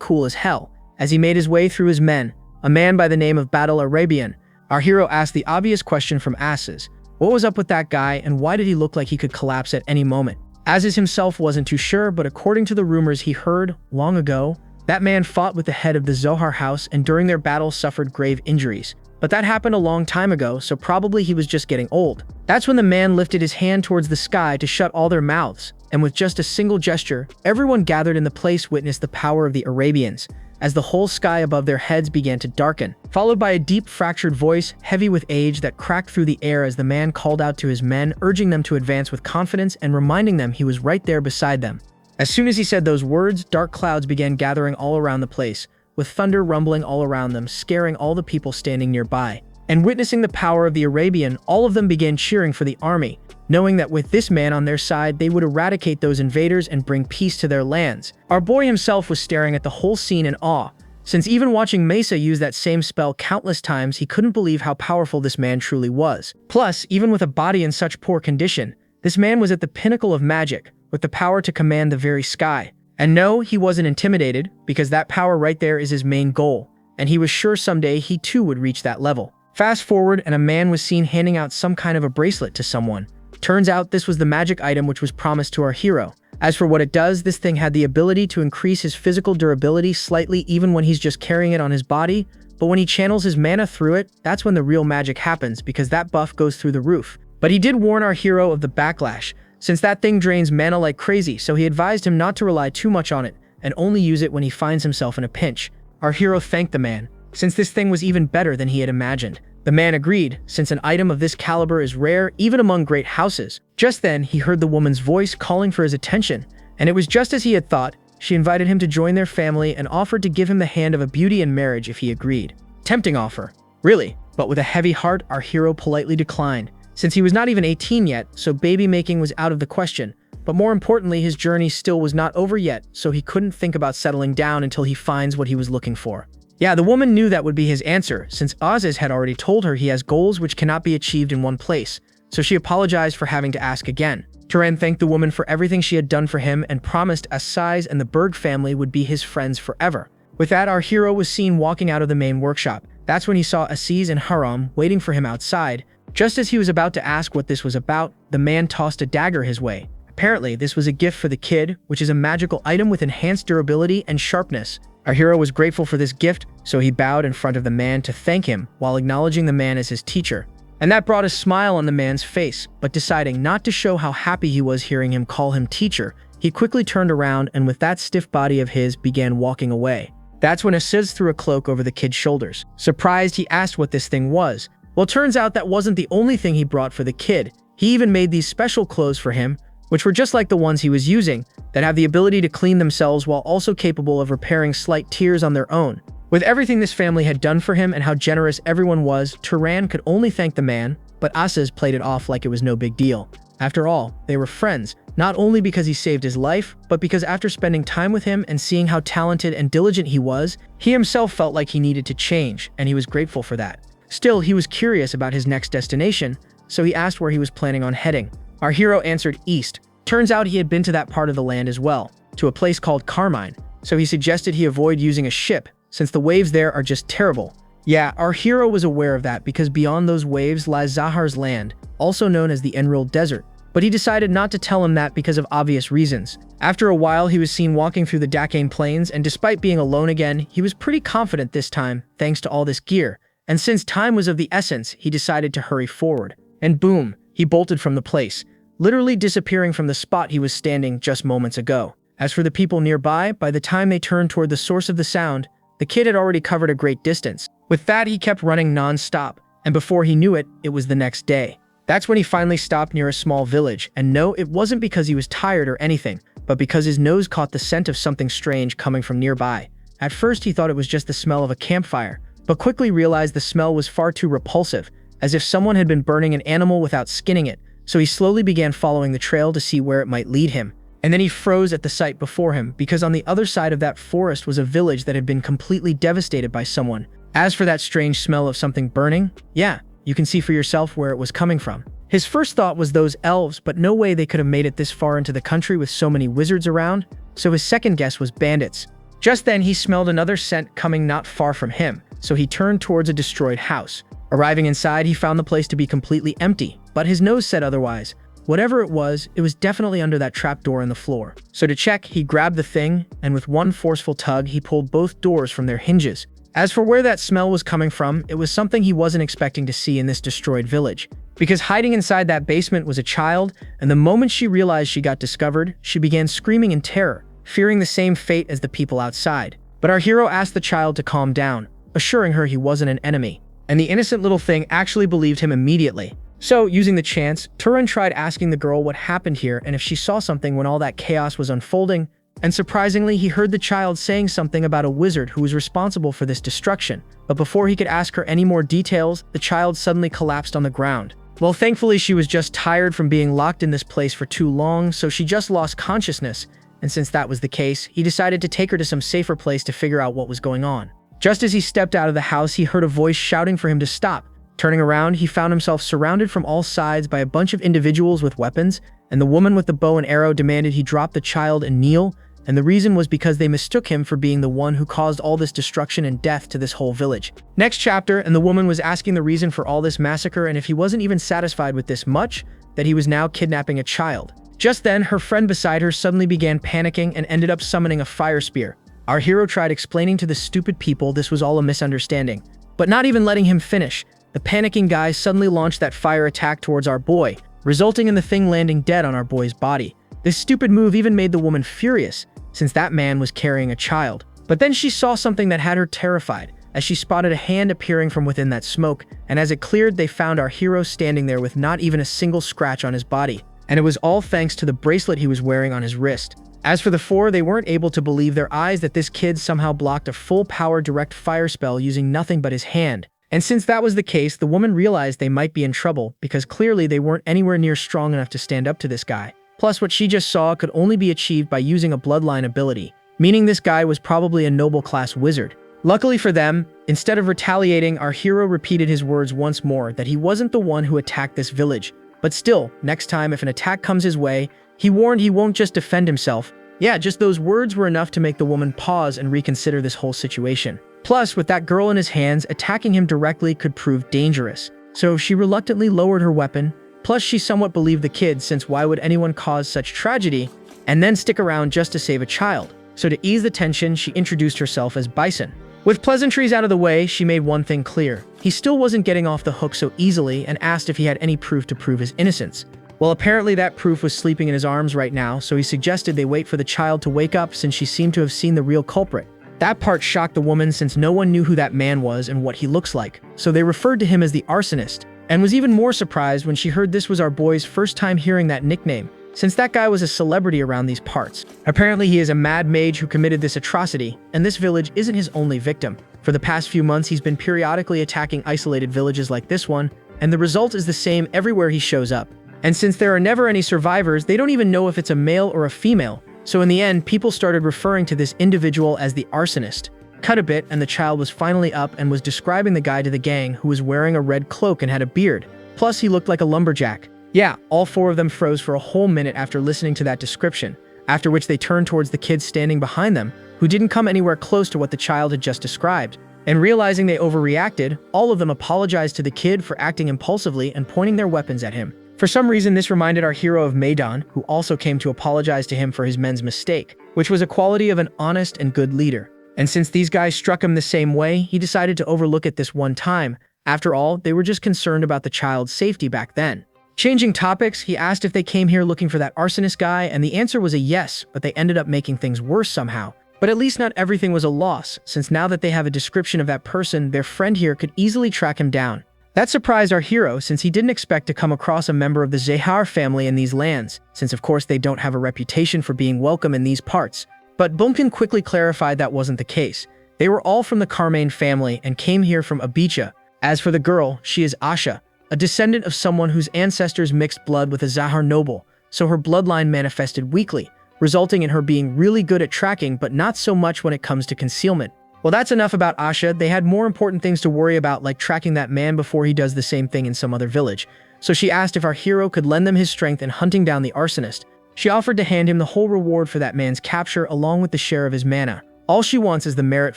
cool as hell. As he made his way through his men, a man by the name of Battle Arabian, our hero asked the obvious question from Asis. What was up with that guy, and why did he look like he could collapse at any moment? Asis himself wasn't too sure, but according to the rumors he heard long ago, that man fought with the head of the Zohar house and during their battle suffered grave injuries. But that happened a long time ago, so probably he was just getting old. That's when the man lifted his hand towards the sky to shut all their mouths, and with just a single gesture, everyone gathered in the place witnessed the power of the Arabians, as the whole sky above their heads began to darken, followed by a deep fractured voice, heavy with age, that cracked through the air as the man called out to his men, urging them to advance with confidence and reminding them he was right there beside them. As soon as he said those words, dark clouds began gathering all around the place, with thunder rumbling all around them, scaring all the people standing nearby. And witnessing the power of the Arabian, all of them began cheering for the army, knowing that with this man on their side, they would eradicate those invaders and bring peace to their lands. Our boy himself was staring at the whole scene in awe, since even watching Mesa use that same spell countless times, he couldn't believe how powerful this man truly was. Plus, even with a body in such poor condition, this man was at the pinnacle of magic, with the power to command the very sky. And no, he wasn't intimidated, because that power right there is his main goal, and he was sure someday he too would reach that level. Fast forward, and a man was seen handing out some kind of a bracelet to someone. Turns out this was the magic item which was promised to our hero. As for what it does, this thing had the ability to increase his physical durability slightly even when he's just carrying it on his body, but when he channels his mana through it, that's when the real magic happens, because that buff goes through the roof. But he did warn our hero of the backlash, since that thing drains mana like crazy, so he advised him not to rely too much on it, and only use it when he finds himself in a pinch. Our hero thanked the man, since this thing was even better than he had imagined. The man agreed, since an item of this caliber is rare even among great houses. Just then, he heard the woman's voice calling for his attention, and it was just as he had thought. She invited him to join their family and offered to give him the hand of a beauty in marriage if he agreed. Tempting offer. Really, but with a heavy heart, our hero politely declined, since he was not even 18 yet, so baby making was out of the question. But more importantly, his journey still was not over yet, so he couldn't think about settling down until he finds what he was looking for. Yeah, the woman knew that would be his answer, since Aziz had already told her he has goals which cannot be achieved in one place, so she apologized for having to ask again. Turan thanked the woman for everything she had done for him and promised Aziz and the Berg family would be his friends forever. With that, our hero was seen walking out of the main workshop. That's when he saw Aziz and Haram waiting for him outside. Just as he was about to ask what this was about, the man tossed a dagger his way. Apparently, this was a gift for the kid, which is a magical item with enhanced durability and sharpness. Our hero was grateful for this gift, so he bowed in front of the man to thank him while acknowledging the man as his teacher. And that brought a smile on the man's face, but deciding not to show how happy he was hearing him call him teacher, he quickly turned around and with that stiff body of his began walking away. That's when Aziz threw a cloak over the kid's shoulders. Surprised, he asked what this thing was. Well, turns out that wasn't the only thing he brought for the kid. He even made these special clothes for him, which were just like the ones he was using, that have the ability to clean themselves while also capable of repairing slight tears on their own. With everything this family had done for him and how generous everyone was, Turan could only thank the man, but Aziz played it off like it was no big deal. After all, they were friends, not only because he saved his life, but because after spending time with him and seeing how talented and diligent he was, he himself felt like he needed to change, and he was grateful for that. Still, he was curious about his next destination, so he asked where he was planning on heading. Our hero answered east. Turns out he had been to that part of the land as well, to a place called Carmine, so he suggested he avoid using a ship, since the waves there are just terrible. Yeah, our hero was aware of that because beyond those waves lies Zahar's land, also known as the Emerald Desert, but he decided not to tell him that because of obvious reasons. After a while, he was seen walking through the Dakane Plains, and despite being alone again, he was pretty confident this time, thanks to all this gear. And since time was of the essence, he decided to hurry forward. And boom, he bolted from the place, literally disappearing from the spot he was standing just moments ago. As for the people nearby, by the time they turned toward the source of the sound, the kid had already covered a great distance. With that, he kept running non-stop, And before he knew it, it was the next day. That's when he finally stopped near a small village, and no, it wasn't because he was tired or anything, but because his nose caught the scent of something strange coming from nearby. At first he thought it was just the smell of a campfire, but quickly realized the smell was far too repulsive, as if someone had been burning an animal without skinning it, so he slowly began following the trail to see where it might lead him. And then he froze at the sight before him, because on the other side of that forest was a village that had been completely devastated by someone. As for that strange smell of something burning, yeah, you can see for yourself where it was coming from. His first thought was those elves, but no way they could have made it this far into the country with so many wizards around, so his second guess was bandits. Just then he smelled another scent coming not far from him, so he turned towards a destroyed house. Arriving inside, he found the place to be completely empty, but his nose said otherwise. Whatever it was definitely under that trapdoor in the floor. So to check, he grabbed the thing, and with one forceful tug, he pulled both doors from their hinges. As for where that smell was coming from, it was something he wasn't expecting to see in this destroyed village. Because hiding inside that basement was a child, and the moment she realized she got discovered, she began screaming in terror, fearing the same fate as the people outside. But our hero asked the child to calm down, assuring her he wasn't an enemy. And the innocent little thing actually believed him immediately. So, using the chance, Turan tried asking the girl what happened here and if she saw something when all that chaos was unfolding, and surprisingly, he heard the child saying something about a wizard who was responsible for this destruction. But before he could ask her any more details, the child suddenly collapsed on the ground. Well, thankfully, she was just tired from being locked in this place for too long, so she just lost consciousness, and since that was the case, he decided to take her to some safer place to figure out what was going on. Just as he stepped out of the house, he heard a voice shouting for him to stop. Turning around, he found himself surrounded from all sides by a bunch of individuals with weapons, and the woman with the bow and arrow demanded he drop the child and kneel, and the reason was because they mistook him for being the one who caused all this destruction and death to this whole village. Next chapter, and the woman was asking the reason for all this massacre, and if he wasn't even satisfied with this much, that he was now kidnapping a child. Just then, her friend beside her suddenly began panicking and ended up summoning a fire spear. Our hero tried explaining to the stupid people this was all a misunderstanding, but not even letting him finish. The panicking guy suddenly launched that fire attack towards our boy, resulting in the thing landing dead on our boy's body. This stupid move even made the woman furious, since that man was carrying a child. But then she saw something that had her terrified, as she spotted a hand appearing from within that smoke, and as it cleared, they found our hero standing there with not even a single scratch on his body. And it was all thanks to the bracelet he was wearing on his wrist. As for the four, they weren't able to believe their eyes that this kid somehow blocked a full-power direct fire spell using nothing but his hand. And since that was the case, the woman realized they might be in trouble, because clearly they weren't anywhere near strong enough to stand up to this guy. Plus, what she just saw could only be achieved by using a bloodline ability, meaning this guy was probably a noble-class wizard. Luckily for them, instead of retaliating, our hero repeated his words once more that he wasn't the one who attacked this village. But still, next time if an attack comes his way, he warned he won't just defend himself. Yeah, just those words were enough to make the woman pause and reconsider this whole situation. Plus, with that girl in his hands, attacking him directly could prove dangerous. So she reluctantly lowered her weapon. Plus, she somewhat believed the kid, since why would anyone cause such tragedy and then stick around just to save a child? So to ease the tension, she introduced herself as Bison. With pleasantries out of the way, she made one thing clear. He still wasn't getting off the hook so easily and asked if he had any proof to prove his innocence. Well, apparently that proof was sleeping in his arms right now, so he suggested they wait for the child to wake up since she seemed to have seen the real culprit. That part shocked the woman since no one knew who that man was and what he looks like, so they referred to him as the arsonist, and was even more surprised when she heard this was our boy's first time hearing that nickname, since that guy was a celebrity around these parts. Apparently he is a mad mage who committed this atrocity, and this village isn't his only victim. For the past few months he's been periodically attacking isolated villages like this one, and the result is the same everywhere he shows up. And since there are never any survivors, they don't even know if it's a male or a female, so in the end, people started referring to this individual as the arsonist. Cut a bit, and the child was finally up and was describing the guy to the gang who was wearing a red cloak and had a beard. Plus, he looked like a lumberjack. Yeah, all four of them froze for a whole minute after listening to that description, after which they turned towards the kid standing behind them, who didn't come anywhere close to what the child had just described. And realizing they overreacted, all of them apologized to the kid for acting impulsively and pointing their weapons at him. For some reason, this reminded our hero of Maidan, who also came to apologize to him for his men's mistake, which was a quality of an honest and good leader. And since these guys struck him the same way, he decided to overlook it this one time. After all, they were just concerned about the child's safety back then. Changing topics, he asked if they came here looking for that arsonist guy, and the answer was a yes, but they ended up making things worse somehow. But at least not everything was a loss, since now that they have a description of that person, their friend here could easily track him down. That surprised our hero since he didn't expect to come across a member of the Heir family in these lands, since of course they don't have a reputation for being welcome in these parts. But Bunkin quickly clarified that wasn't the case. They were all from the Carmane family and came here from Abicha. As for the girl, she is Asha, a descendant of someone whose ancestors mixed blood with a Zahar noble, so her bloodline manifested weakly, resulting in her being really good at tracking but not so much when it comes to concealment. Well, that's enough about Asha. They had more important things to worry about, like tracking that man before he does the same thing in some other village. So she asked if our hero could lend them his strength in hunting down the arsonist. She offered to hand him the whole reward for that man's capture along with the share of his mana. All she wants is the merit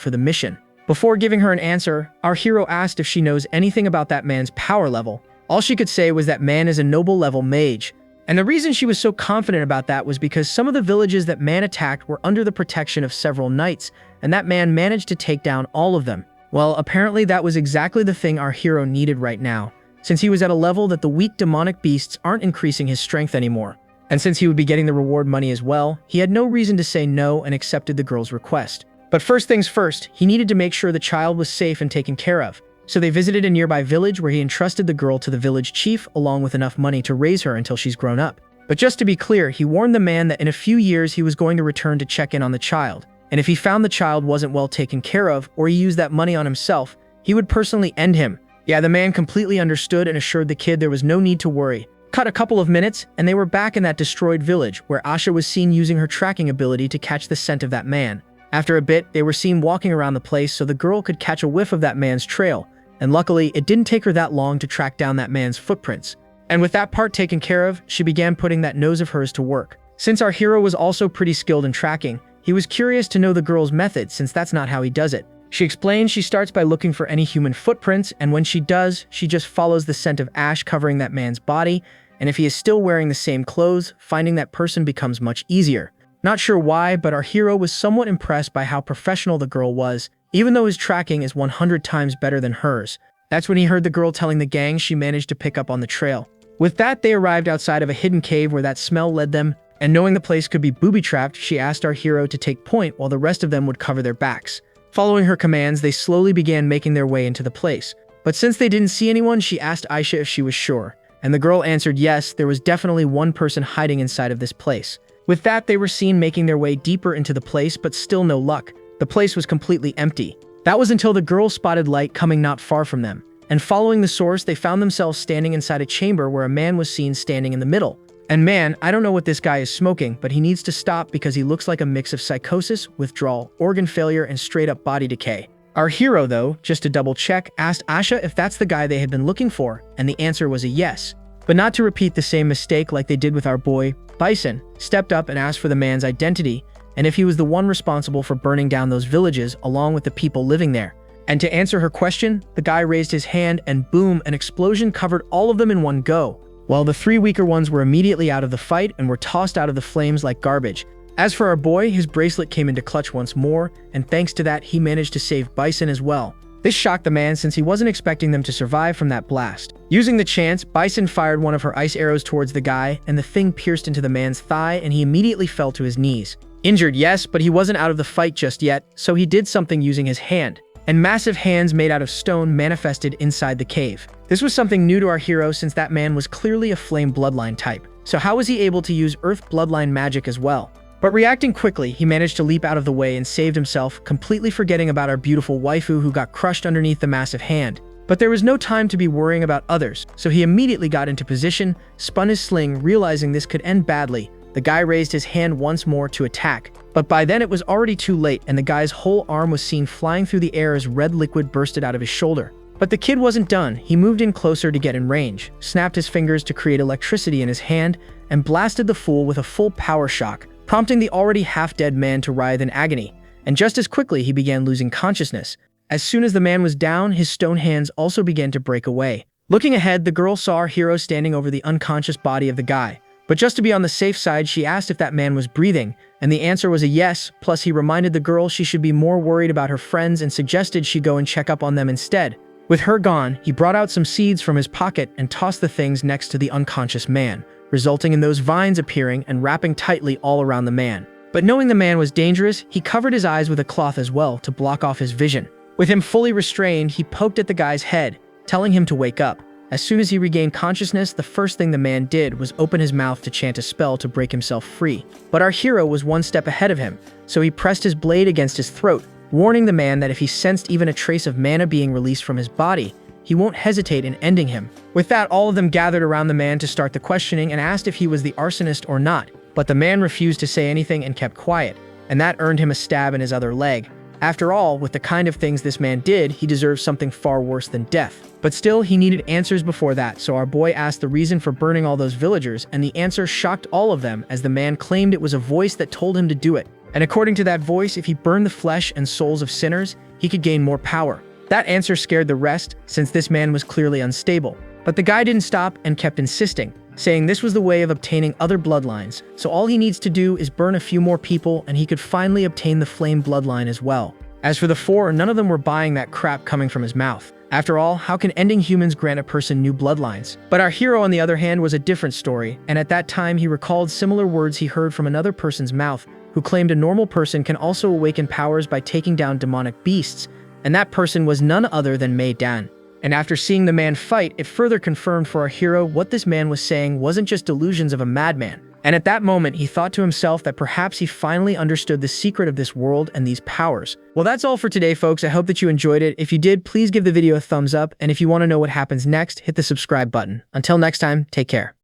for the mission. Before giving her an answer, our hero asked if she knows anything about that man's power level. All she could say was that man is a noble level mage. And the reason she was so confident about that was because some of the villages that man attacked were under the protection of several knights, and that man managed to take down all of them. Well, apparently that was exactly the thing our hero needed right now, since he was at a level that the weak demonic beasts aren't increasing his strength anymore. And since he would be getting the reward money as well, he had no reason to say no and accepted the girl's request. But first things first, he needed to make sure the child was safe and taken care of. So they visited a nearby village where he entrusted the girl to the village chief along with enough money to raise her until she's grown up. But just to be clear, he warned the man that in a few years he was going to return to check in on the child. And if he found the child wasn't well taken care of or he used that money on himself, he would personally end him. Yeah, the man completely understood and assured the kid there was no need to worry. Cut a couple of minutes, and they were back in that destroyed village where Asha was seen using her tracking ability to catch the scent of that man. After a bit, they were seen walking around the place so the girl could catch a whiff of that man's trail. And luckily, it didn't take her that long to track down that man's footprints. And with that part taken care of, she began putting that nose of hers to work. Since our hero was also pretty skilled in tracking, he was curious to know the girl's method since that's not how he does it. She explains she starts by looking for any human footprints, and when she does, she just follows the scent of ash covering that man's body, and if he is still wearing the same clothes, finding that person becomes much easier. Not sure why, but our hero was somewhat impressed by how professional the girl was, even though his tracking is 100 times better than hers. That's when he heard the girl telling the gang she managed to pick up on the trail. With that, they arrived outside of a hidden cave where that smell led them, and knowing the place could be booby-trapped, she asked our hero to take point while the rest of them would cover their backs. Following her commands, they slowly began making their way into the place. But since they didn't see anyone, she asked Aisha if she was sure. And the girl answered yes, there was definitely one person hiding inside of this place. With that, they were seen making their way deeper into the place, but still no luck. The place was completely empty. That was until the girl spotted light coming not far from them. And following the source, they found themselves standing inside a chamber where a man was seen standing in the middle. And man, I don't know what this guy is smoking, but he needs to stop because he looks like a mix of psychosis, withdrawal, organ failure, and straight-up body decay. Our hero, though, just to double-check, asked Asha if that's the guy they had been looking for, and the answer was a yes. But not to repeat the same mistake like they did with our boy, Bison, stepped up and asked for the man's identity, and if he was the one responsible for burning down those villages along with the people living there. And to answer her question, the guy raised his hand and boom, an explosion covered all of them in one go, while the three weaker ones were immediately out of the fight and were tossed out of the flames like garbage. As for our boy, his bracelet came into clutch once more, and thanks to that, he managed to save Bison as well. This shocked the man since he wasn't expecting them to survive from that blast. Using the chance, Bison fired one of her ice arrows towards the guy, and the thing pierced into the man's thigh and he immediately fell to his knees. Injured, yes, but he wasn't out of the fight just yet, so he did something using his hand. And massive hands made out of stone manifested inside the cave. This was something new to our hero since that man was clearly a flame bloodline type. So how was he able to use earth bloodline magic as well? But reacting quickly, he managed to leap out of the way and saved himself, completely forgetting about our beautiful waifu who got crushed underneath the massive hand. But there was no time to be worrying about others, so he immediately got into position, spun his sling, realizing this could end badly. The guy raised his hand once more to attack, but by then it was already too late and the guy's whole arm was seen flying through the air as red liquid bursted out of his shoulder. But the kid wasn't done. He moved in closer to get in range, snapped his fingers to create electricity in his hand, and blasted the fool with a full power shock, prompting the already half-dead man to writhe in agony. And just as quickly, he began losing consciousness. As soon as the man was down, his stone hands also began to break away. Looking ahead, the girl saw our hero standing over the unconscious body of the guy. But just to be on the safe side, she asked if that man was breathing, and the answer was a yes, plus he reminded the girl she should be more worried about her friends and suggested she go and check up on them instead. With her gone, he brought out some seeds from his pocket and tossed the things next to the unconscious man, resulting in those vines appearing and wrapping tightly all around the man. But knowing the man was dangerous, he covered his eyes with a cloth as well to block off his vision. With him fully restrained, he poked at the guy's head, telling him to wake up. As soon as he regained consciousness, the first thing the man did was open his mouth to chant a spell to break himself free. But our hero was one step ahead of him, so he pressed his blade against his throat, warning the man that if he sensed even a trace of mana being released from his body, he won't hesitate in ending him. With that, all of them gathered around the man to start the questioning and asked if he was the arsonist or not, but the man refused to say anything and kept quiet, and that earned him a stab in his other leg. After all, with the kind of things this man did, he deserved something far worse than death. But still, he needed answers before that, so our boy asked the reason for burning all those villagers, and the answer shocked all of them as the man claimed it was a voice that told him to do it. And according to that voice, if he burned the flesh and souls of sinners, he could gain more power. That answer scared the rest, since this man was clearly unstable. But the guy didn't stop and kept insisting, saying this was the way of obtaining other bloodlines, so all he needs to do is burn a few more people and he could finally obtain the flame bloodline as well. As for the four, none of them were buying that crap coming from his mouth. After all, how can ending humans grant a person new bloodlines? But our hero, on the other hand, was a different story, and at that time he recalled similar words he heard from another person's mouth, who claimed a normal person can also awaken powers by taking down demonic beasts, and that person was none other than Mei Dan. And after seeing the man fight, it further confirmed for our hero what this man was saying wasn't just delusions of a madman. And at that moment, he thought to himself that perhaps he finally understood the secret of this world and these powers. Well, that's all for today, folks. I hope that you enjoyed it. If you did, please give the video a thumbs up. And if you want to know what happens next, hit the subscribe button. Until next time, take care.